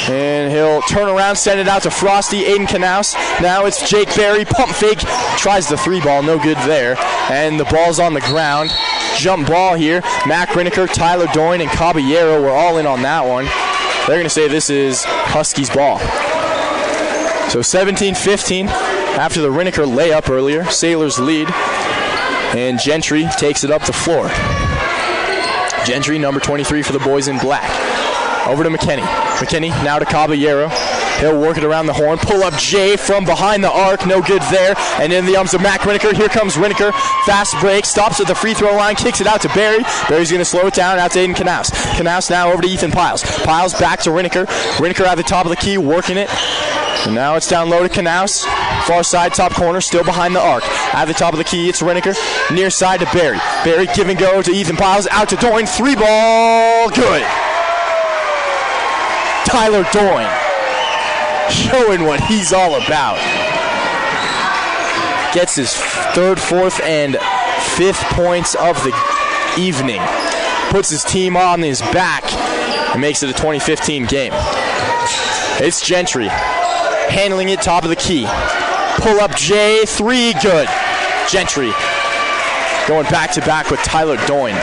and he'll turn around, send it out to Frosty, Aiden Knaus. Now it's Jake Barry, pump fake, tries the three ball, no good there. And the ball's on the ground. Jump ball here. Mac Riniker, Tyler Doyne, and Caballero were all in on that one. They're going to say this is Huskies ball. So 17-15 after the Riniker layup earlier. Sailors lead, and Gentry takes it up the floor. Gentry, number 23 for the boys in black. Over to McKinney. McKinney now to Caballero. He'll work it around the horn. Pull up Jay from behind the arc. No good there. And in the arms of Mac Riniker. Here comes Riniker. Fast break. Stops at the free throw line. Kicks it out to Barry. Barry's going to slow it down. Out to Aiden Knaus. Knaus now over to Ethan Piles. Piles back to Riniker. Riniker at the top of the key. Working it. And now it's down low to Knaus. Far side, top corner, still behind the arc. At the top of the key, it's Riniker. Near side to Barry. Barry give and go to Ethan Piles. Out to Doyne. Three ball. Good. Tyler Doyne showing what he's all about. Gets his third, fourth, and fifth points of the evening. Puts his team on his back and makes it a 20-15 game. It's Gentry handling it top of the key. Pull up Jay, three, good. Gentry going back-to-back with Tyler Doyne.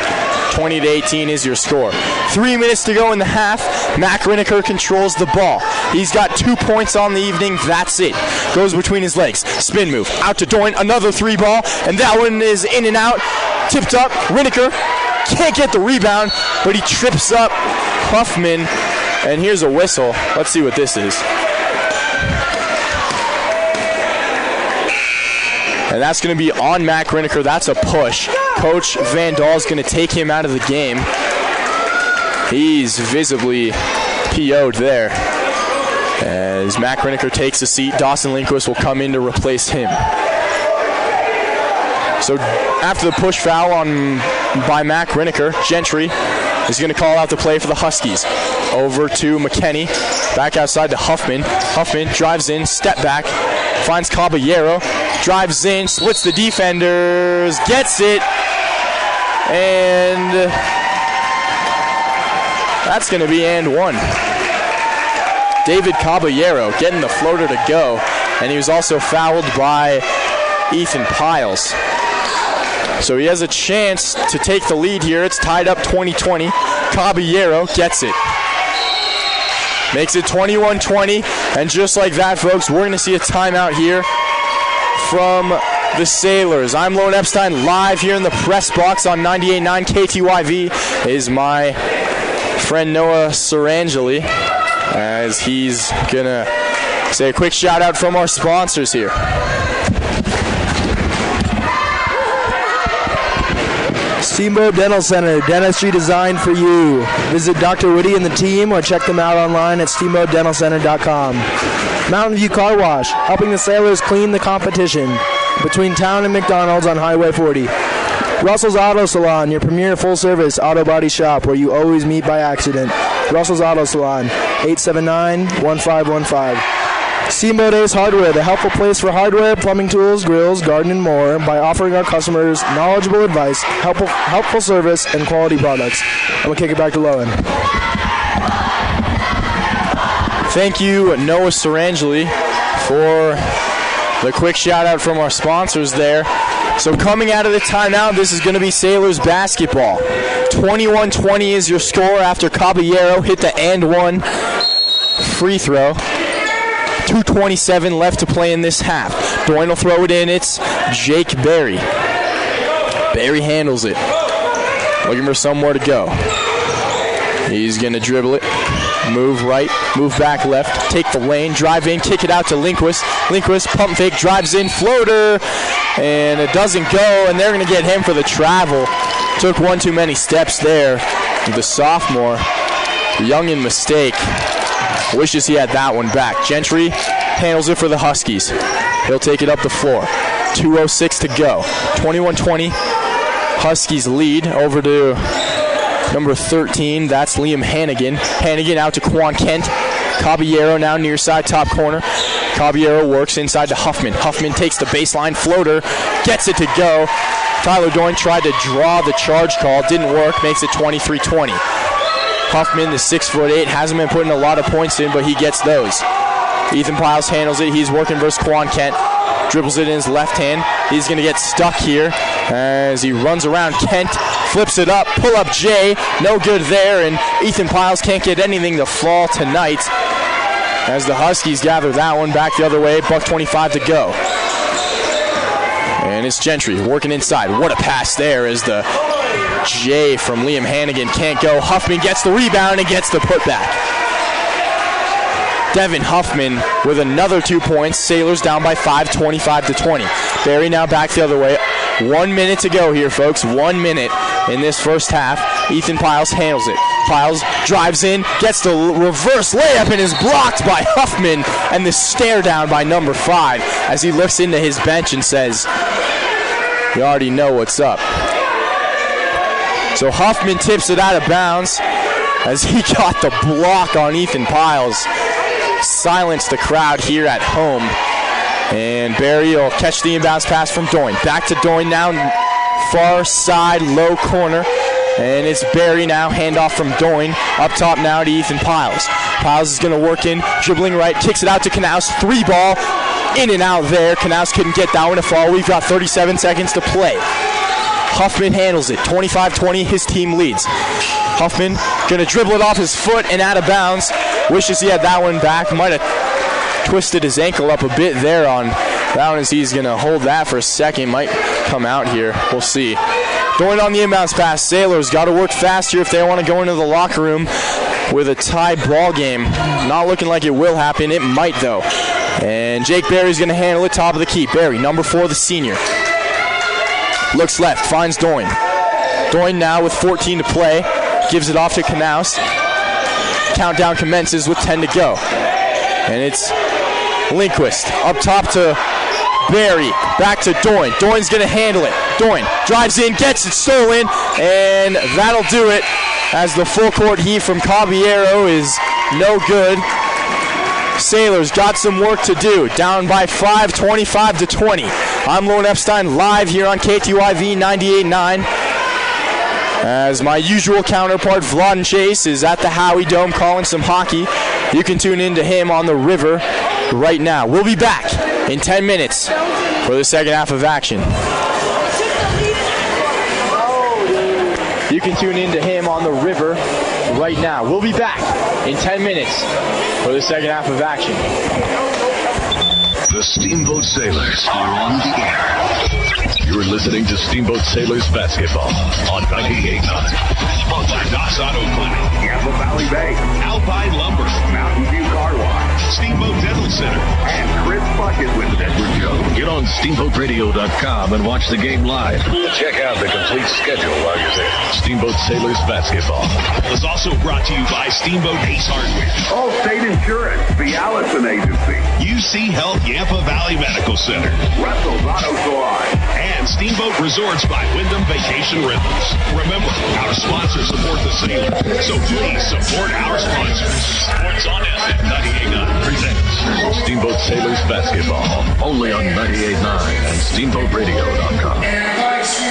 20-18 is your score. 3 minutes to go in the half. Mac Riniker controls the ball. He's got 2 points on the evening. That's it. Goes between his legs. Spin move. Out to Doyne. Another three ball. And that one is in and out. Tipped up. Riniker can't get the rebound, but he trips up Huffman. And here's a whistle. Let's see what this is. And that's going to be on Mac Riniker. That's a push. Coach Van Dahl is going to take him out of the game. He's visibly PO'd there. As Mac Riniker takes a seat, Dawson Lindquist will come in to replace him. So after the push foul by Mac Riniker, Gentry is going to call out the play for the Huskies. Over to McKinney. Back outside to Huffman. Huffman drives in, step back, finds Caballero, drives in, splits the defenders, gets it, and that's going to be and one. David Caballero getting the floater to go, and he was also fouled by Ethan Piles. So he has a chance to take the lead here. It's tied up 20-20. Caballero gets it. Makes it 21-20, and just like that, folks, we're going to see a timeout here from the Sailors. I'm Lone Epstein, live here in the press box on 98.9 KTYV. Is my friend Noah Sarangeli, as he's going to say a quick shout out from our sponsors here. Steamboat Dental Center, dentistry designed for you. Visit Dr. Woody and the team or check them out online at steamboatdentalcenter.com. Mountain View Car Wash, helping the Sailors clean the competition between town and McDonald's on Highway 40. Russell's Auto Salon, your premier full-service auto body shop where you always meet by accident. Russell's Auto Salon, 879-1515. Steamboat Ace Hardware, the helpful place for hardware, plumbing tools, grills, garden, and more by offering our customers knowledgeable advice, helpful service, and quality products. I'm going to kick it back to Lowen. Thank you, Noah Sarangeli, for the quick shout-out from our sponsors there. So coming out of the timeout, this is going to be Sailors basketball. 21-20 is your score after Caballero hit the and one free throw. 2:27 left to play in this half. Doyne will throw it in. It's Jake Berry. Berry handles it. Looking for somewhere to go. He's going to dribble it. Move right, move back left, take the lane, drive in, kick it out to Lindquist. Lindquist, pump fake, drives in, floater, and it doesn't go, and they're going to get him for the travel. Took one too many steps there. The sophomore, young in mistake, wishes he had that one back. Gentry handles it for the Huskies. He'll take it up the floor. 2:06 to go. 21-20, Huskies lead over to number 13, that's Liam Hannigan. Hannigan out to Quan Kent. Caballero now near side top corner. Caballero works inside to Huffman. Huffman takes the baseline floater, gets it to go. Tyler Doyne tried to draw the charge call, didn't work, makes it 23-20. Huffman, the 6'8", hasn't been putting a lot of points in, but he gets those. Ethan Piles handles it. He's working versus Quan Kent. Dribbles it in his left hand. He's going to get stuck here as he runs around Kent. Flips it up. Pull up Jay. No good there. And Ethan Piles can't get anything to fall tonight as the Huskies gather that one back the other way. $1:25 to go. And it's Gentry working inside. What a pass there as the Jay from Liam Hannigan can't go. Huffman gets the rebound and gets the putback. Devin Huffman with another 2 points. Sailors down by 5, 25-20. Barry now back the other way. 1 minute to go here, folks. 1 minute in this first half. Ethan Piles handles it. Piles drives in, gets the reverse layup, and is blocked by Huffman, and the stare down by number 5 as he looks into his bench and says, "You already know what's up." So Huffman tips it out of bounds as he got the block on Ethan Piles. Silence the crowd here at home. And Barry will catch the inbounds pass from Doyne. Back to Doyne now, far side, low corner. And it's Barry now, handoff from Doyne. Up top now to Ethan Piles. Piles is going to work in, dribbling right, kicks it out to Knaus. 3 ball, in and out there. Knaus couldn't get that one to fall. We've got 37 seconds to play. Huffman handles it. 25-20, his team leads. Huffman going to dribble it off his foot and out of bounds. Wishes he had that one back. Might have twisted his ankle up a bit there on that one as he's going to hold that for a second. Might come out here. We'll see. Doyne on the inbounds pass. Sailors got to work fast here if they want to go into the locker room with a tie ball game. Not looking like it will happen. It might, though. And Jake Barry's going to handle it top of the key. Barry, number 4, the senior. Looks left, finds Doyne. Doyne now with 14 to play. Gives it off to Knaus. Countdown commences with 10 to go. And it's Lindquist up top to Barry. Back to Doyne. Doyne's going to handle it. Doyne drives in, gets it stolen, and that'll do it as the full court heat from Caballero is no good. Sailors got some work to do. Down by 5, 25-20. I'm Lone Epstein live here on KTYV 98.9. As my usual counterpart, Vlad and Chase, is at the Howie Dome calling some hockey. You can tune in to him on the river right now. We'll be back in 10 minutes for the second half of action. You can tune in to him on the river right now. We'll be back in 10 minutes for the second half of action. The Steamboat Sailors are on the air. You're listening to Steamboat Sailors basketball on 98.9. Sponsored by Doc's Auto Clinic, Yampa Valley Bank, Alpine Lumber, Mountain View Car Wash, Steamboat Dental Center, and Chris Puckett with Edward Jones. Get on SteamboatRadio.com and watch the game live. Check out the complete schedule while you're there. Steamboat Sailors basketball is also brought to you by Steamboat Ace Hardware, Allstate Insurance, the Allison Agency, UC Health Yampa Valley Medical Center, Russell's Auto Salon, and Steamboat Resorts by Wyndham Vacation Rentals. Remember, our sponsors support the sailor, so please support our sponsors. Sports on FM 98.9 presents Steamboat Sailors basketball, only on 98.9 and SteamboatRadio.com.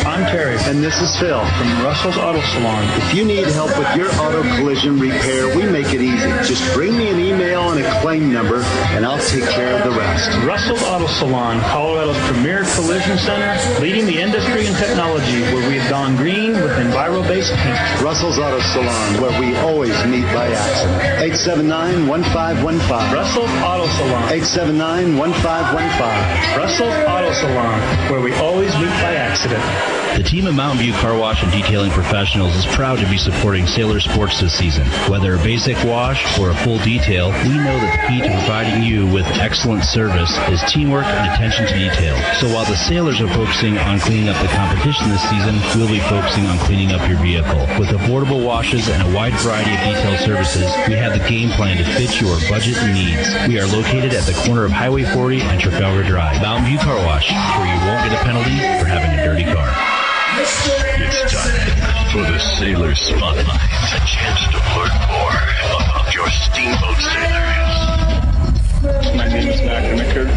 I'm Terry, and this is Phil from Russell's Auto Salon. If you need help with your auto collision repair, we make it easy. Just bring me an email and a claim number, and I'll take care of the rest. Russell's Auto Salon, Colorado's premier collision center, leading the industry in technology, where we have gone green with Enviro-based paint. Russell's Auto Salon, where we always meet by accident. 879-1515. Russell's Auto Salon. 879-1515. Russell's Auto Salon, where we always meet by accident. The team of Mountain View Car Wash and Detailing Professionals is proud to be supporting Sailor Sports this season. Whether a basic wash or a full detail, we know that the key to providing you with excellent service is teamwork and attention to detail. So while the Sailors are focusing on cleaning up the competition this season, we'll be focusing on cleaning up your vehicle. With affordable washes and a wide variety of detail services, we have the game plan to fit your budget and needs. We are located at the corner of Highway 40 and Trafalgar Drive. Mountain View Car Wash, where you won't get a penalty for having a dirty car. It's time for the Sailor Spotlight. A chance to learn more about your Steamboat Sailors. My name is Mac.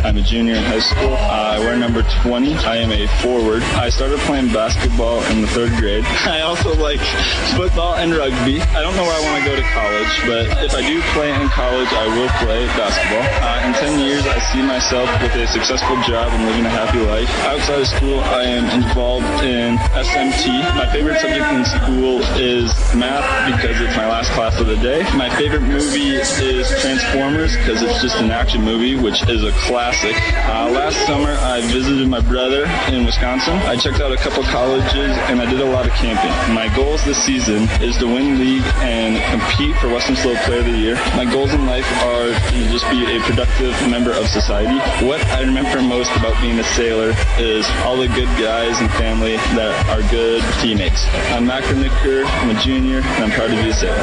I'm a junior in high school. I wear number 20. I am a forward. I started playing basketball in the 3rd grade. I also like football and rugby. I don't know where I want to go to college, but if I do play in college, I will play basketball. In 10 years, I see myself with a successful job and living a happy life. Outside of school, I am involved in SMT. My favorite subject in school is math because it's my last class of the day. My favorite movie is Transformers because it's just an action movie, which is a classic. Last summer, I visited my brother in Wisconsin. I checked out a couple colleges, and I did a lot of camping. My goals this season is to win league and compete for Western Slope Player of the Year. My goals in life are to just be a productive member of society. What I remember most about being a sailor is all the good guys and family that are good teammates. I'm Mac Renicker, I'm a junior, and I'm proud to be a sailor.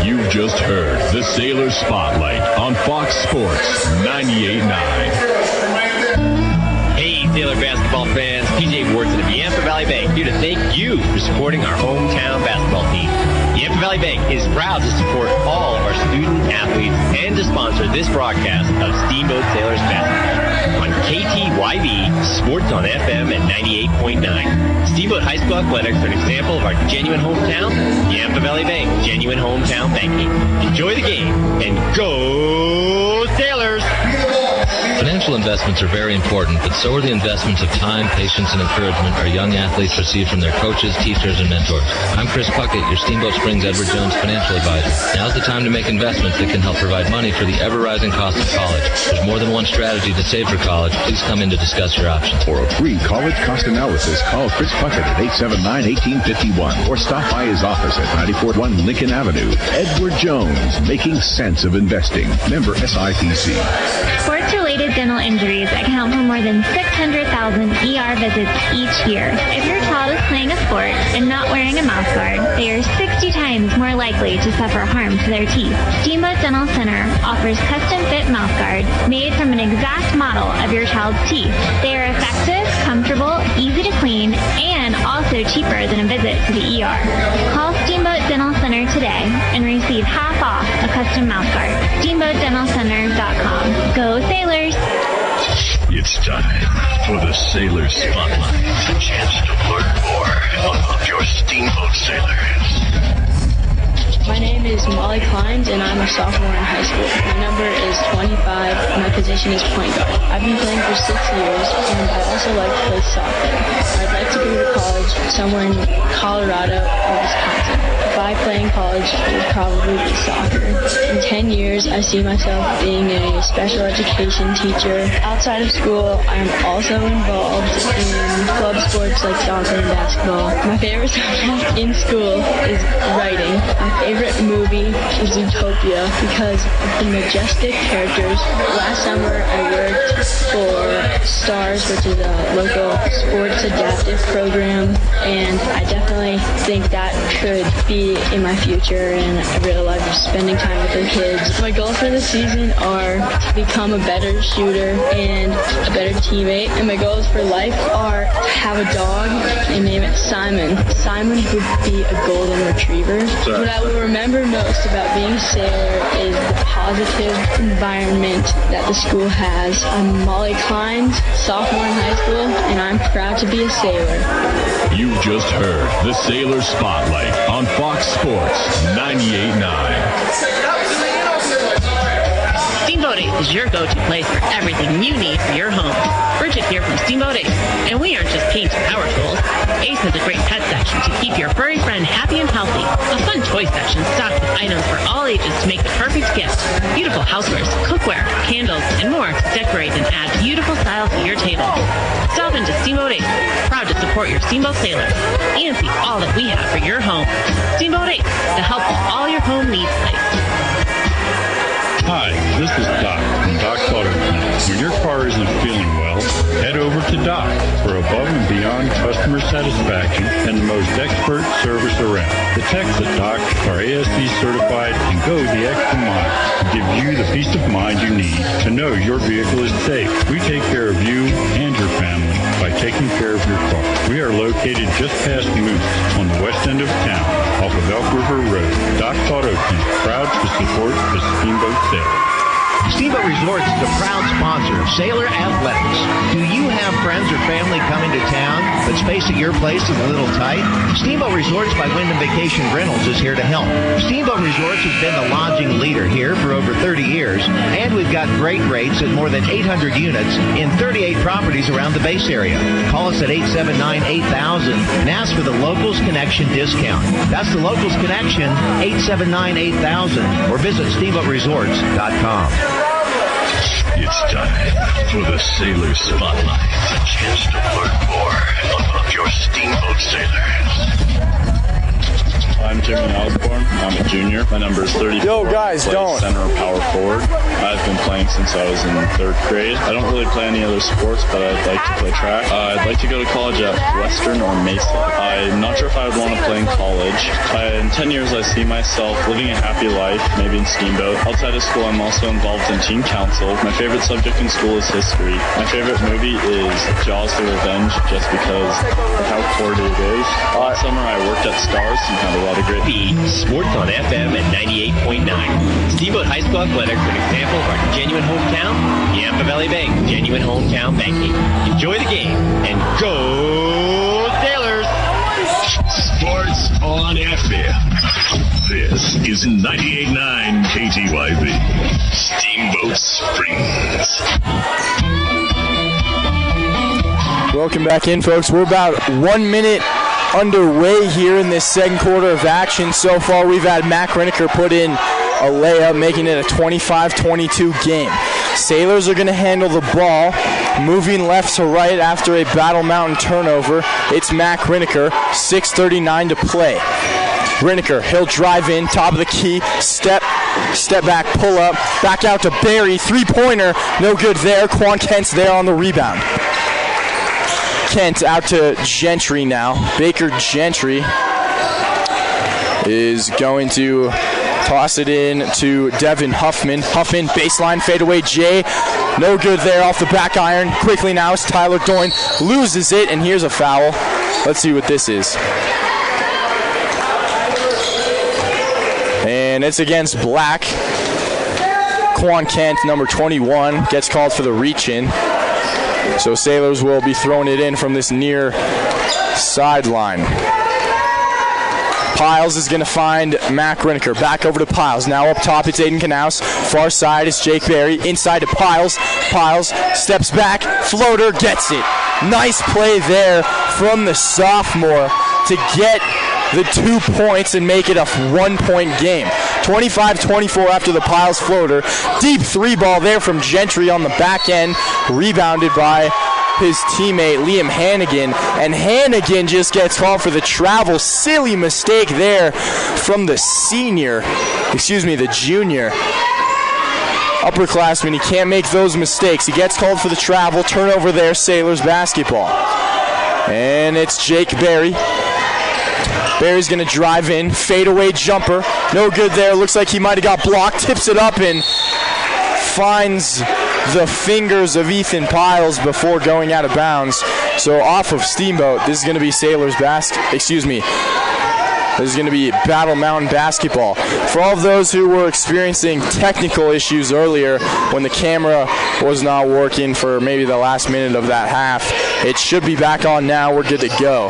You've just heard the Sailor Spotlight on Fox Sports 98.9. Hey, Sailor basketball fans, PJ Wharton of Yampa Valley Bank here to thank you for supporting our hometown basketball team. Yampa Valley Bank is proud to support all of our student athletes and to sponsor this broadcast of Steamboat Sailors basketball on KTYV Sports on FM at 98.9. Steamboat High School Athletics are an example of our genuine hometown. Yampa Valley Bank, genuine hometown banking. Enjoy the game and go Sailors! Financial investments are very important, but so are the investments of time, patience, and encouragement our young athletes receive from their coaches, teachers, and mentors. I'm Chris Puckett, your Steamboat Springs Edward Jones financial advisor. Now's the time to make investments that can help provide money for the ever-rising cost of college. There's more than one strategy to save for college. Please come in to discuss your options. For a free college cost analysis, call Chris Puckett at 879-1851 or stop by his office at 941 Lincoln Avenue. Edward Jones, making sense of investing. Member SIPC. Sports-related dental injuries account for more than 600,000 ER visits each year. If your child is playing a sport and not wearing a mouth guard, they are 60 times more likely to suffer harm to their teeth. Steamboat Dental Center offers custom-fit mouth guards made from an exact model of your child's teeth. They are effective, comfortable, easy to clean, and also cheaper than a visit to the ER. Call Steamboat Dental Center today and receive half off a custom mouth guard. SteamboatDentalCenter.com. Go Sailors! It's time for the Sailor Spotlight. A chance to learn more about your Steamboat Sailors. My name is Molly Kleins, and I'm a sophomore in high school. My number is 25, and my position is point guard. I've been playing for 6 years, and I also like to play soccer. I'd like to go to college somewhere in Colorado or Wisconsin. If I play in college, it would probably be soccer. In 10 years, I see myself being a special education teacher. Outside of school, I am also involved in club sports like soccer and basketball. My favorite subject in school is writing. My favorite movie is Utopia because of the majestic characters. Last summer, I worked for STARS, which is a local sports adaptive program, and I definitely think that could be in my future, and I really love spending time with the kids. My goals for the season are to become a better shooter and a better teammate, and my goals for life are to have a dog and name it Simon. Simon would be a golden retriever. What I will remember most about being a sailor is the positive environment that the school has. I'm Molly Kleins, sophomore in high school, and I'm proud to be a sailor. You've just heard the Sailor Spotlight on Fox Sports 98.9. Steamboat Ace is your go-to place for everything you need for your home. Bridget here from Steamboat Ace, and we aren't just paints or power tools. Ace has a great pet section to keep your furry friend happy and healthy. A fun toy section stocked with items for all ages to make the perfect gift. Beautiful housewares, cookware, candles, and more to decorate and add beautiful style to your table. Stop into Steamboat Ace, proud to support your Steamboat sailors, and see all that we have for your home. Steamboat Ace, the help with all your home needs place. Hi, this is Doc from Doc's Auto Clinic. When your car isn't feeling well, head over to Doc for above and beyond customer satisfaction and the most expert service around. The techs at Doc are ASC certified and go the extra mile to give you the peace of mind you need to know your vehicle is safe. We take care of you and your family by taking care of your car. We are located just past Moose on the west end of town off of Elk River Road. Doc's Auto Clinic, proud to support the Steamboat sailor. Steamboat Resorts is a proud sponsor of Sailor Athletics. Do you have friends or family coming to town, but space at your place is a little tight? Steamboat Resorts by Wyndham Vacation Rentals is here to help. Steamboat Resorts has been the lodging leader here for over 30 years, and we've got great rates at more than 800 units in 38 properties around the base area. Call us at 879-8000 and ask for the Locals Connection discount. That's the Locals Connection, 879-8000, or visit steamboatresorts.com. It's time for the Sailor Spotlight. A chance to learn more about your Steamboat sailors. I'm Jimmy Osborne. I'm a junior. My number is 30. Yo, guys, don't. Center or power forward. I've been playing since I was in 3rd grade. I don't really play any other sports, but I'd like to play track. I'd like to go to college at Western or Mesa. I'm not sure if I would want to play in college. In 10 years, I see myself living a happy life, maybe in Steamboat. Outside of school, I'm also involved in teen council. My favorite subject in school is history. My favorite movie is Jaws: The Revenge, just because of how corny it is. Last summer, I worked at STARS and had a lot of great... Sports on FM at 98.9. Steamboat High School Athletics, an example of our genuine hometown, Yampa Valley Bank, genuine hometown banking. Enjoy the game and go Sailors! Sports on FM. This is 98.9 KTYV. Steamboat Springs. Welcome back in, folks. We're about 1 minute underway here in this second quarter of action. So far, we've had Mac Reniker put in a layup, making it a 25-22 game. Sailors are going to handle the ball, moving left to right after a Battle Mountain turnover. It's Mac Reniker, 6:39 to play. Reniker, he'll drive in, top of the key, step back, pull up, back out to Barry, three-pointer, no good there. Quan Kent's there on the rebound. Kent out to Gentry now. Baker Gentry is going to toss it in to Devin Huffman. Huffman, baseline, fadeaway J. No good there off the back iron. Quickly now it's Tyler Doyne. Loses it, and here's a foul. Let's see what this is. And it's against Black. Quan Kent, number 21, gets called for the reach-in. So Sailors will be throwing it in from this near sideline. Piles is going to find Mac Riniker. Back over to Piles. Now up top, it's Aiden Knaus. Far side is Jake Berry. Inside to Piles. Piles steps back. Floater gets it. Nice play there from the sophomore to get the 2 points and make it a 1-point game. 25-24 after the Piles floater. Deep three ball there from Gentry on the back end. Rebounded by his teammate Liam Hannigan, and Hannigan just gets called for the travel. Silly mistake there from the junior upperclassman. He can't make those mistakes. He gets called for the travel. Turnover there, Sailors basketball. And it's Jake Berry. Berry's going to drive in, fadeaway jumper. No good there. Looks like he might have got blocked. Tips it up and finds the fingers of Ethan Piles before going out of bounds. So off of Steamboat, this is going to be This is going to be Battle Mountain basketball. For all of those who were experiencing technical issues earlier when the camera was not working for maybe the last minute of that half, it should be back on now. We're good to go.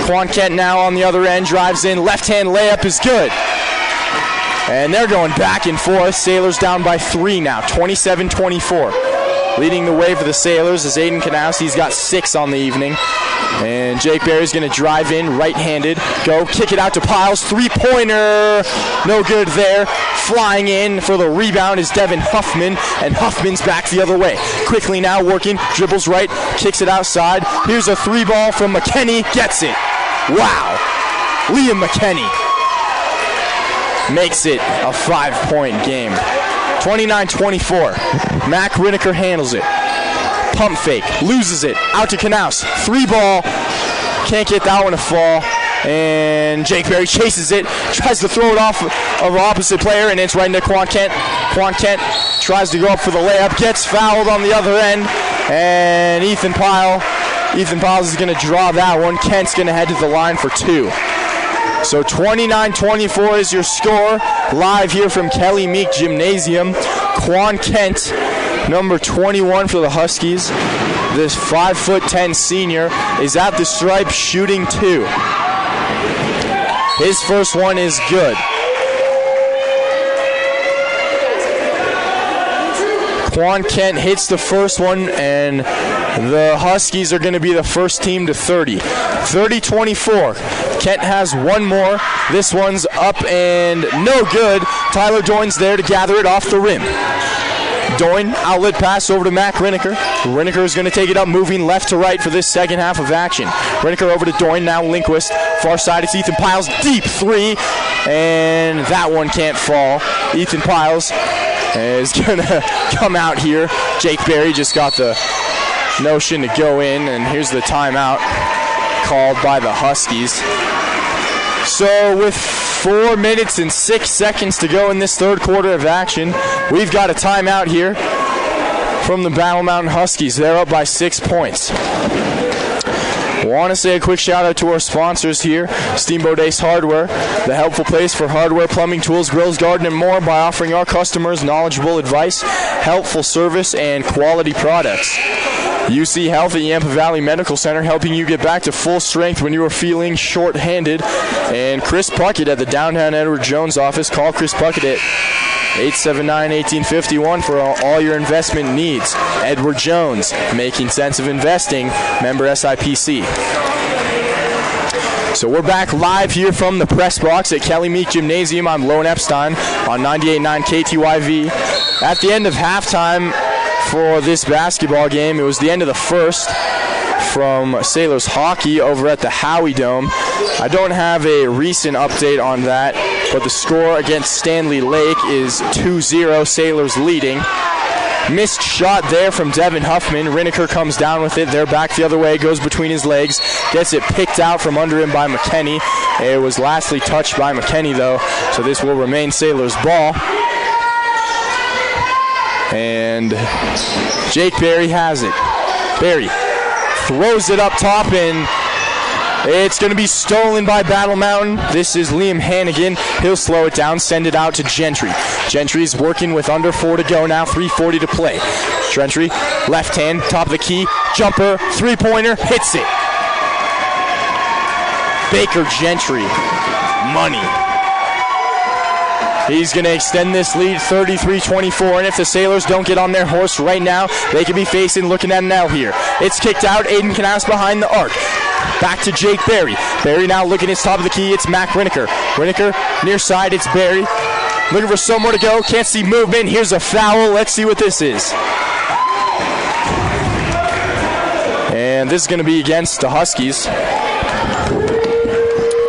Quan Kent now on the other end, drives in, left-hand layup is good. And they're going back and forth. Sailors down by 3 now, 27-24. Leading the way for the Sailors is Aiden Knaus. He's got 6 on the evening. And Jake Berry's going to drive in, right-handed. Go, kick it out to Piles. Three-pointer. No good there. Flying in for the rebound is Devin Huffman. And Huffman's back the other way. Quickly now working. Dribbles right. Kicks it outside. Here's a 3-ball from McKenney. Gets it. Wow. Liam McKenney makes it a 5-point game. 29-24. Mac Riniker handles it. Pump fake. Loses it. Out to Knaus. 3-ball. Can't get that one to fall. And Jake Berry chases it. Tries to throw it off of the opposite player, and it's right into Quan Kent. Quan Kent tries to go up for the layup. Gets fouled on the other end. And Ethan Piles is going to draw that one. Kent's going to head to the line for 2. So 29-24 is your score. Live here from Kelly Meek Gymnasium. Quan Kent, number 21 for the Huskies. This 5'10" senior is at the stripe shooting 2. His first one is good. Quan Kent hits the first one, and the Huskies are going to be the first team to 30. 30-24. Kent has one more. This one's up and no good. Tyler Doyne's there to gather it off the rim. Doyne, outlet pass over to Mac Riniker. Riniker is going to take it up, moving left to right for this second half of action. Riniker over to Doyne, now Lindquist. Far side, it's Ethan Piles. Deep 3, and that one can't fall. Ethan Piles is going to come out here. Jake Berry just got the notion to go in, and here's the timeout called by the Huskies. So with 4 minutes and 6 seconds to go in this third quarter of action, we've got a timeout here from the Battle Mountain Huskies. They're up by 6 points. Want to say a quick shout out to our sponsors here, Steamboat Ace Hardware, the helpful place for hardware, plumbing, tools, grills, garden, and more by offering our customers knowledgeable advice, helpful service, and quality products. UC Health at Yampa Valley Medical Center, helping you get back to full strength when you are feeling short-handed. And Chris Puckett at the downtown Edward Jones office. Call Chris Puckett at 879-1851 for all your investment needs. Edward Jones, making sense of investing. Member SIPC. So we're back live here from the press box at Kelly Meek Gymnasium. I'm Lone Epstein on 98.9 KTYV. At the end of halftime for this basketball game, it was the end of the first from Sailors hockey over at the Howie Dome. I don't have a recent update on that, but the score against Stanley Lake is 2-0, Sailors leading. Missed shot there from Devin Huffman. Riniker comes down with it. They're back the other way, goes between his legs, gets it picked out from under him by McKenney. It was lastly touched by McKenney, though, so this will remain Sailors' ball. And Jake Berry has it. Berry throws it up top, and it's going to be stolen by Battle Mountain. This is Liam Hannigan. He'll slow it down, send it out to Gentry. Gentry's working with under 4 to go now, 3:40 to play. Gentry, left hand, top of the key, jumper, three-pointer, hits it. Baker Gentry money. He's going to extend this lead 33-24, and if the Sailors don't get on their horse right now, they could be looking at an L here. It's kicked out. Aiden Canals behind the arc. Back to Jake Berry. Berry now looking at his top of the key. It's Mac Riniker. Riniker near side. It's Berry. Looking for somewhere to go. Can't see movement. Here's a foul. Let's see what this is. And this is going to be against the Huskies.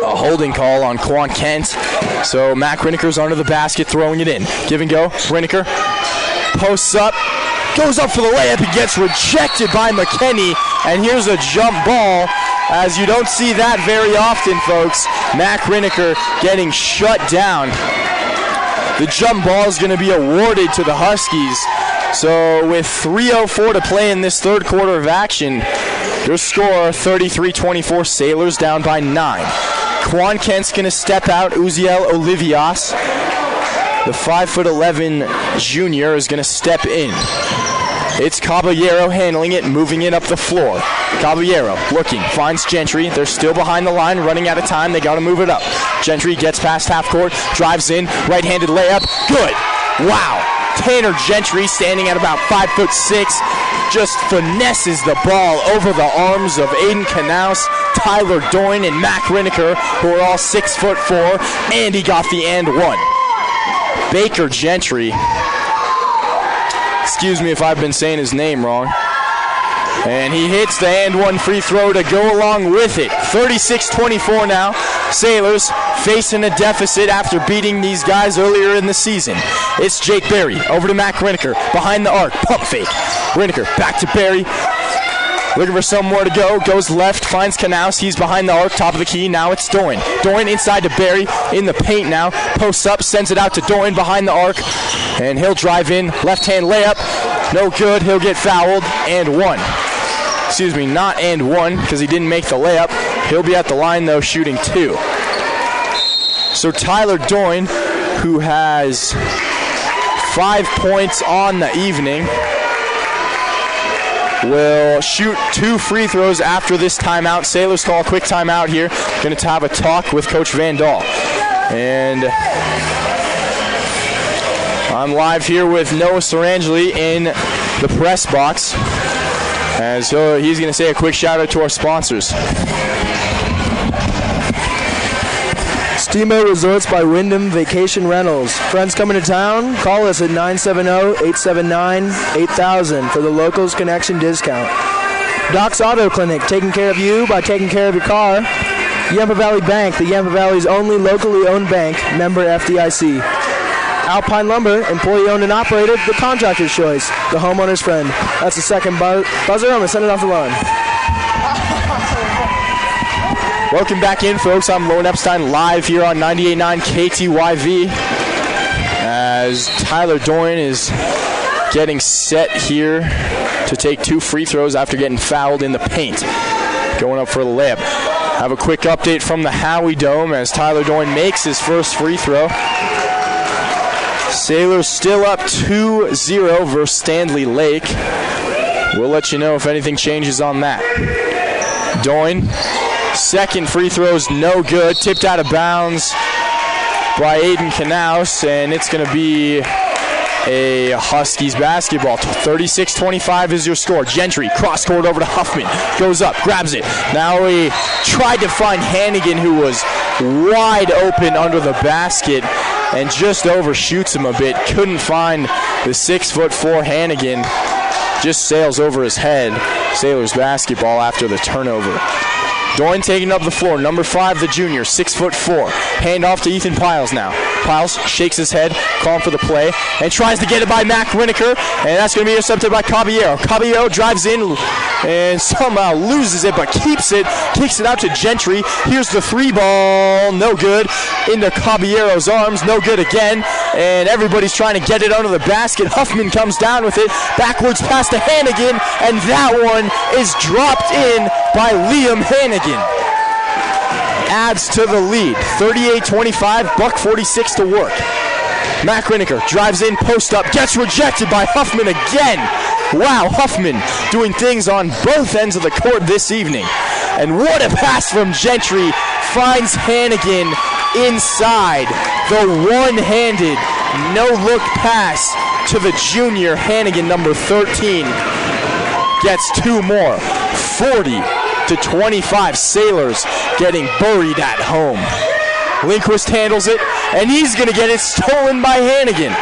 A holding call on Quan Kent. So Mac Riniker's under the basket, throwing it in. Give and go. Riniker posts up. Goes up for the layup. He gets rejected by McKinney. And here's a jump ball. As you don't see that very often, folks. Mac Riniker getting shut down. The jump ball is going to be awarded to the Huskies. So with 3:04 to play in this third quarter of action, your score 33-24, Sailors down by 9. Quan Kent's going to step out. Uziel Olivias, the 5'11" junior, is going to step in. It's Caballero handling it, moving it up the floor. Caballero looking, finds Gentry. They're still behind the line, running out of time. They got to move it up. Gentry gets past half court, drives in, right-handed layup. Good. Wow. Tanner Gentry, standing at about 5'6", just finesses the ball over the arms of Aiden Canals, Tyler Doyne, and Mac Riniker, who are all 6'4", and he got the and one. Baker Gentry. Excuse me if I've been saying his name wrong. And he hits the and one free throw to go along with it. 36-24 now. Sailors facing a deficit after beating these guys earlier in the season. It's Jake Berry over to Mac Riniker behind the arc. Pump fake. Riniker back to Berry. Looking for somewhere to go. Goes left. Finds Canals. He's behind the arc. Top of the key. Now it's Doyne. Doyne inside to Berry. In the paint now. Posts up. Sends it out to Doyne behind the arc. And he'll drive in. Left-hand layup. No good. He'll get fouled. And one. Excuse me, not and one, because he didn't make the layup. He'll be at the line, though, shooting 2. So Tyler Doyne, who has 5 points on the evening, will shoot 2 free throws after this timeout. Sailors call a quick timeout here. Going to have a talk with Coach Van Dahl. And I'm live here with Noah Sarangeli in the press box. And so he's going to say a quick shout out to our sponsors. Steamboat Resorts by Wyndham Vacation Rentals. Friends coming to town? Call us at 970-879-8000 for the Locals Connection discount. Doc's Auto Clinic, taking care of you by taking care of your car. Yampa Valley Bank, the Yampa Valley's only locally owned bank, member FDIC. Alpine Lumber, employee-owned and operated, the contractor's choice, the homeowner's friend. That's the second buzzer. I'm going to send it off the line. Welcome back in, folks. I'm Lowen Epstein, live here on 98.9 KTYV. As Tyler Doyne is getting set here to take 2 free throws after getting fouled in the paint. Going up for the layup. Have a quick update from the Howie Dome as Tyler Doyne makes his first free throw. Sailors still up 2-0 versus Stanley Lake. We'll let you know if anything changes on that. Doyne, second free throw's no good. Tipped out of bounds by Aiden Canals, and it's going to be a Huskies basketball. 36-25 is your score. Gentry, cross court over to Huffman. Goes up, grabs it. Now he tried to find Hannigan, who was wide open under the basket, and just overshoots him a bit. Couldn't find the 6'4" Hannigan. Just sails over his head. Sailors basketball after the turnover. Doyne taking up the floor. Number 5, the junior, 6'4". Hand off to Ethan Piles now. Piles shakes his head, calling for the play, and tries to get it by Mac Riniker, and that's going to be intercepted by Caballero. Caballero drives in and somehow loses it, but keeps it, kicks it out to Gentry. Here's the 3 ball, no good. Into Caballero's arms, no good again, and everybody's trying to get it under the basket. Huffman comes down with it, backwards pass to Hannigan, and that one is dropped in by Liam Hannigan. Adds to the lead. 38-25, $1:46 to work. Mac Riniker drives in, post up, gets rejected by Huffman again. Wow, Huffman doing things on both ends of the court this evening. And what a pass from Gentry. Finds Hannigan inside. The one-handed, no-look pass to the junior Hannigan, number 13. Gets 2 more. 40-25. Sailors getting buried at home. Lindquist handles it, and he's going to get it stolen by Hannigan.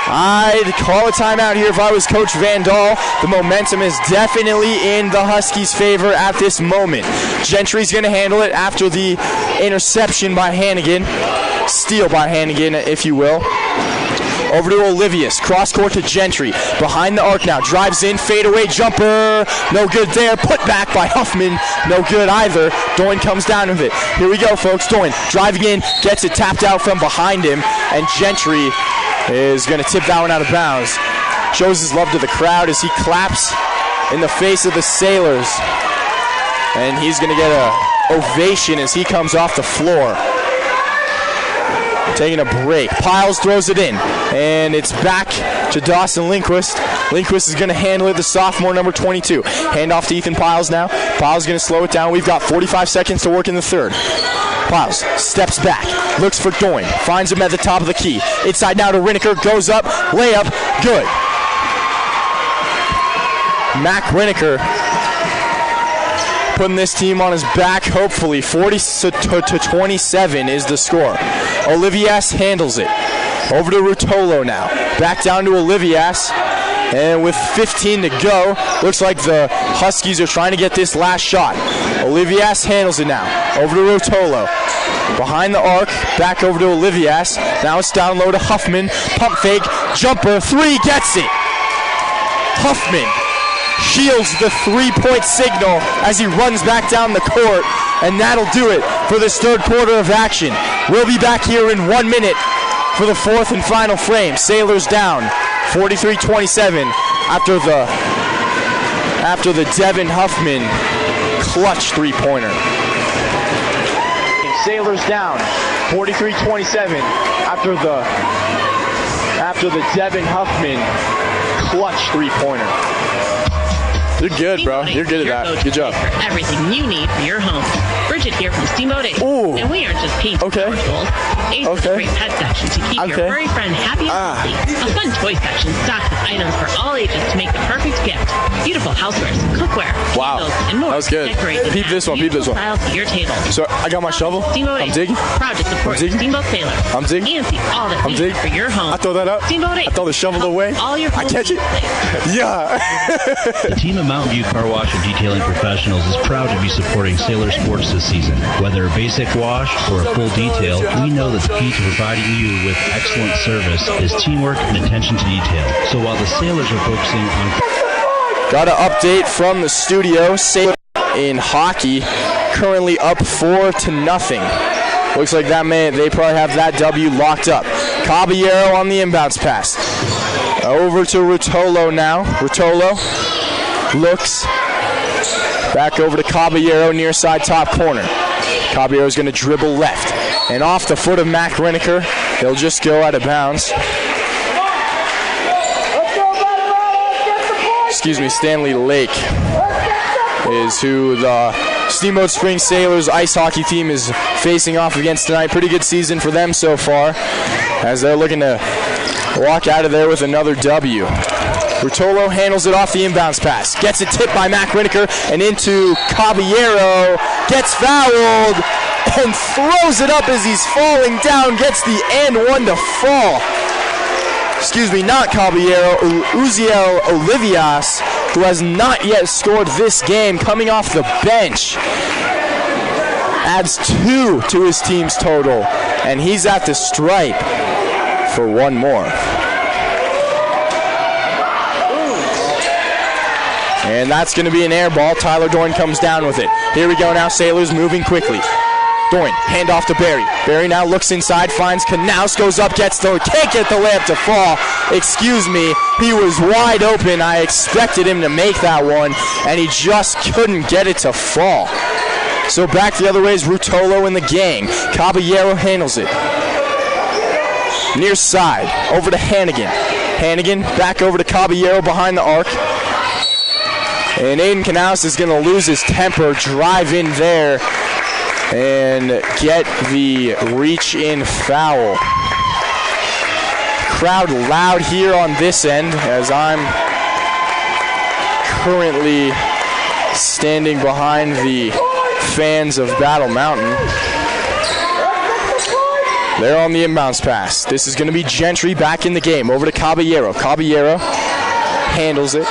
I'd call a timeout here if I was Coach Van Dahl. The momentum is definitely in the Huskies' favor at this moment. Gentry's going to handle it after the interception by Hannigan. Steal by Hannigan, if you will. Over to Olivius, cross court to Gentry, behind the arc now, drives in, fadeaway jumper, no good there, put back by Huffman, no good either. Doyne comes down with it. Here we go, folks. Doyne driving in, gets it tapped out from behind him, and Gentry is going to tip that one out of bounds. Shows his love to the crowd as he claps in the face of the Sailors, and he's going to get an ovation as he comes off the floor. Taking a break. Piles throws it in, and it's back to Dawson Lindquist. Lindquist is going to handle it, the sophomore, number 22. Hand off to Ethan Piles now. Piles going to slow it down. We've got 45 seconds to work in the third. Piles steps back, looks for Doyne, finds him at the top of the key. Inside now to Riniker, goes up, layup, good. Mac Riniker putting this team on his back, hopefully. 40-27 is the score. Olivias handles it. Over to Rutolo now. Back down to Olivias. And with 15 to go, looks like the Huskies are trying to get this last shot. Olivias handles it now. Over to Rutolo. Behind the arc, back over to Olivias. Now it's down low to Huffman. Pump fake, jumper, 3, gets it. Huffman shields the 3-point signal as he runs back down the court, and that'll do it for this third quarter of action. We'll be back here in 1 minute for the fourth and final frame. Sailors down 43-27 after the Devin Huffman clutch three-pointer. Sailors down 43-27 after the Devin Huffman clutch three-pointer. You're good, bro. You're good at that. Good job. For everything you need for your home. Bridget here from Steamboat Ace. Ooh. And we aren't just painting our tools. Ace is a great pet section to keep your furry friend happy and healthy. A fun toy section stocked with items for all ages to make the perfect gift. Beautiful housewares, cookware, candles, and more. That was good. Peep this one. Styles to your table. So I got my shovel. Steamboat I'm Ace. digging. Proud to support Steamboat Sailors. I'm digging. And see all that we have for your home. I throw that up. Steamboat Ace. I throw the shovel away. All your I catch it. Yeah. The team of Mountain View Car Wash and Detailing Professionals is proud to be supporting Sailor sports this season. Whether a basic wash or a full detail, we know that the key to providing you with excellent service is teamwork and attention to detail. So while the Sailors are focusing on... Got an update from the studio. Sailors in hockey currently up 4-0. Looks like they probably have that W locked up. Caballero on the inbounds pass. Over to Rutolo now. Rutolo looks back over to Caballero, near side top corner. Caballero's going to dribble left. And off the foot of Mac Riniker, he'll just go out of bounds. Excuse me, Stanley Lake is who the Steamboat Springs Sailors ice hockey team is facing off against tonight. Pretty good season for them so far, as they're looking to walk out of there with another W. Rutolo handles it off the inbounds pass. Gets it tipped by Mac Riniker and into Caballero. Gets fouled and throws it up as he's falling down. Gets the and one to fall. Excuse me, not Caballero. Uziel Olivias, who has not yet scored this game, coming off the bench, adds 2 to his team's total, and he's at the stripe for one more. And that's going to be an air ball. Tyler Doyne comes down with it. Here we go now. Sailors moving quickly. Doyne, hand off to Barry. Barry now looks inside, finds Knaus, goes up, can't get the layup to fall. Excuse me, he was wide open. I expected him to make that one, and he just couldn't get it to fall. So back the other way is Rutolo and the gang. Caballero handles it. Near side, over to Hannigan. Hannigan back over to Caballero behind the arc. And Aiden Knaus is going to lose his temper, drive in there, and get the reach-in foul. Crowd loud here on this end as I'm currently standing behind the fans of Battle Mountain. They're on the inbounds pass. This is going to be Gentry back in the game. Over to Caballero. Caballero handles it.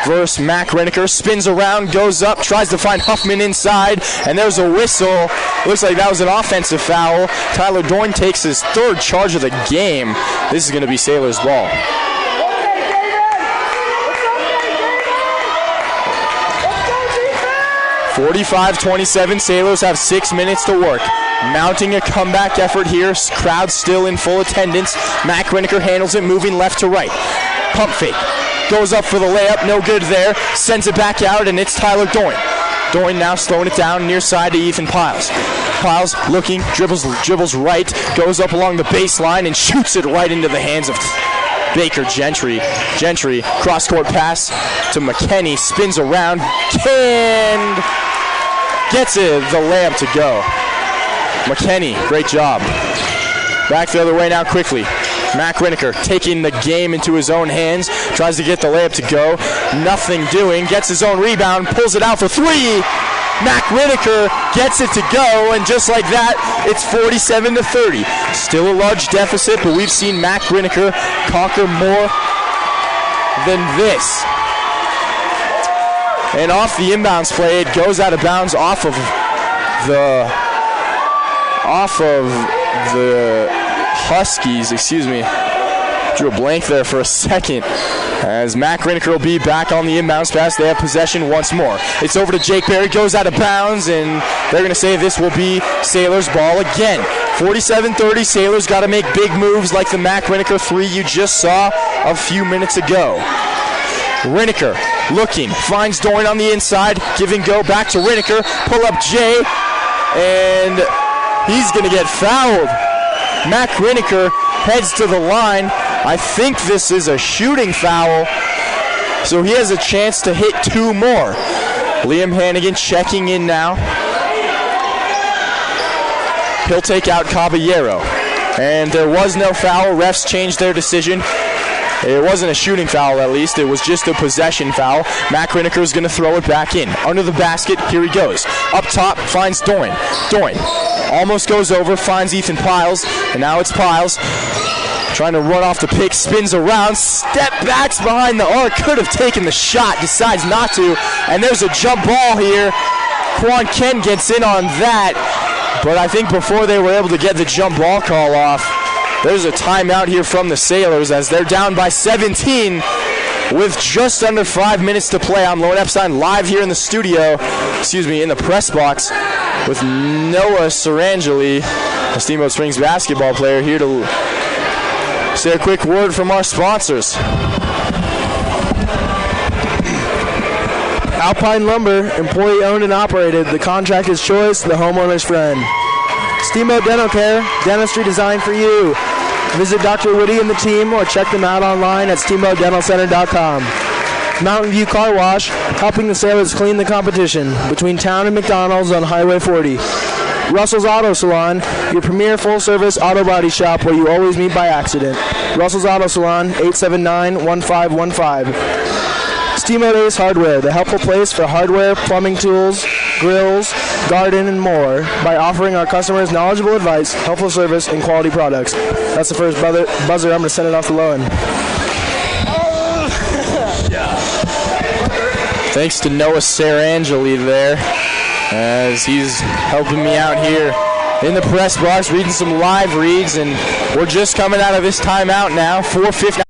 Versus Mac Reneker. Spins around, goes up, tries to find Huffman inside, and there's a whistle. Looks like that was an offensive foul. Tyler Doyne takes his third charge of the game. This is going to be Sailors' ball. .45-27, Sailors have 6 minutes to work. Mounting a comeback effort here. Crowd still in full attendance. Mac Reneker handles it, moving left to right. Pump fake. Goes up for the layup, no good there. Sends it back out, and it's Tyler Doyne. Doyne now slowing it down near side to Ethan Piles. Piles looking, dribbles right, goes up along the baseline and shoots it right into the hands of Baker Gentry. Gentry, cross-court pass to McKenney, spins around, and gets it, the layup to go. McKenney, great job. Back the other way now quickly. Mac Reneker taking the game into his own hands, tries to get the layup to go, nothing doing, gets his own rebound, pulls it out for three. Mac Reneker gets it to go, and just like that, it's 47-30. Still a large deficit, but we've seen Mac Reneker conquer more than this. And off the inbounds play, it goes out of bounds off of the Huskies, drew a blank there for a second. As Mac Reneker will be back on the inbounds pass, they have possession once more. It's over to Jake Berry, goes out of bounds, and they're going to say this will be Sailors' ball again. 47-30, Sailors got to make big moves like the Mac Reneker three you just saw a few minutes ago. Reneker looking, finds Doyne on the inside, give and go back to Reneker, pull up Jay, and he's going to get fouled. Mac Reneker heads to the line. I think this is a shooting foul, so he has a chance to hit two more. Liam Hannigan checking in now. He'll take out Caballero. And there was no foul. Refs changed their decision. It wasn't a shooting foul, at least. It was just a possession foul. Mac Reneker is going to throw it back in. Under the basket, here he goes. Up top, finds Doyne. Doyne almost goes over, finds Ethan Piles, and now it's Piles. Trying to run off the pick, spins around, step backs behind the arc, could have taken the shot, decides not to, and there's a jump ball here. Quan Ken gets in on that, but I think before they were able to get the jump ball call off, there's a timeout here from the Sailors as they're down by 17 with just under 5 minutes to play. I'm Lone Epstein live here in the studio, in the press box with Noah Sarangeli, a Steamboat Springs basketball player, here to say a quick word from our sponsors. Alpine Lumber, employee owned and operated, the contractor's choice, the homeowner's friend. Steamboat Dental Care, dentistry designed for you. Visit Dr. Woody and the team or check them out online at steamboatdentalcenter.com. Mountain View Car Wash, helping the Sailors clean the competition between town and McDonald's on Highway 40. Russell's Auto Salon, your premier full-service auto body shop where you always meet by accident. Russell's Auto Salon, 879-1515. Steamboat Ace Hardware, the helpful place for hardware, plumbing tools, grills, garden, and more by offering our customers knowledgeable advice, helpful service, and quality products. That's the first buzzer. I'm going to send it off to Lowen. Thanks to Noah Sarangeli there, as he's helping me out here in the press box, reading some live reads, and we're just coming out of this timeout now. 4:50.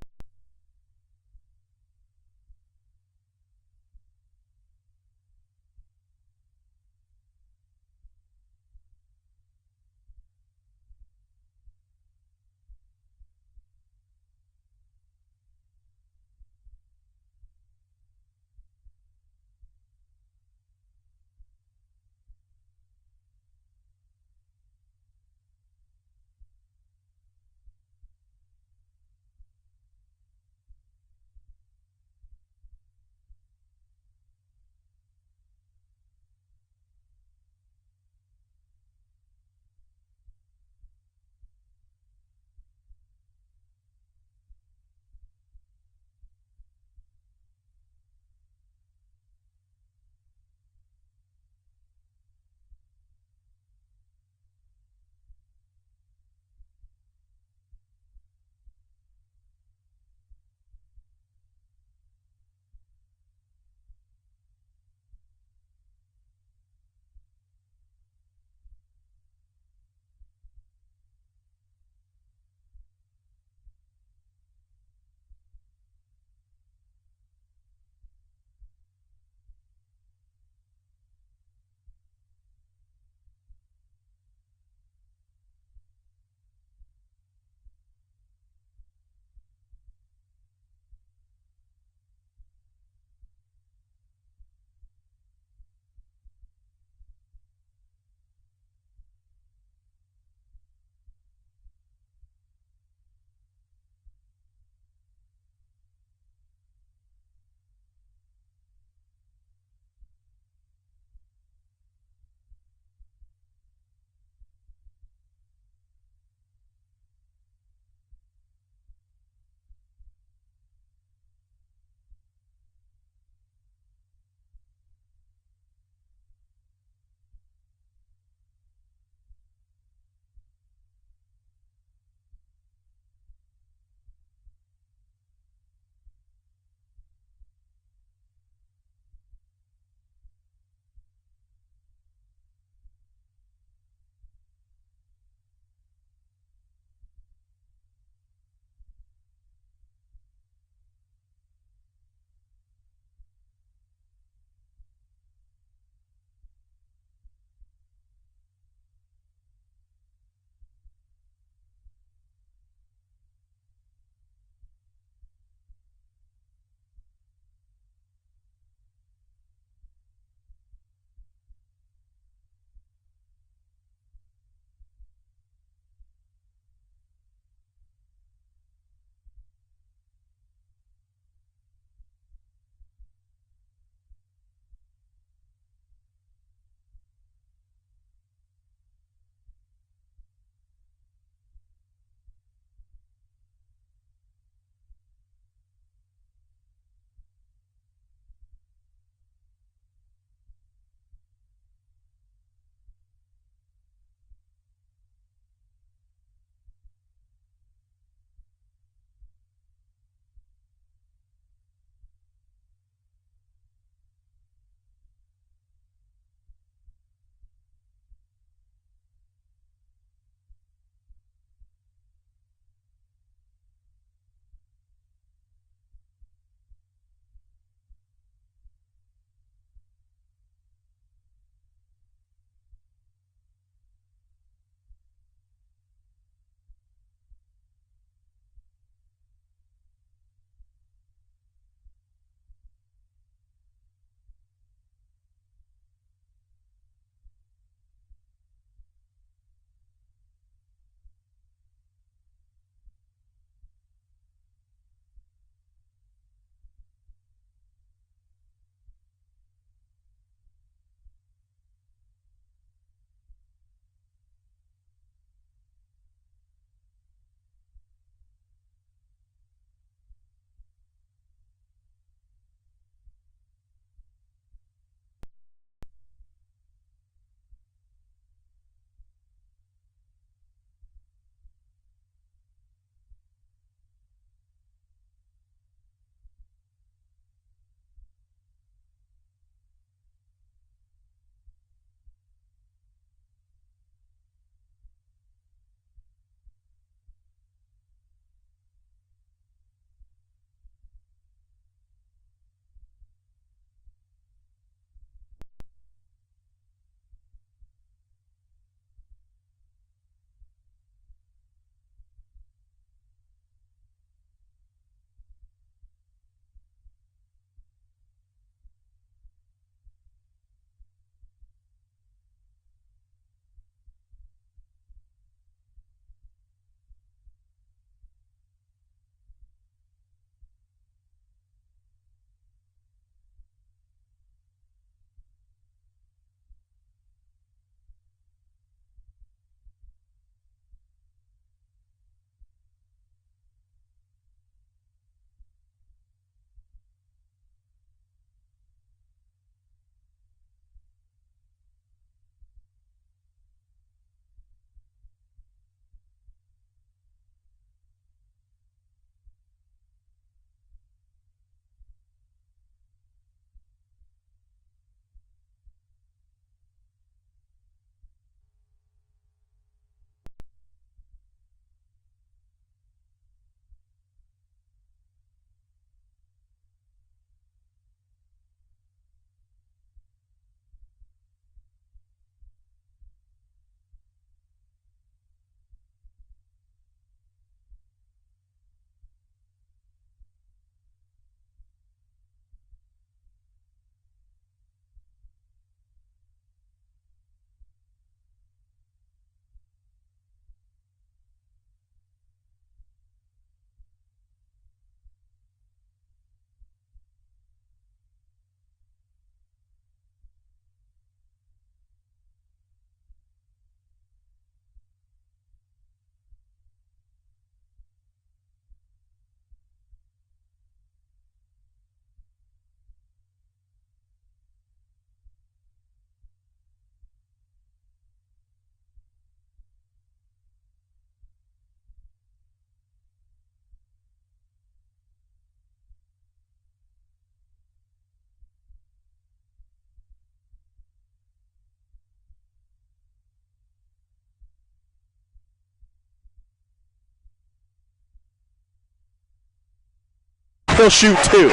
he'll shoot 2.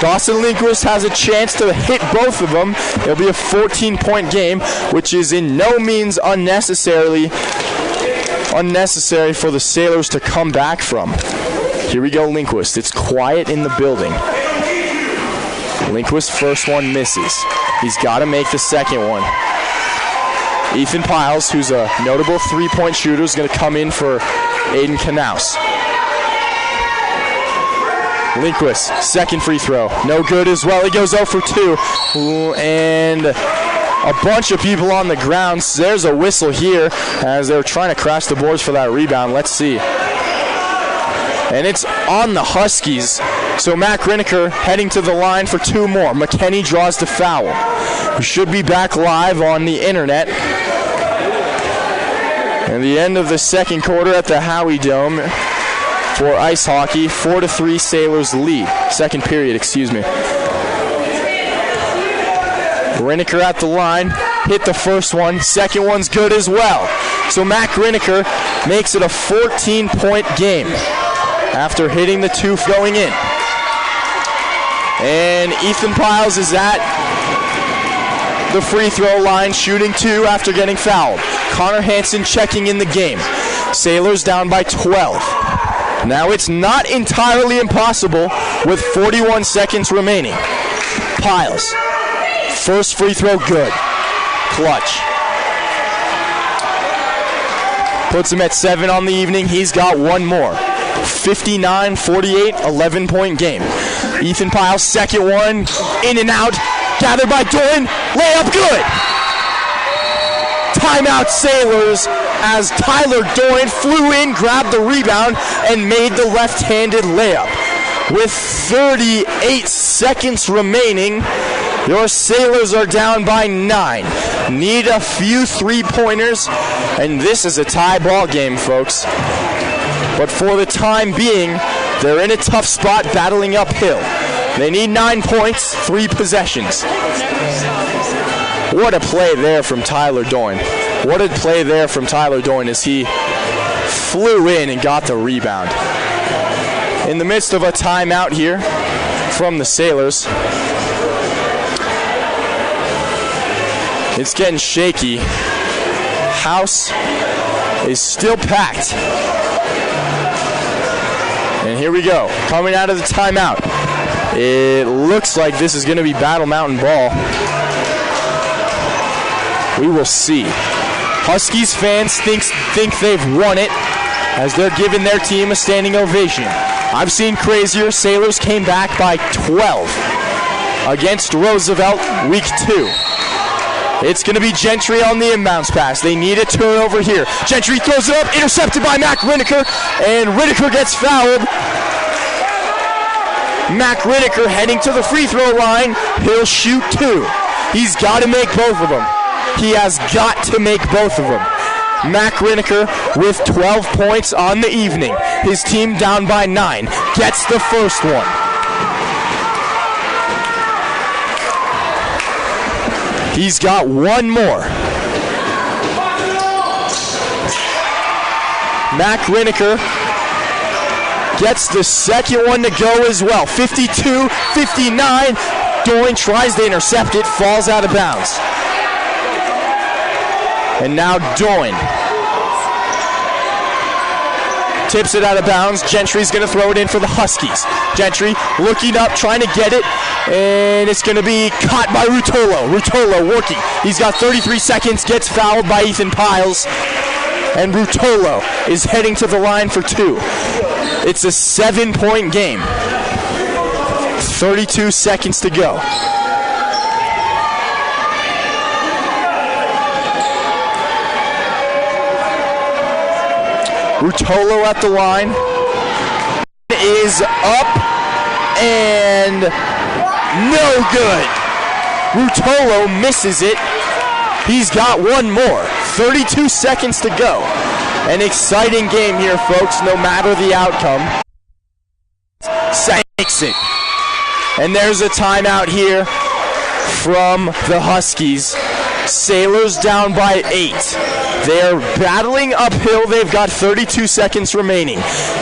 Dawson Lindquist has a chance to hit both of them. It'll be a 14-point game, which is in no means unnecessary for the Sailors to come back from. Here we go, Lindquist. It's quiet in the building. Lindquist's first one misses. He's got to make the second one. Ethan Piles, who's a notable three-point shooter, is going to come in for Aiden Knaus. Lindquist, second free throw. No good as well. He goes 0 for 2. And a bunch of people on the ground. So there's a whistle here as they're trying to crash the boards for that rebound. Let's see. And it's on the Huskies. So Matt Griniker heading to the line for 2 more. McKenney draws the foul. We should be back live on the internet. And the end of the second quarter at the Howie Dome for ice hockey. 4-3 Sailors lead. Second period, excuse me. Griniker at the line. Hit the first one. Second one's good as well. So Matt Griniker makes it a 14-point game after hitting the 2 going in. And Ethan Piles is at the free throw line, shooting 2 after getting fouled. Connor Hansen checking in the game. Sailors down by 12. Now it's not entirely impossible with 41 seconds remaining. Piles. First free throw good. Clutch. Puts him at 7 on the evening. He's got 1 more. 59-48, 11-point game. Ethan Piles, second one, in and out, gathered by Doran, layup good. Timeout Sailors as Tyler Doran flew in, grabbed the rebound, and made the left-handed layup. With 38 seconds remaining, your Sailors are down by 9. Need a few three-pointers, and this is a tie ball game, folks. But for the time being, they're in a tough spot battling uphill. They need 9 points, 3 possessions. What a play there from Tyler Doyne. What a play there from Tyler Doyne as he flew in and got the rebound. In the midst of a timeout here from the Sailors, it's getting shaky. House is still packed. And here we go, coming out of the timeout. It looks like this is going to be Battle Mountain ball. We will see. Huskies fans think they've won it as they're giving their team a standing ovation. I've seen crazier. Sailors came back by 12 against Roosevelt week 2. It's going to be Gentry on the inbounds pass. They need a turnover here. Gentry throws it up, intercepted by Mac Riniker, and Riniker gets fouled. Mac Riniker heading to the free throw line. He'll shoot 2. He's got to make both of them. He has got to make both of them. Mac Riniker with 12 points on the evening. His team down by 9. Gets the first one. He's got 1 more. Mac Riniker gets the second one to go as well. 52-59. Doyne tries to intercept it, falls out of bounds. And now Doyne tips it out of bounds. Gentry's going to throw it in for the Huskies. Gentry looking up, trying to get it, and it's going to be caught by Rutolo. Rutolo working. He's got 33 seconds, gets fouled by Ethan Piles, and Rutolo is heading to the line for 2. It's a 7-point game. 32 seconds to go. Rutolo at the line is up and no good. Rutolo misses it. He's got 1 more. 32 seconds to go. An exciting game here, folks, no matter the outcome. Makes it. And there's a timeout here from the Huskies. Sailors down by 8. They're battling uphill. They've got 32 seconds remaining.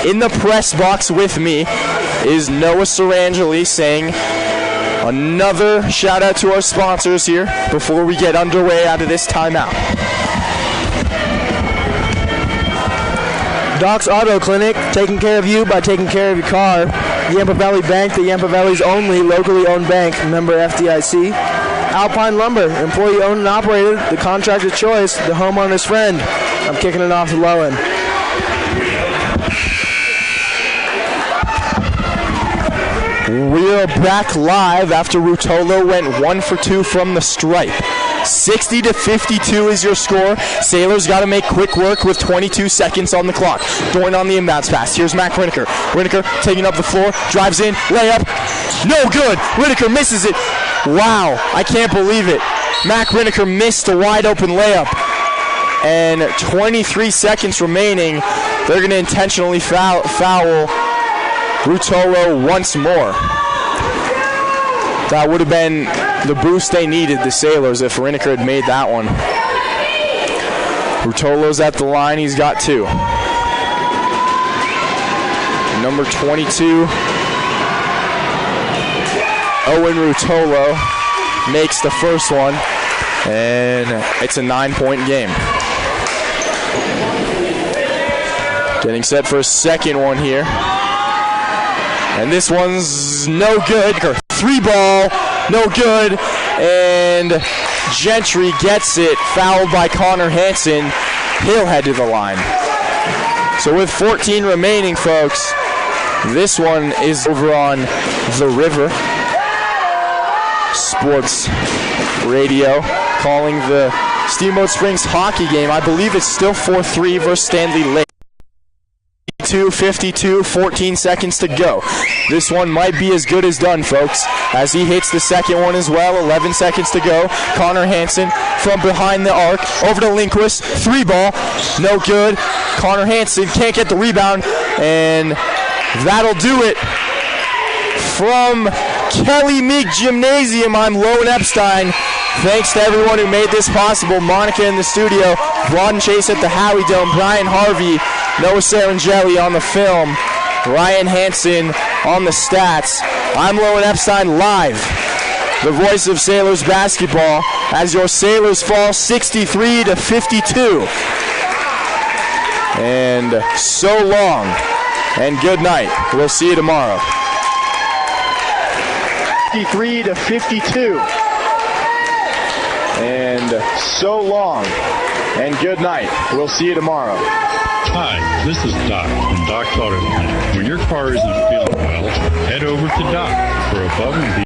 In the press box with me is Noah Sarangeli saying another shout out to our sponsors here before we get underway out of this timeout. Doc's Auto Clinic, taking care of you by taking care of your car. Yampa Valley Bank, the Yampa Valley's only locally owned bank, member FDIC. Alpine Lumber, employee owned and operated, the contractor's choice, the homeowner's friend. I'm kicking it off to Lowen. We're back live after Rutolo went 1 for 2 from the stripe. 60-52 is your score. Sailors got to make quick work with 22 seconds on the clock. Going on the inbounds pass. Here's Mac Riniker. Riniker taking up the floor, drives in, layup. No good. Riniker misses it. Wow, I can't believe it. Mac Riniker missed a wide open layup. And 23 seconds remaining. They're going to intentionally foul Rutolo once more. That would have been the boost they needed, the Sailors, if Riniker had made that one. Rutolo's at the line. He's got 2. Number 22, Owen Rutolo, makes the first one, and it's a 9-point game. Getting set for a second one here. And this one's no good. 3-ball, no good. And Gentry gets it, fouled by Connor Hansen. He'll head to the line. So with 14 remaining, folks, this one is over on the River Sports Radio, calling the Steamboat Springs hockey game. I believe it's still 4-3 versus Stanley Lake. 52, 14 seconds to go. This one might be as good as done, folks, as he hits the second one as well. 11 seconds to go. Connor Hansen from behind the arc, over to Lindquist. 3-ball, no good. Connor Hansen can't get the rebound, and that'll do it. From Kelly Meek Gymnasium, I'm Lone Epstein. Thanks to everyone who made this possible. Monica in the studio, Broad and Chase at the Howie Dome, Brian Harvey, Noah Sarangeli on the film, Ryan Hansen on the stats. I'm Lone Epstein live, the voice of Sailors basketball, as your Sailors fall 63-52. And so long, and good night. We'll see you tomorrow. 63-52. And so long, and good night. We'll see you tomorrow. Hi, this is Doc from Doc's Auto Clinic. When your car isn't feeling well, head over to Doc for above and beyond.